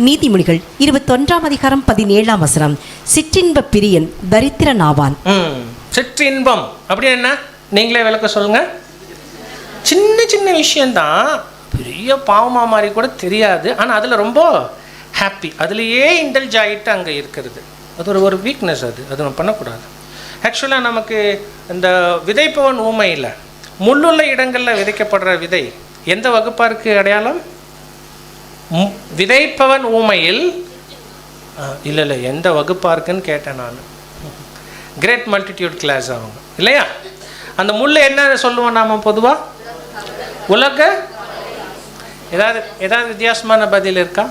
நீதிமொழிகள் 21:17 சிற்றின்ப பிரியன் தரித்திரனாவான். சிற்றின்பம் அப்படி என்ன, நீங்களே விளக்க சொல்லுங்க. சின்ன சின்ன விஷயந்தான், பெரிய பாவமா மாதிரி கூட தெரியாது, ஆனால் அதில் ரொம்ப ஹாப்பி, அதுலேயே இன்டெல்ஜ் ஆகிட்டு அங்கே இருக்கிறது. அது ஒரு வீக்னஸ், அது நம்ம பண்ணக்கூடாது. ஆக்சுவலாக நமக்கு இந்த விதைப்பவன் ஊமையில் முள்ளுள்ள இடங்களில் விதைக்கப்படுற விதை எந்த வகுப்பாக இருக்குது அடையாளம்? விதைப்பவன் ஊமையில் இல்லை எந்த வகுப்பாக இருக்குன்னு கேட்டேன் நான். கிரேட் மல்டிடியூட் கிளாஸ் அவங்க இல்லையா. அந்த முள் என்ன சொல்லுவோம் நாம் பொதுவாக? உலக. ஏதாவது வித்தியாசமான பதில் இருக்கா?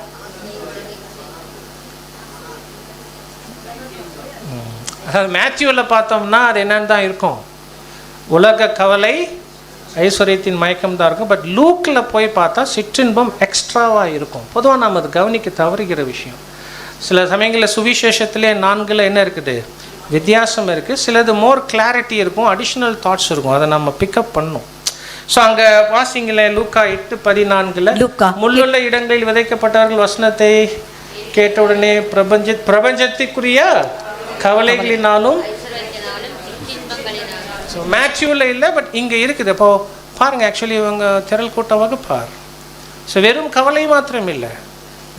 அதாவது மேத்யூவில் பார்த்தோம்னா அது என்னன்னு தான் இருக்கும், உலக கவலை ஐஸ்வர்யத்தின் மயக்கம் தான் இருக்கும். பட் லூக்கில் போய் பார்த்தா சிற்றின்பம் எக்ஸ்ட்ராவாக இருக்கும். பொதுவாக நாம் அது கவனிக்க தவறுகிற விஷயம். சில சமயங்களில் சுவிசேஷத்திலே 4 என்ன இருக்குது, வித்தியாசம் இருக்குது. சிலது மோர் கிளாரிட்டி இருக்கும், அடிஷ்னல் தாட்ஸ் இருக்கும், அதை நம்ம பிக்கப் பண்ணணும். ஸோ அங்கே வாசிங்களே, லூக்கா 8:14, முள்ளுள்ள இடங்களில் விதைக்கப்பட்டவர்கள் வசனத்தை கேட்டவுடனே பிரபஞ்சத்துக்குரிய கவலைகளினாலும் ஸோ மேத்யூவில் இல்லை, பட் இங்கே இருக்குது. இப்போது பாருங்கள், ஆக்சுவலி இவங்க திரள் கூட்ட வகுப்பார். ஸோ வெறும் கவலை மாத்திரம் இல்லை,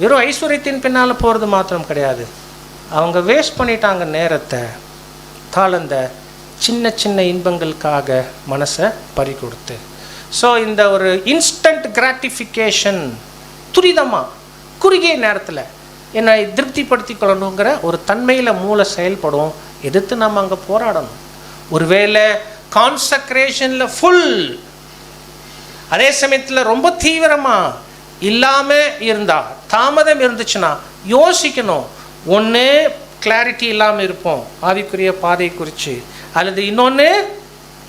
வெறும் ஐஸ்வர்யத்தின் பின்னால் போகிறது மாத்திரம் கிடையாது. அவங்க வேஸ்ட் பண்ணிட்டாங்க நேரத்தை, தாளந்த சின்ன சின்ன இன்பங்களுக்காக மனசை பறி கொடுத்து. ஸோ இந்த ஒரு இன்ஸ்டன்ட் கிராட்டிஃபிகேஷன், துரிதமாக குறுகிய நேரத்தில் என்னை திருப்திப்படுத்தி கொள்ளணுங்கிற ஒரு தன்மையில் மூளை செயல்படும். எதிர்த்து நம்ம அங்கே போராடணும். ஒருவேளை கான்சக்ரேஷனில் ஃபுல், அதே சமயத்தில் ரொம்ப தீவிரமாக இல்லாமல் இருந்தால், தாமதம் இருந்துச்சுன்னா யோசிக்கணும். ஒன்று கிளாரிட்டி இல்லாமல் இருப்போம் ஆவிக்குரிய பாதை குறித்து, அல்லது இன்னொன்று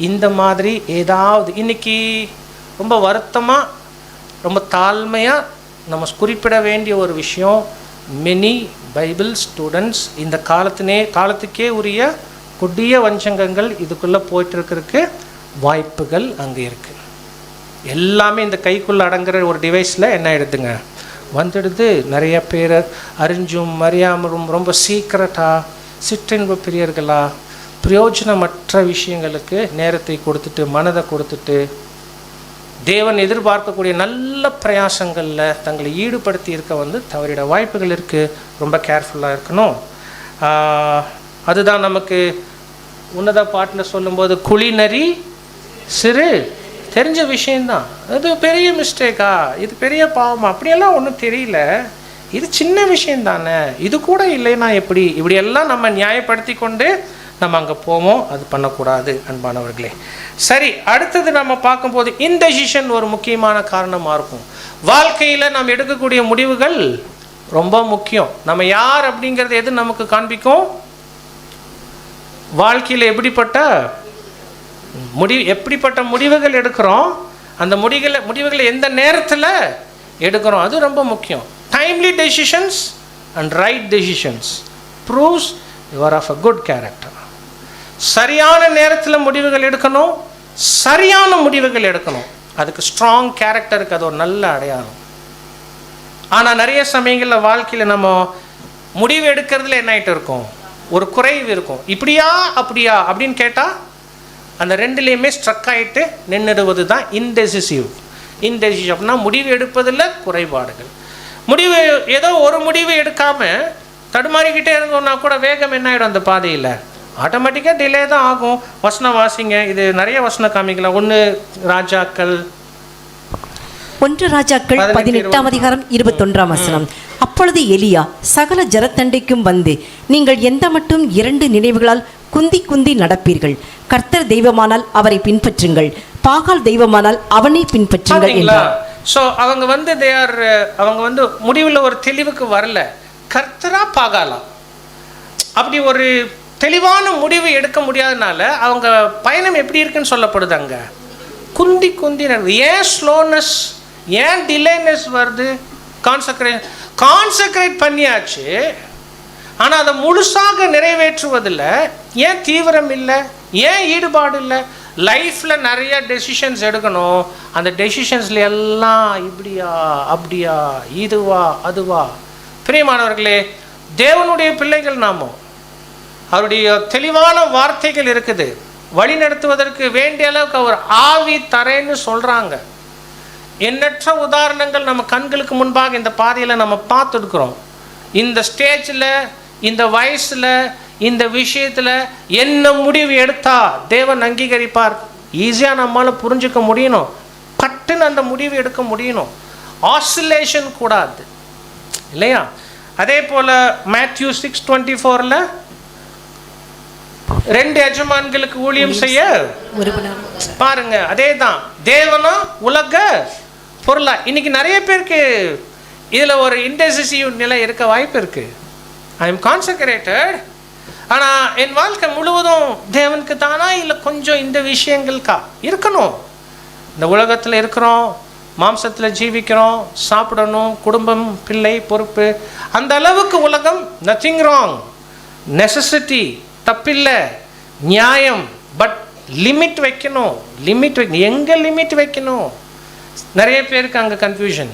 இந்த மாதிரி ஏதாவது. இன்றைக்கி ரொம்ப வருத்தமாக, ரொம்ப தாழ்மையாக நம்ம குறிப்பிட வேண்டிய ஒரு விஷயம், மெனி பைபிள் ஸ்டூடெண்ட்ஸ் இந்த காலத்துக்கே உரிய கொடிய வஞ்சகங்கள் இதுக்குள்ளே போயிட்டுருக்கிறதுக்கு வாய்ப்புகள் அங்கே இருக்குது. எல்லாமே இந்த கைக்குள்ளே அடங்குற ஒரு டிவைஸில் என்ன ஆகிடுதுங்க, வந்துடுது. நிறைய பேர் அறிஞ்சும் அறியாமலும் ரொம்ப சீக்கிரட்டாக சிற்றின்ப பிரியர்களாக பிரயோஜனமற்ற விஷயங்களுக்கு நேரத்தை கொடுத்துட்டு, மனதை கொடுத்துட்டு, தேவன் எதிர்பார்க்கக்கூடிய நல்ல பிரயாசங்களில் தங்களை ஈடுபடுத்தி இருக்க தவறிட வாய்ப்புகள் இருக்குது. ரொம்ப கேர்ஃபுல்லாக இருக்கணும். அதுதான் நமக்கு உன்னத பாட்டில் சொல்லும்போது, குழிநரி சிறு, தெரிஞ்ச விஷயந்தான், அது பெரிய மிஸ்டேக்கா, இது பெரிய பாவமா, அப்படியெல்லாம் ஒன்றும் தெரியல, இது சின்ன விஷயந்தானே, இது கூட இல்லைன்னா எப்படி, இப்படியெல்லாம் நம்ம நியாயப்படுத்தி கொண்டு நம்ம அங்கே போவோம். அது பண்ணக்கூடாது அன்பானவர்களே. சரி, அடுத்தது நம்ம பார்க்கும்போது இன்டெசிஷன் ஒரு முக்கியமான காரணமாக இருக்கும். வாழ்க்கையில் நம்ம எடுக்கக்கூடிய முடிவுகள் ரொம்ப முக்கியம். நம்ம யார் அப்படிங்கிறது எது நமக்கு காண்பிக்கும்? வாழ்க்கையில் எப்படிப்பட்ட முடிவுகள் எடுக்கிறோம், அந்த முடிவுகளை எந்த நேரத்தில் எடுக்கிறோம், அது ரொம்ப முக்கியம். Timely decisions and right decisions proves you are of a good character. சரியான நேரத்தில் முடிவுகள் எடுக்கணும், சரியான முடிவுகள் எடுக்கணும். அதுக்கு ஸ்ட்ராங் கேரக்டருக்கு அது ஒரு நல்ல அடையாளம். ஆனால் நிறைய சமயங்களில் வாழ்க்கையில் நம்ம முடிவு எடுக்கிறதுல என்ன ஆகிட்டு இருக்கும், ஒரு குறைவு இருக்கும். இப்படியா அப்படியா அப்படின்னு கேட்டால் அந்த ரெண்டுலேயுமே ஸ்ட்ரக் ஆகிட்டு நின்றுடுவது தான் இன்டெசிசிவ். அப்படின்னா முடிவு எடுப்பதில் குறைபாடுகள். ஏதோ ஒரு முடிவு எடுக்காமல் தடுமாறிக்கிட்டே இருந்தோம்னா கூட வேகம் என்ன ஆகிடும், அந்த பாதையில் ஆட்டோமேட்டிக்காக டிலே தான் ஆகும். வசனம் வாசிங்க, இது நிறைய வசனம் காமிக்கலாம். 1 ராஜாக்கள் 18:21. அப்பொழுது எலியா சகல ஜனத்தண்டைக்கும் வந்து, நீங்கள் எந்த மட்டும் 2 நினைவுகளால் குந்தி குந்தி நடப்பீர்கள், கர்த்தர் தெய்வமானால் அவரை பின்பற்றுங்கள், பாகால் தெய்வமானால் அவனை பின்பற்றுங்கள் என்றார். ஸோ அவங்க முடிவில் ஒரு தெளிவுக்கு வரல, கர்த்தரா பாகாலா, அப்படி ஒரு தெளிவான முடிவு எடுக்க முடியாதனால அவங்க பயணம் எப்படி இருக்குன்னு சொல்லப்படுது. அங்கே குந்தி குந்தி. ஏன் ஸ்லோனஸ், ஏன் டிலேனஸ் வருது? கான்சக்ரேட் பண்ணியாச்சு, ஆனால் அதை முழுசாக நிறைவேற்றுவதில் ஏன் தீவிரம் இல்லை, ஏன் ஈடுபாடு இல்லை? லைஃப்பில் நிறைய டெசிஷன்ஸ் எடுக்கணும், அந்த டெசிஷன்ஸில் எல்லாம் இப்படியா அப்படியா, இதுவா அதுவா. பிரியமானவர்களே, தேவனுடைய பிள்ளைகள் நாமோ, அவருடைய தெளிவான வார்த்தைகள் இருக்குது, வழி நடத்துவதற்கு வேண்டிய அளவுக்கு அவர் ஆவி தரேன்னு சொல்கிறாங்க. எண்ணற்ற உதாரணங்கள் நம்ம கண்களுக்கு முன்பாக இந்த பாதையில் நம்ம பார்த்துருக்குறோம். இந்த ஸ்டேஜில், இந்த வயசில், இந்த விஷயத்தில் என்ன முடிவு எடுத்தா தேவன் அங்கீகரிப்பார், ஈஸியாக நம்மளால் புரிஞ்சுக்க முடியணும், பட்டுன்னு அந்த முடிவு எடுக்க முடியணும், ஆசிலேஷன் கூடாது இல்லையா? அதே போல் மேத்யூ 6:24 2 எஜமான்களுக்கு ஊழியம் செய்ய பாருங்க. அதே தான் தேவனும் உலக பொருளா. இன்னைக்கு நிறைய பேருக்கு இதில் ஒரு இன்டெசிசிவ் நிலை இருக்க வாய்ப்பு இருக்கு. ஐ எம் கான்சக்ரேட்டட், ஆனால் என் வாழ்க்கை முழுவதும் தேவனுக்கு தானா இல்லை கொஞ்சம் இந்த விஷயங்களுக்கா இருக்கணும். இந்த உலகத்தில் இருக்கிறோம், மாம்சத்தில் ஜீவிக்கிறோம், சாப்பிடணும், குடும்பம், பிள்ளை, பொறுப்பு, அந்த அளவுக்கு உலகம் நத்திங் ராங், நெசசிட்டி தப்பில்லை, நியாயம். பட் லிமிட் வைக்கணும். எங்கே லிமிட் வைக்கணும்? நிறைய பேருக்கு அங்கே கன்ஃபியூஷன்,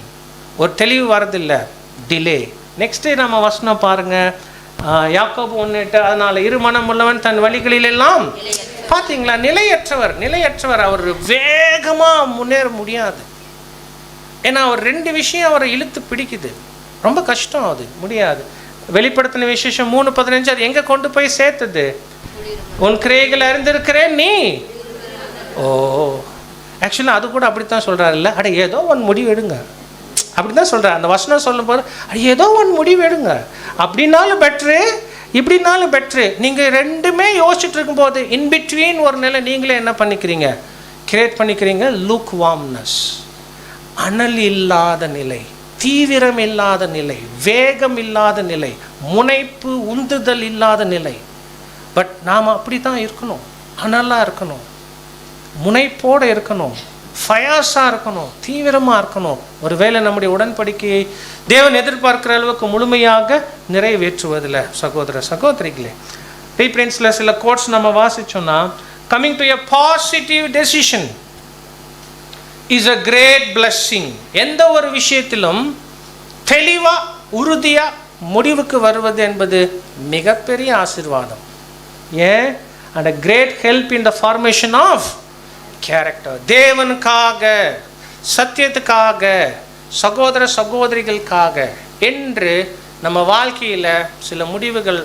ஒரு தெளிவு வரதில்லை, டிலே. நெக்ஸ்ட்டு நம்ம வசனம் பாருங்கள், யாக்கோபு 1:8, அதனால் இருமனம் உள்ளவன் தன் வழிகளிலெல்லாம் பார்த்தீங்களா? நிலையற்றவர். அவர் வேகமாக முன்னேற முடியாது. ஏன்னா அவர் 2 விஷயம் அவரை இழுத்து பிடிக்குது. ரொம்ப கஷ்டம், அது முடியாது. வெளிப்படுத்தின விசேஷம் 3:15 அது எங்கே கொண்டு போய் சேர்த்துது? உன் கிரைகளை அறிந்திருக்கிறேன் நீ. ஓ, ஆக்சுவலாக அது கூட அப்படித்தான் சொல்கிறாரு இல்லை? அட ஏதோ ஒன்று முடிவு எடுங்க அப்படி தான் சொல்கிறார். அந்த வசனம் சொல்லும் போது ஏதோ ஒன்று முடிவு எடுங்க, அப்படின்னாலும் பெட்ரு, இப்படின்னாலும் பெட்ரு. நீங்கள் 2மே யோசிச்சுட்டு இருக்கும்போது இன்பிட்வீன் ஒரு நிலை நீங்களே என்ன பண்ணிக்கிறீங்க, கிரியேட் பண்ணிக்கிறீங்க. லூக் வார்ம்னஸ், அனல் இல்லாத நிலை, தீவிரம் இல்லாத நிலை, வேகம் இல்லாத நிலை, முனைப்பு உந்துதல் இல்லாத நிலை. பட் நாம் அப்படி தான் இருக்கணும். அனலாக இருக்கணும், முனைப்போடு இருக்கணும், ஃபயர்ஸாக இருக்கணும், தீவிரமாக இருக்கணும். ஒருவேளை நம்முடைய உடன்படிக்கையை தேவன் எதிர்பார்க்கிற அளவுக்கு முழுமையாக நிறைவேற்றுவதில் சகோதர சகோதரிகளே, ரீப்ரின்ஸில் சில கோட்ஸ் நம்ம வாசிச்சோம்னா, coming to a positive decision is a great blessing. எந்த ஒரு விஷயத்திலும் தெளிவாக உறுதியாக முடிவுக்கு வருவது என்பது மிகப்பெரிய ஆசீர்வாதம். ஏன்? And a great help in the formation of character. தேவனுக்காக, சத்தியத்துக்காக, சகோதர சகோதரிகளுக்காக என்று நம்ம வாழ்க்கையில் சில முடிவுகள்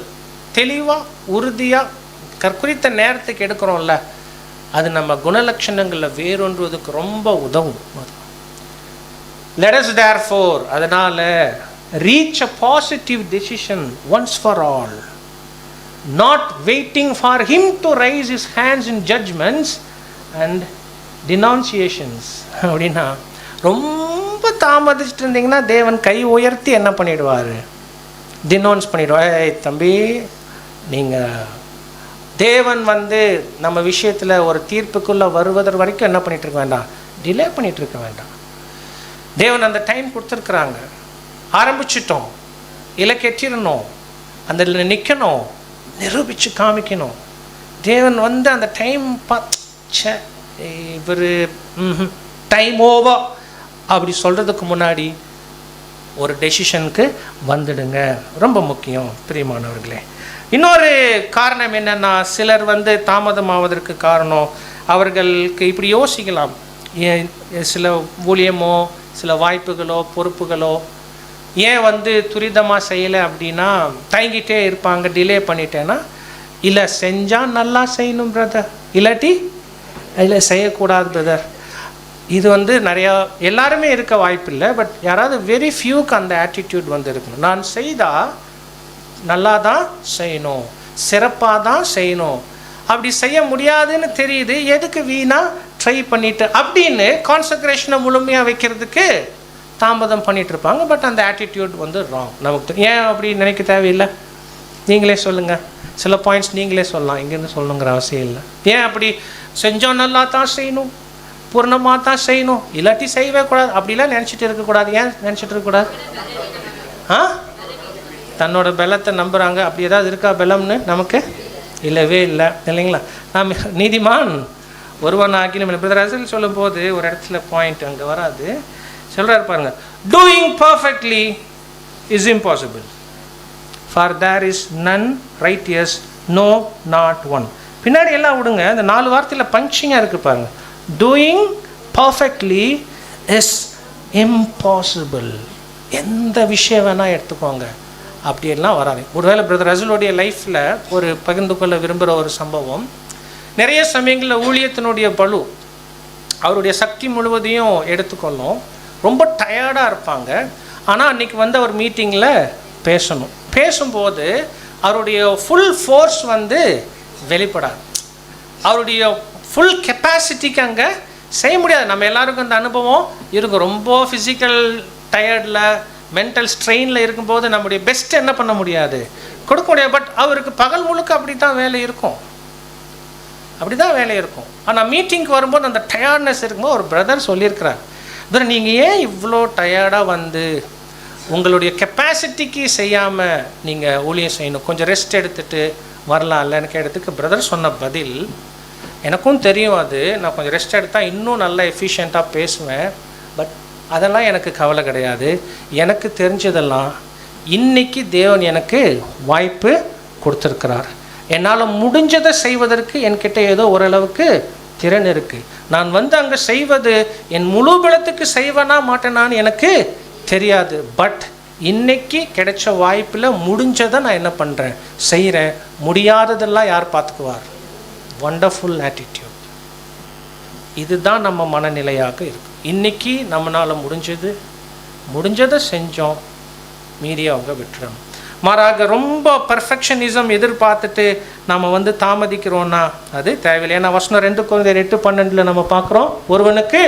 தெளிவாக உறுதியாக குறித்த நேரத்துக்கு எடுக்கிறோம்ல, அது நம்ம குணலட்சணங்களில் வேறொன்றுவதுக்கு ரொம்ப உதவும். Let us therefore, அதனால் reach a positive decision once for all, not waiting for him to raise his hands in judgments and denunciations. அப்படின்னா ரொம்ப தாமதிச்சுட்டு இருந்தீங்கன்னா தேவன் கை உயர்த்தி என்ன பண்ணிடுவார், டினோன்ஸ் பண்ணிடுவார். தம்பி, நீங்கள் தேவன் நம்ம விஷயத்தில் ஒரு தீர்ப்புக்குள்ளே வருவதற்கு வரைக்கும் என்ன பண்ணிகிட்டு இருக்க வேண்டாம், டிலே பண்ணிகிட்டு இருக்க வேண்டாம். தேவன் அந்த டைம் கொடுத்துருக்குறாங்க, ஆரம்பிச்சிட்டோம், இலக்கெட்டிடணும், அந்த நிற்கணும், நிரூபித்து காமிக்கணும். தேவன் அந்த டைம் இவர் டைம் ஓவர் அப்படி சொல்கிறதுக்கு முன்னாடி ஒரு டெசிஷனுக்கு வந்துடுங்க. ரொம்ப முக்கியம் பிரியமானவர்களே. இன்னொரு காரணம் என்னென்னா, சிலர் தாமதமாவதற்கு காரணம் அவர்களுக்கு இப்படி யோசிக்கலாம், சில ஊழியமோ சில வாய்ப்புகளோ பொறுப்புகளோ ஏன் துரிதமாக செய்யலை அப்படின்னா தயங்கிட்டே இருப்பாங்க. டிலே பண்ணிட்டேன்னா, இல்லை செஞ்சால் நல்லா செய்யணும் பிரதர், இல்லாட்டி இல்லை செய்யக்கூடாது பிரதர். இது நிறையா எல்லாருமே இருக்க வாய்ப்பு இல்லை. பட் யாராவது வெரி ஃபியூக்கு அந்த ஆட்டிடியூட் இருக்கணும். நான் செய்தால் நல்லா தான் செய்யணும், சிறப்பாக தான் செய்யணும். அப்படி செய்ய முடியாதுன்னு தெரியுது, எதுக்கு வீணாக ட்ரை பண்ணிட்டு அப்படின்னு கான்சன்ட்ரேஷனை முழுமையாக வைக்கிறதுக்கு தாமதம் பண்ணிகிட்ருப்பாங்க. பட் அந்த ஆட்டிடியூட் ராங். நமக்கு ஏன் அப்படி நினைக்க தேவையில்லை, நீங்களே சொல்லுங்கள். சில பாயிண்ட்ஸ் நீங்களே சொல்லலாம், இங்கேருந்து சொல்லணுங்கிற அவசியம் இல்லை. ஏன் அப்படி செஞ்சோம், நல்லா தான் செய்யணும், பூர்ணமாக தான் செய்யணும், இல்லாட்டி செய்யவே கூடாது அப்படிலாம் நினச்சிட்டு இருக்கக்கூடாது. ஏன் நினச்சிட்டு இருக்கக்கூடாது? தன்னோட பலத்தை நம்புகிறாங்க. அப்படி ஏதாவது இருக்கா பலம்னு? நமக்கு இல்லவே இல்லை, இல்லைங்களா? நாம் நீதிமான் ஒருவன் ஆக்கி நம்ம பிரதர் சொல்லும்போது ஒரு இடத்துல பாயிண்ட் அங்கே வராது, சொல்கிறாரு பாருங்க, doing perfectly is impossible, for there is none righteous, no not one. பின்னாடி எல்லாம் விடுங்க, இந்த 4 வார்த்தையில் பஞ்சிங்காக இருக்குது பாருங்க. Doing perfectly is impossible. எந்த விஷயம் வேணால் எடுத்துக்கோங்க, அப்படியெல்லாம் வராது. ஒருவேளை பிரதர் ரசூலுடைய லைஃப்பில் ஒரு பகிர்ந்து கொள்ள விரும்புகிற ஒரு சம்பவம், நிறைய சமயங்களில் ஊழியத்தினுடைய பளு அவருடைய சக்தி முழுவதையும் எடுத்துக்கொள்ளும், ரொம்ப டயர்டாக இருப்பாங்க. ஆனால் அன்றைக்கி அவர் மீட்டிங்கில் பேசும்போது அவருடைய ஃபுல் ஃபோர்ஸ் வெளிப்படாது, அவருடைய ஃபுல் கெப்பாசிட்டிக்கு அங்கே செய்ய முடியாது. நம்ம எல்லாருக்கும் அந்த அனுபவம் இருக்கும். ரொம்ப ஃபிசிக்கல் டயர்டில் மென்டல் ஸ்ட்ரெயினில் இருக்கும்போது நம்முடைய பெஸ்ட் என்ன பண்ண முடியாது, கொடுக்க முடியாது. பட் அவருக்கு பகல் முழுக்க அப்படி தான் வேலை இருக்கும், ஆனால் மீட்டிங்க்கு வரும்போது அந்த டயர்ட்னஸ் இருக்கும்போது ஒரு பிரதர் சொல்லியிருக்கிறார், பிரதர் நீங்கள் ஏன் இவ்வளோ டயர்டாக உங்களுடைய கெப்பாசிட்டிக்கு செய்யாமல் நீங்கள் ஊழியம் செய்யணும், கொஞ்சம் ரெஸ்ட் எடுத்துகிட்டு வரலாம்லன்னு கேட்டதுக்கு பிரதர் சொன்ன பதில் எனக்கும் தெரியும். அது நான் கொஞ்சம் ரெஸ்ட் எடுத்தால் இன்னும் நல்லா எஃபிஷியண்ட்டாக பேசுவேன். பட் அதெல்லாம் எனக்கு கவலை கிடையாது. எனக்கு தெரிஞ்சதெல்லாம் இன்றைக்கி தேவன் எனக்கு வாய்ப்பு கொடுத்துருக்கிறார். என்னால் முடிஞ்சதை செய்வதற்கு என்கிட்ட ஏதோ ஓரளவுக்கு திறன் இருக்குது. நான் வந்து அங்கே செய்வது என் முழு பலத்துக்கு செய்வேனா மாட்டேனான்னு எனக்கு தெரியாது. பட் இன்னைக்கு கிடைச்ச வாய்ப்பில் முடிஞ்சதை நான் என்ன பண்ணுறேன், செய்கிறேன். முடியாததெல்லாம் யார் பார்த்துக்குவார்? Wonderful attitude. இதுதான் நம்ம மனநிலையாக இருக்கும். இன்றைக்கி நம்மளால் முடிஞ்சதை செஞ்சோம், மீறிய அவங்க விட்டுறணும். மாறாக ரொம்ப பர்ஃபெக்ஷனிசம் எதிர்பார்த்துட்டு நம்ம வந்து தாமதிக்கிறோன்னா அது தேவையில்லை. ஏன்னா வசனம் 2 Corinthians 8:12 நம்ம பார்க்குறோம், ஒருவனுக்கு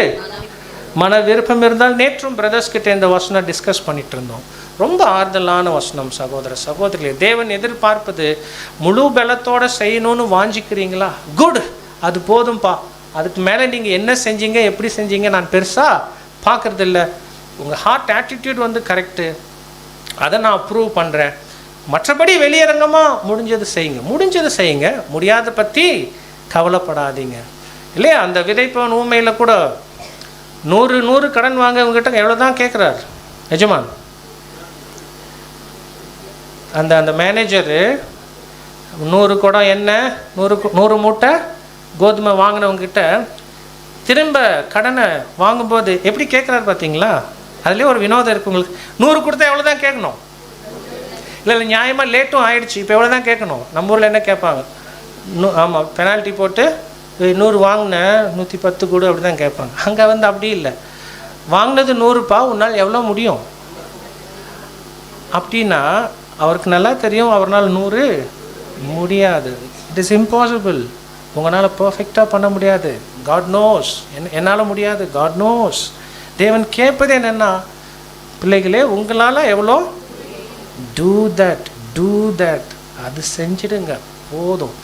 மன விருப்பம் இருந்தால். நேற்றும் பிரதர்ஸ் கிட்ட இந்த வசனம் டிஸ்கஸ் பண்ணிட்டு இருந்தோம். ரொம்ப ஆறுதலான வசனம் சகோதர சகோதரிகளே. தேவன் எதிர்பார்ப்பது முழு பலத்தோடு செய்யணும்னு வாஞ்சிக்கிறீங்களா? குட், அது போதும்பா. அதுக்கு மேலே நீங்கள் என்ன செஞ்சீங்க, எப்படி செஞ்சீங்க நான் பெருசாக பார்க்குறதில்ல. உங்கள் ஹார்ட் ஆட்டிடியூட் வந்து கரெக்டு, அதை நான் அப்ரூவ் பண்ணுறேன். மற்றபடி வெளியரங்கமாக முடிஞ்சது செய்யுங்க, முடியாத பற்றி கவலைப்படாதீங்க. இல்லையா? அந்த விதைப்பவன் ஊமையில் கூட 100 கடன் வாங்க உங்ககிட்ட எவ்வளோ தான் கேட்குறாரு எஜமான். அந்த மேனேஜரு 100 குடம் எண்ணெய் 100 மூட்டை கோதுமை வாங்கினவங்ககிட்ட திரும்ப கடனை வாங்கும்போது எப்படி கேட்குறாரு பார்த்தீங்களா? அதுலேயே ஒரு வினோதம் இருக்குது உங்களுக்கு. 100 கொடுத்தா எவ்வளோ தான் கேட்கணும்? இல்லை நியாயமாக லேட்டும் ஆகிடுச்சு, இப்போ எவ்வளோ தான் கேட்கணும்? நம்ம ஊரில் என்ன கேட்பாங்க? ஆமாம், பெனால்ட்டி போட்டு 100 வாங்கினேன் 110 கொடு அப்படி தான் கேட்பாங்க. அங்கே வந்து அப்படி இல்லை. வாங்கினது 100பா, உன்னால் எவ்வளோ முடியும் அப்படின்னா அவருக்கு நல்லா தெரியும் அவரால் 100 முடியாது. It is impossible. உங்களால் பர்ஃபெக்டாக பண்ண முடியாது. God knows. என்னால் முடியாது, காட் நோஸ். தேவன் கேட்பது என்னென்னா, பிள்ளைகளே உங்களால் எவ்வளோ டூ தட் அது செஞ்சிடுங்க போதும்.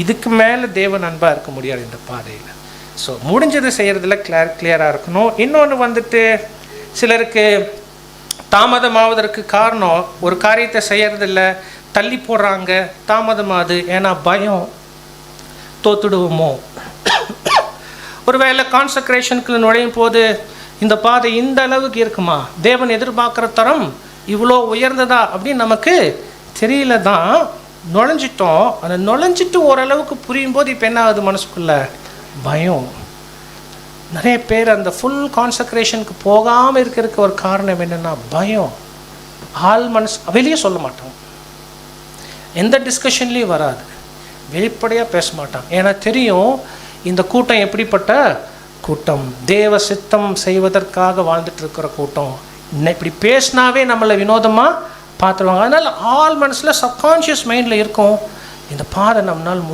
இதுக்கு மேலே தேவன் அன்பாக இருக்க முடியாது இந்த பாதையில். ஸோ முடிஞ்சது செய்கிறதுல கிளியராக இருக்கணும். இன்னொன்று வந்துட்டு சிலருக்கு தாமதமாவதற்கு காரணம் ஒரு காரியத்தை செய்கிறதில்ல, தள்ளி போடுறாங்க, தாமதமாகுது. ஏன்னா பயம், தோத்துடுவோமோ. ஒருவேளை கான்சக்ரேஷனுக்கு நுழையும் போது இந்த பாதை இந்த அளவுக்கு இருக்குமா, தேவன் எதிர்பார்க்குற தரம் இவ்வளோ உயர்ந்ததா அப்படின்னு நமக்கு தெரியல தான் நுழைஞ்சிட்டோம். அந்த நுழைஞ்சிட்டு ஓரளவுக்கு புரியும் போது இப்போ என்ன ஆகுது, மனசுக்குள்ள பயம். நிறைய பேர் அந்த ஃபுல் கான்சக்ரேஷனுக்கு போகாமல் இருக்கிறதுக்கு ஒரு காரணம் என்னென்னா பயம். மனசு வெளியே சொல்ல மாட்டோம், எந்த டிஸ்கஷன்லேயும் வராது, வெளிப்படையாக பேச மாட்டான். ஏன்னா தெரியும் இந்த கூட்டம் எப்படிப்பட்ட கூட்டம், தேவ சித்தம் செய்வதற்காக வாழ்ந்துட்டு இருக்கிற கூட்டம். இப்படி பேசினாவே நம்மளை வினோதமாக பார்த்துருவாங்க. அதனால் மனசில் சப்கான்ஷியஸ் மைண்டில் இருக்கும், இந்த பாதை நம்மளால்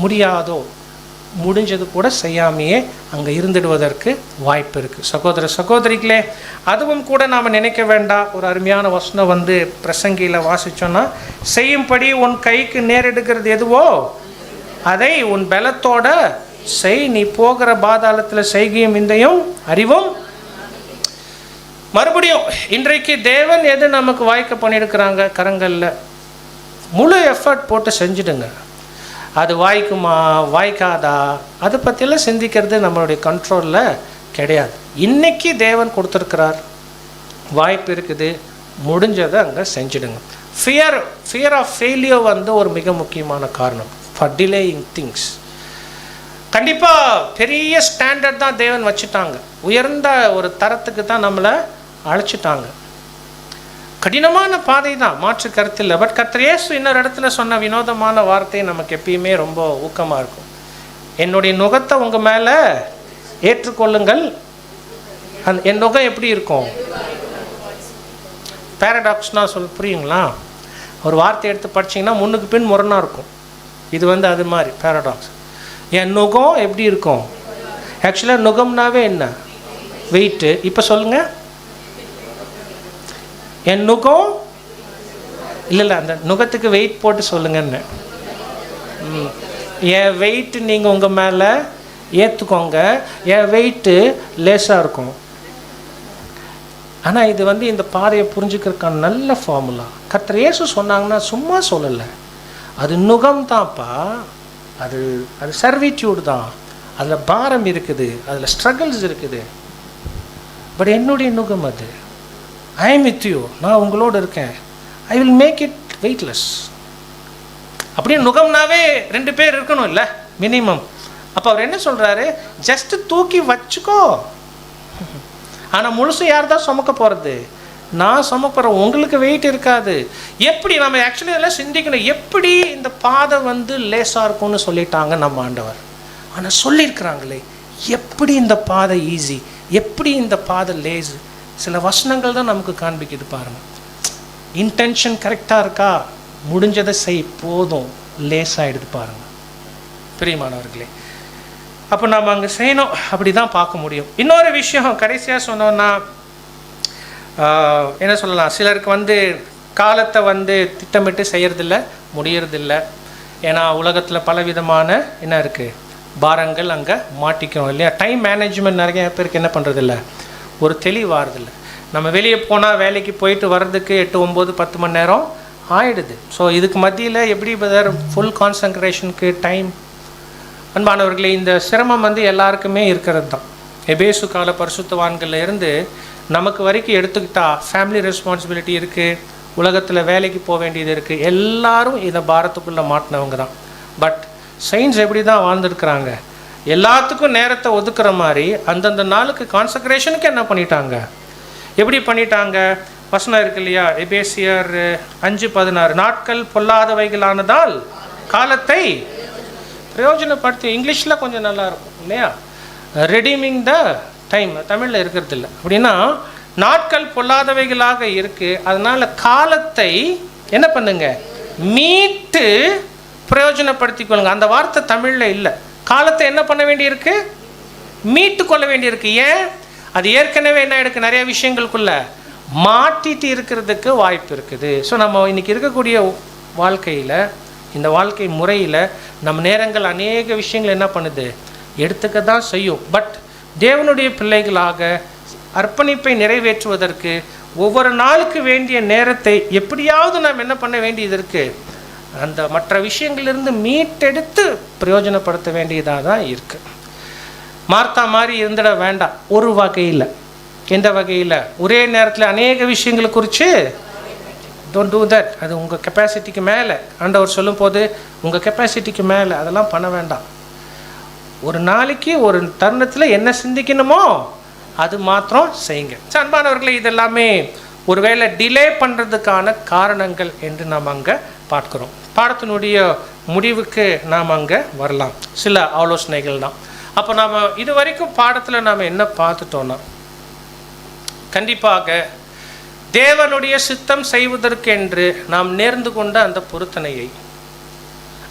முடியாதோ முடிஞ்சது கூட செய்யாமையே அங்கே இருந்துடுவதற்கு வாய்ப்பு இருக்குது. சகோதர சகோதரிகளே, அதுவும் கூட நாம் நினைக்க வேண்டாம். ஒரு அருமையான வசனம் வந்து பிரசங்கியில் வாசித்தோன்னா, செய்யும்படி உன் கைக்கு நேரெடுக்கிறது எதுவோ அதை உன் பலத்தோட செய், நீ போகிற பாதாளத்தில் செய்கையும் இந்தையும் அறிவும். மறுபடியும் இன்றைக்கு தேவன் எது நமக்கு வாய்க்க பண்ணியிருக்கிறாங்க கரங்களில், முழு எஃபர்ட் போட்டு செஞ்சுடுங்க. அது வாய்க்குமா வாய்க்காதா அதை பற்றியெல்லாம் சிந்திக்கிறது நம்மளுடைய கண்ட்ரோலில் கிடையாது. இன்றைக்கி தேவன் கொடுத்துருக்கிறார், வாய்ப்பு இருக்குது, முடிஞ்சதை அங்கே செஞ்சுடுங்க. ஃபியர் ஆஃப் ஃபெயிலியர் வந்து ஒரு மிக முக்கியமான காரணம் ஃபார் டிலேயிங் திங்ஸ். கண்டிப்பாக பெரிய ஸ்டாண்டர்ட் தான் தேவன் வச்சுட்டாங்க, உயர்ந்த ஒரு தரத்துக்கு தான் நம்மளை அழைச்சிட்டாங்க. கடினமான பாதை தான், மாற்று கருத்து இல்லை. பட் கர்த்தர் இயேசு இன்னொரு இடத்துல சொன்ன வினோதமான வார்த்தை நமக்கு எப்பயுமே ரொம்ப ஊக்கமாக இருக்கும். என்னுடைய நுகத்தை உங்கள் மேலே ஏற்றுக்கொள்ளுங்கள். என் நுகம் எப்படி இருக்கும்? பேரடாக்ஸ்னா புரியுங்களா? ஒரு வார்த்தை எடுத்து படிச்சிங்கன்னா முன்னுக்கு பின் முரணாக இருக்கும். இது வந்து அது மாதிரி பேரடாக்ஸ். என் நுகம் எப்படி இருக்கும்? ஆக்சுவலாக நுகம்னாவே என்ன? வெயிட்டு. இப்போ சொல்லுங்கள், என் நுகம் இல்லை, அந்த நுகத்துக்கு வெயிட் போட்டு சொல்லுங்கன்னு. என் வெயிட்டு நீங்கள் உங்கள் மேலே ஏற்றுக்கோங்க, என் வெயிட்டு லேசாக இருக்கும். ஆனால் இது வந்து இந்த பாதையை புரிஞ்சுக்கிறதுக்கான நல்ல ஃபார்முலா. கர்த்தர் இயேசு சொன்னாங்கன்னா சும்மா சொல்லலை, அது நுகம் தான்ப்பா, அது சர்விட்யூடு தான், அதில் பாரம் இருக்குது, அதில் ஸ்ட்ரகிள்ஸ் இருக்குது. பட் என்னுடைய நுகம் அது, ஐ எம் வித் யூ, நான் உங்களோடு இருக்கேன். I will make it weightless. அப்படியே நுகம்னாவே 2 பேர் இருக்கணும் இல்லை மினிமம். அப்போ அவர் என்ன சொல்கிறாரு, ஜஸ்ட்டு தூக்கி வச்சுக்கோ. ஆனால் முழுசு யார் தான் சுமக்க போகிறது? நான் சுமக்கிறேன், உங்களுக்கு வெயிட் இருக்காது. எப்படி நம்ம ஆக்சுவலி இதெல்லாம் சிந்திக்கணும், எப்படி இந்த பாதை வந்து லேசாக இருக்கும்னு சொல்லிட்டாங்க நம்ம ஆண்டவர். ஆனால் சொல்லியிருக்கிறாங்களே எப்படி இந்த பாதை ஈஸி, எப்படி இந்த பாதை லேஸு. சில வசனங்கள் தான் நமக்கு காண்பிக்குது பாருங்கள். இன்டென்ஷன் கரெக்டாக இருக்கா, முடிஞ்சதை செய், போதும், லேஸாகிடுது பாருங்கள் பிரியமானவர்களே. அப்போ நம்ம அங்கே செய்யணும், அப்படி தான் பார்க்க முடியும். இன்னொரு விஷயம் கடைசியாக சொன்னோன்னா என்ன சொல்லலாம், சிலருக்கு வந்து காலத்தை வந்து திட்டமிட்டு செய்கிறதில்ல, முடியறதில்ல. ஏன்னா உலகத்தில் பலவிதமான என்ன இருக்குது, பாரங்கள் அங்கே மாட்டிக்கிறோம் இல்லையா. டைம் மேனேஜ்மெண்ட் நிறைய பேருக்கு என்ன பண்ணுறதில்ல, ஒரு தெளிவாகிறதில்ல. நம்ம வெளியே போனால் வேலைக்கு போயிட்டு வர்றதுக்கு 8, 9, 10 மணி நேரம் ஆயிடுது. ஸோ இதுக்கு மத்தியில் எப்படி ஃபுல் கான்சன்ட்ரேஷனுக்கு டைம்? அன்பானவர்களே, இந்த சிரமம் வந்து எல்லாருக்குமே இருக்கிறது தான். எபேசு கால பரிசுத்தவான்கள்ல இருந்து நமக்கு வரைக்கும் எடுத்துக்கிட்டால் ஃபேமிலி ரெஸ்பான்சிபிலிட்டி இருக்குது, உலகத்தில் வேலைக்கு போக வேண்டியது இருக்குது. எல்லாரும் இதை பாரத்துக்குள்ளே மாட்டினவங்க தான். பட் சயின்ஸ் எப்படி தான் வாழ்ந்துருக்குறாங்க, எல்லாத்துக்கும் நேரத்தை ஒதுக்குற மாதிரி அந்தந்த நாளுக்கு கான்சன்ட்ரேஷனுக்கு என்ன பண்ணிட்டாங்க, எப்படி பண்ணிட்டாங்க? வசனம் இருக்கு இல்லையா, எபேசியர் 5:16, நாட்கள் பொல்லாதவைகளானதால் காலத்தை பிரயோஜனப்படுத்தி. இங்கிலீஷில் கொஞ்சம் நல்லா இருக்கும் இல்லையா, ரெடீமிங் த டைம், தமிழில் இருக்கிறது இல்லை. அப்படின்னா நாட்கள் பொல்லாதவைகளாக இருக்குது, அதனால் காலத்தை என்ன பண்ணுங்க, மீட்டு பிரயோஜனப்படுத்தி கொள்ளுங்க. அந்த வார்த்தை தமிழில் இல்லை. காலத்தை என்ன பண்ண வேண்டியிருக்கு, மீட்டு கொள்ள வேண்டியிருக்கு. ஏன்? அது ஏற்கனவே என்ன இருக்குது, நிறைய விஷயங்களுக்குள்ள மாட்டிட்டு இருக்கிறதுக்கு வாய்ப்பு இருக்குது. ஸோ நம்ம இன்றைக்கி இருக்கக்கூடிய வாழ்க்கையில், இந்த வாழ்க்கை முறையில் நம்ம நேரங்கள் அநேக விஷயங்கள் என்ன பண்ணுது, எடுத்துக்க தான் செய்யும். பட் தேவனுடைய பிள்ளைகளாக அர்ப்பணிப்பை நிறைவேற்றுவதற்கு ஒவ்வொரு நாளுக்கு வேண்டிய நேரத்தை எப்படியாவது நாம் என்ன பண்ண வேண்டியது இருக்குது, அந்த மற்ற விஷயங்களிலிருந்து மீட்டெடுத்து பிரயோஜனப்படுத்த வேண்டியதாக தான் இருக்குது. மார்த்தா மாதிரி இருந்துட வேண்டாம். ஒரு வகையில், எந்த வகையில், ஒரே நேரத்தில் அநேக விஷயங்களை குறித்து டோன்ட் டூ தட். அது உங்கள் கெப்பாசிட்டிக்கு மேலே, ஆண்டவர் சொல்லும் போது உங்கள் கெப்பாசிட்டிக்கு மேலே அதெல்லாம் பண்ண வேண்டாம். ஒரு நாளைக்கு ஒரு தருணத்தில் என்ன சிந்திக்கணுமோ அது மாத்திரம் செய்யுங்க. அன்பானவர்களே, இதெல்லாமே ஒருவேளை டிலே பண்ணுறதுக்கான காரணங்கள் என்று நாம் அங்கே பார்க்குறோம். பாடத்தினுடைய முடிவுக்கு நாம் அங்கே வரலாம். சில ஆலோசனைகள் தான். அப்போ நாம் இது வரைக்கும் பாடத்தில் நாம் என்ன பார்த்துட்டோன்னா, கண்டிப்பாக தேவனுடைய சித்தம் செய்வதற்கென்று நாம் நேர்ந்து கொண்ட அந்த பொருத்தனையை,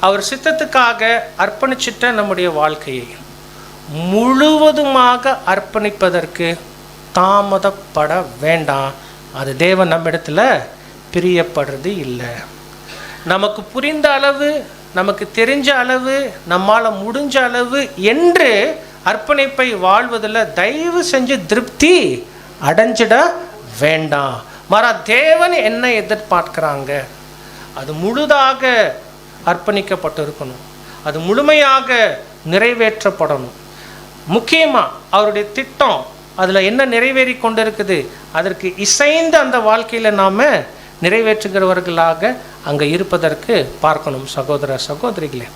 அவர் சித்தத்துக்காக அர்ப்பணிச்சிட்ட நம்முடைய வாழ்க்கையை முழுவதுமாக அர்ப்பணிப்பதற்கு தாமதப்பட வேண்டாம். அது தேவன் நம்மிடத்தில் பிரியப்படுறது இல்லை. நமக்கு புரிந்த அளவு, நமக்கு தெரிஞ்ச அளவு, நம்மால் முடிஞ்ச அளவு என்று அர்ப்பணிப்பை வாழ்வதில் தயவு செஞ்சு திருப்தி அடைஞ்சிட வேண்டாம். மாறா தேவன் என்ன எதிர்பார்க்குறாங்க, அது முழுதாக அர்ப்பணிக்கப்பட்டு இருக்கணும், அது முழுமையாக நிறைவேற்றப்படணும். முக்கியமாக அவருடைய திட்டம் அதில் என்ன நிறைவேறி கொண்டு இருக்குது, அதற்கு இசைந்த அந்த வாழ்க்கையில் நாம் நிறைவேற்றுகிறவர்களாக அங்கே இருப்பதற்கு பார்க்கணும் சகோதர சகோதரிகளே.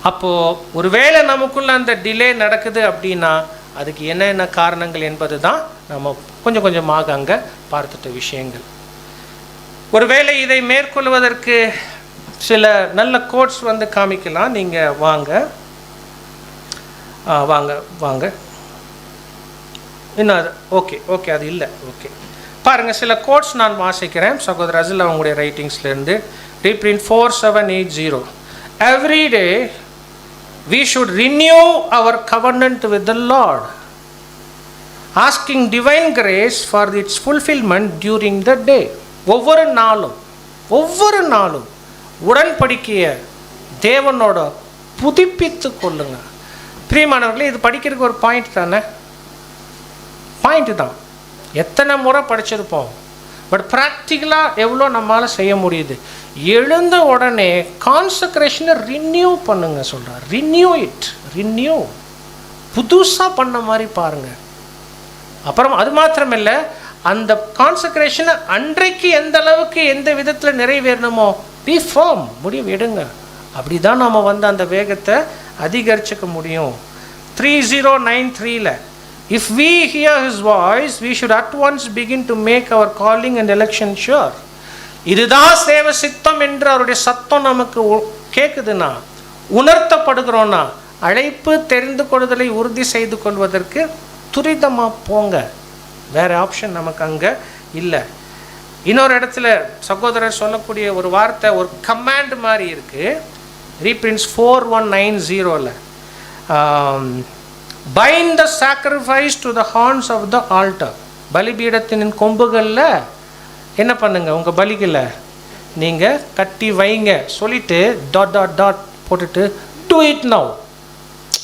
அப்போது ஒருவேளை நமக்குள்ள அந்த டிலே நடக்குது அப்படின்னா அதுக்கு என்னென்ன காரணங்கள் என்பது தான் நம்ம கொஞ்சம் கொஞ்சமாக அங்கே பார்த்துட்ட விஷயங்கள். ஒருவேளை இதை மேற்கொள்வதற்கு சில நல்ல கோட்ஸ் வந்து காமிக்கலாம். நீங்கள் வாங்க வாங்க வாங்க. இன்னும் அது ஓகே அது இல்லை. ஓகே, பாருங்கள், சில கோட்ஸ் நான் வாசிக்கிறேன் சகோதரர் அசில் அவங்களுடைய ரைட்டிங்ஸ்லேருந்து. Reprint 4780. Every day we should renew our covenant with the Lord, asking divine grace for its fulfillment during the day. ஒவ்வொரு நாளும் உடன்படிக்கையை தேவனோட புதுப்பித்து கொள்ளுங்க. பிரியமானவர்களே, இது படிக்கிறதுக்கு ஒரு பாயிண்ட் தானே, பாயிண்ட்டு தான். எத்தனை முறை படிச்சிருப்போம், பட் ப்ராக்டிக்கலாக எவ்வளோ நம்மளால் செய்ய முடியுது. எழுந்த உடனே கான்சக்ரேஷனை ரினியூ பண்ணுங்க சொல்கிறார். ரினியூ புதுசாக பண்ண மாதிரி பாருங்கள். அப்புறம் அது மாத்திரமில்லை, அந்த கான்சக்ரேஷனை அன்றைக்கு எந்த அளவுக்கு எந்த விதத்தில் நிறைவேறணுமோ பி ஃபார்ம் முடிவு எடுங்க. அப்படி தான் நாம் வந்து அந்த வேகத்தை அதிகரிச்சுக்க முடியும். 3093ல் if we hear his voice we should at once begin to make our calling and election sure. இதுதான் தேவ சித்தம் என்று அவருடைய சத்தம் நமக்கு கேட்குதுன்னா, உணர்த்தப்படுகிறோன்னா, அழைப்பு தெரிந்து கொள்வதை உறுதி செய்து கொள்வதற்கு துரிதமாக போங்க. வேறு ஆப்ஷன் நமக்கு அங்கே இல்லை. இன்னொரு இடத்துல சகோதரர் சொல்லக்கூடிய ஒரு வார்த்தை, ஒரு கமாண்ட் மாதிரி இருக்குது. ரீப்ரின்ஸ் 4190ல் bind the sacrifice to the horns of the altar. பலிபீடத்தின் கொம்புகளில் என்ன பண்ணுங்க, உங்கள் பலிகளை நீங்கள் கட்டி வைங்க. சொல்லிட்டு டாட் டாட் டாட் போட்டுட்டு டூ இட் நவ்.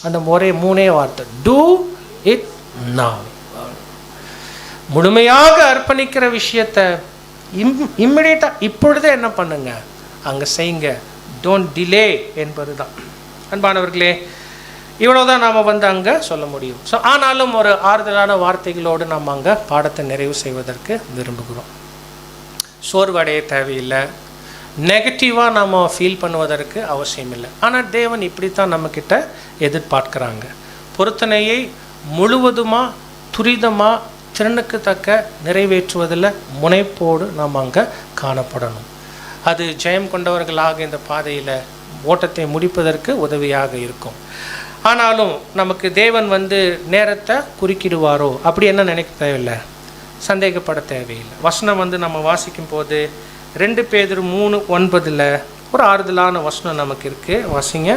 அந்த மூணே வார்த்தை, டூ இட் நவ். முழுமையாக அர்ப்பணிக்கிற விஷயத்தை இம்மிடியட்டாக இப்பொழுதே என்ன பண்ணுங்க, அங்கே செய்யுங்க. டோன்ட் டிலே என்பது தான். அன்பானவர்களே, இவ்வளோதான் நாம் வந்து அங்கே சொல்ல முடியும். ஸோ ஆனாலும் ஒரு ஆறுதலான வார்த்தைகளோடு நாம் அங்கே பாடத்தை நிறைவு செய்வதற்கு விரும்புகிறோம். சோர்வடைய தேவையில்லை, நெகட்டிவாக நாம் ஃபீல் பண்ணுவதற்கு அவசியம் இல்லை. ஆனால் தேவன் இப்படித்தான் நம்மக்கிட்ட எதிர்பார்க்குறாங்க. பொருத்தனையை முழுவதுமாக துரிதமாக திறனுக்கு தக்க நிறைவேற்றுவதில் முனைப்போடு நாம் அங்கே காணப்படணும். அது ஜெயம் கொண்டவர்களாக இந்த பாதையில் ஓட்டத்தை முடிப்பதற்கு உதவியாக இருக்கும். ஆனாலும் நமக்கு தேவன் வந்து நேரத்தை குறுக்கிடுவாரோ அப்படி என்ன நினைக்க தேவையில்லை, சந்தேகப்பட தேவையில்லை. வசனம் வந்து நம்ம வாசிக்கும் போது 2 பேதுரு 3:9 ஒரு ஆறுதலான வசனம் நமக்கு இருக்குது. வாசிங்க.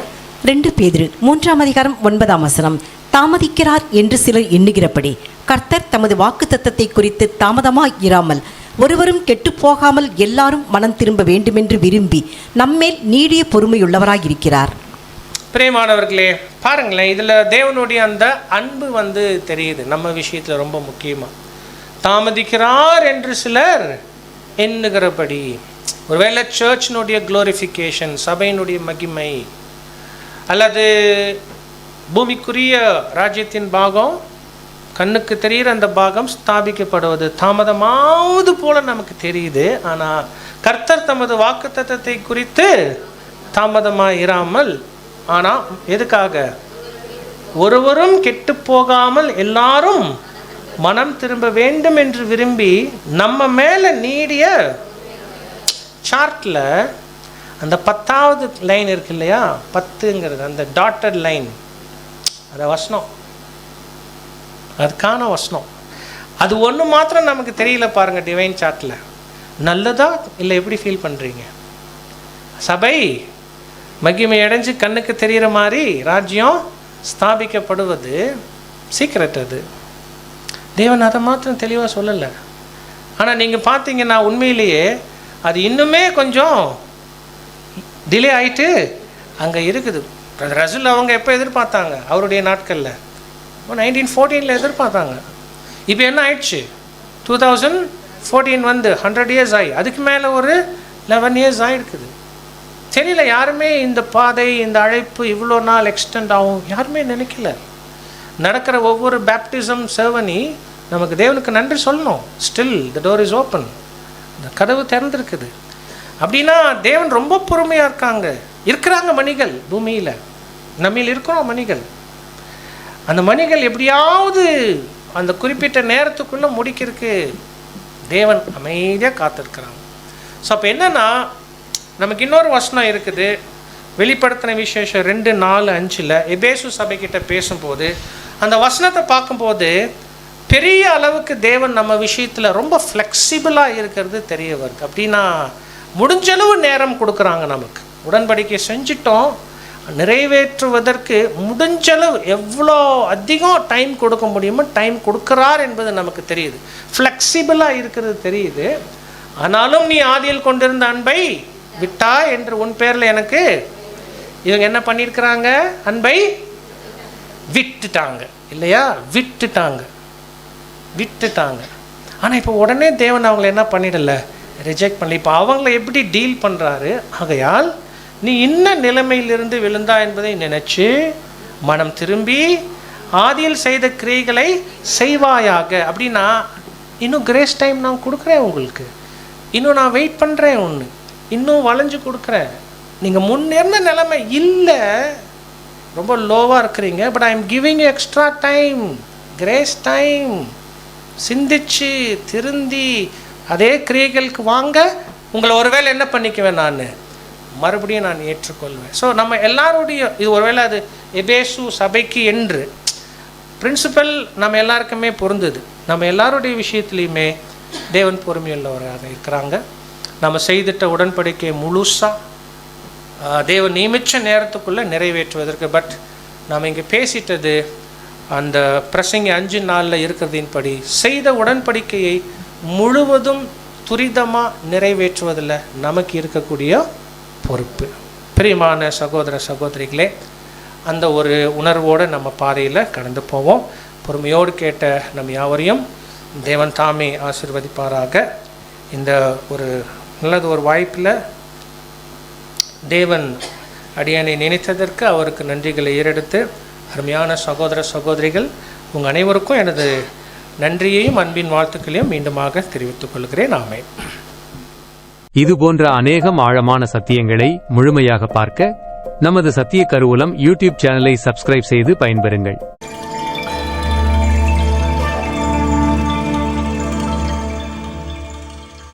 2 பேதுரு 3:9 தாமதிக்கிறார் என்று சிலர் எண்ணுகிறபடி கர்த்தர் தமது வாக்குத்தத்தத்தை குறித்து தாமதமாய் இராமல் ஒருவரும் கெட்டுப்போகாமல் எல்லாரும் மனம் திரும்ப வேண்டுமென்று விரும்பி நம்மேல் நீடிய பொறுமையுள்ளவராய் இருக்கிறார். பிரியமானவர்களே, பாருங்களேன், இதில் தேவனுடைய அந்த அன்பு வந்து தெரியுது நம்ம விஷயத்தில் ரொம்ப முக்கியமாக. தாமதிக்கிறார் என்று சிலர் எண்ணுகிறபடி, ஒருவேளை சர்ச்சினுடைய குளோரிஃபிகேஷன், சபையினுடைய மகிமை, அல்லது பூமிக்குரிய ராஜ்யத்தின் பாகம், கண்ணுக்கு தெரிகிற அந்த பாகம் ஸ்தாபிக்கப்படுவது தாமதமாவது போல நமக்கு தெரியுது. ஆனால் கர்த்தர் தமது வாக்குத்தத்தத்தை குறித்து தாமதமாக இராமல், ஆனால் எதுக்காக, ஒருவரும் கெட்டு போகாமல் எல்லாரும் மனம் திரும்ப வேண்டும் என்று விரும்பி நம்ம மேலே நீடிய சார்ட்டில் அந்த 10வது லைன் இருக்கு இல்லையா, 10ங்கிறது அந்த டாட்டட் லைன், அந்த வசனம், அதுக்கான வசனம். அது ஒன்று மாத்திரம் நமக்கு தெரியல பாருங்கள் டிவைன் சார்ட்டில். நல்லதா இல்லை எப்படி ஃபீல் பண்ணுறீங்க? சபை மகிமை அடைஞ்சு கண்ணுக்கு தெரிகிற மாதிரி ராஜ்யம் ஸ்தாபிக்கப்படுவது சீக்ரெட். அது தேவன் அதை மாத்திரம் தெளிவாக சொல்லலை. ஆனால் நீங்கள் பார்த்தீங்கன்னா உண்மையிலேயே அது இன்னுமே கொஞ்சம் டிலே ஆகிட்டு அங்கே இருக்குது. ரசூல் அவங்க எப்போ எதிர்பார்த்தாங்க? அவருடைய நாட்களில் 1914 எதிர்பார்த்தாங்க. இப்போ என்ன ஆயிடுச்சு? 2014 வந்து 100 இயர்ஸ் ஆகி அதுக்கு மேலே ஒரு 11 இயர்ஸ் ஆகிருக்குது. தெரியல, யாருமே இந்த பாதை, இந்த அழைப்பு இவ்வளோ நாள் எக்ஸ்டெண்ட் ஆகும் யாருமே நினைக்கல. நடக்கிற ஒவ்வொரு பேப்டிசம் செர்வனி நமக்கு தேவனுக்கு நன்றி சொல்லணும். Still the door is open, இந்த கதவு திறந்துருக்குது. அப்படின்னா தேவன் ரொம்ப பொறுமையாக இருக்கிறாங்க மணிகள் பூமியில், நம்மில் இருக்கிறோம் மணிகள். அந்த மணிகள் எப்படியாவது அந்த குறிப்பிட்ட நேரத்துக்குள்ளே முடிக்கிறதுக்கு தேவன் அமைதியாக காத்திருக்கிறாங்க. ஸோ அப்போ என்னென்னா, நமக்கு இன்னொரு வசனம் இருக்குது, வெளிப்படுத்தின விசேஷம் 2:4-5 எபேசு சபைக்கிட்ட பேசும்போது அந்த வசனத்தை பார்க்கும்போது பெரிய அளவுக்கு தேவன் நம்ம விஷயத்தில் ரொம்ப ஃப்ளெக்சிபிளாக இருக்கிறது தெரிய வருது. அப்படின்னா முடிஞ்சளவு நேரம் கொடுக்குறாங்க நமக்கு. உடன்படிக்கை செஞ்சிட்டோம், நிறைவேற்றுவதற்கு முடிஞ்சளவு எவ்வளோ அதிகம் டைம் கொடுக்க முடியுமோ டைம் கொடுக்குறார் என்பது நமக்கு தெரியுது. ஃப்ளெக்சிபிளாக இருக்கிறது தெரியுது. ஆனாலும் நீ ஆதியில் கொண்டிருந்த அன்பை விட்டா என்று உன் பேரில் எனக்கு இவங்க என்ன பண்ணியிருக்கிறாங்க? அன்பை விட்டுட்டாங்க இல்லையா? விட்டுட்டாங்க. ஆனால் இப்போ உடனே தேவன் அவங்கள என்ன பண்ணிடல, ரிஜெக்ட் பண்ணல. இப்போ அவங்கள எப்படி டீல் பண்ணுறாரு? ஆகையால் நீ இன்ன நிலைமையிலிருந்து விழுந்தா என்பதை நினைச்சு மனம் திரும்பி ஆதியில் செய்த கிரியைகளை செய்வாயாக. அப்படின்னா இன்னும் கிரேஸ் டைம் நான் கொடுக்குறேன் உங்களுக்கு, இன்னும் நான் வெயிட் பண்ணுறேன், ஒன்று இன்னும் வளைஞ்சு கொடுக்குறேன். நீங்கள் முன்னேறின நிலைமை இல்லை, ரொம்ப லோவாக இருக்கிறீங்க, but I am giving you extra time, grace time. சிந்திச்சு திருந்தி அதே கிரியைகளுக்கு வாங்க, உங்களை ஒருவேளை என்ன பண்ணிக்குவேன், நான் மறுபடியும் நான் ஏற்றுக்கொள்வேன். ஸோ நம்ம எல்லாருடைய இது ஒருவேளை அது எபேசு சபைக்கு என்று பிரின்சிபல் நம்ம எல்லாருக்குமே பொருந்தது. நம்ம எல்லாருடைய விஷயத்துலையுமே தேவன் பொறுமையுள்ளவராக இருக்கிறாங்க. நம்ம செய்திட்ட உடன்படிக்கை முழுசாக தேவன் நியமித்த நேரத்துக்குள்ளே நிறைவேற்றுவதற்கு. பட் நாம் இங்கே பேசிட்டது அந்த பிரசங்கி 5 நாளில் இருக்கிறதின்படி செய்த உடன்படிக்கையை முழுவதும் துரிதமாக நிறைவேற்றுவதில் நமக்கு இருக்கக்கூடிய பொறுப்பு. பிரியமான சகோதர சகோதரிகளே, அந்த ஒரு உணர்வோடு நம்ம பாதையில் கடந்து போவோம். பொறுமையோடு கேட்ட நம் யாவரையும் தேவன் தாமே ஆசீர்வதிப்பாராக. இந்த ஒரு நல்லது ஒரு வாய்ப்பில் தேவன் அடியானை நினைத்ததற்கு அவருக்கு நன்றிகளை ஏறெடுத்து, அருமையான சகோதர சகோதரிகள் உங்கள் அனைவருக்கும் எனது நன்றியையும் அன்பின் வாழ்த்துக்களையும் மீண்டுமாக தெரிவித்துக் கொள்கிறேன். ஆமென். இது போன்ற அநேகம் ஆழமான சத்தியங்களை முழுமையாக பார்க்க நமது சத்திய கருவூலம் யூடியூப் சேனலை சப்ஸ்கிரைப் செய்து பயன்பெறுங்கள்.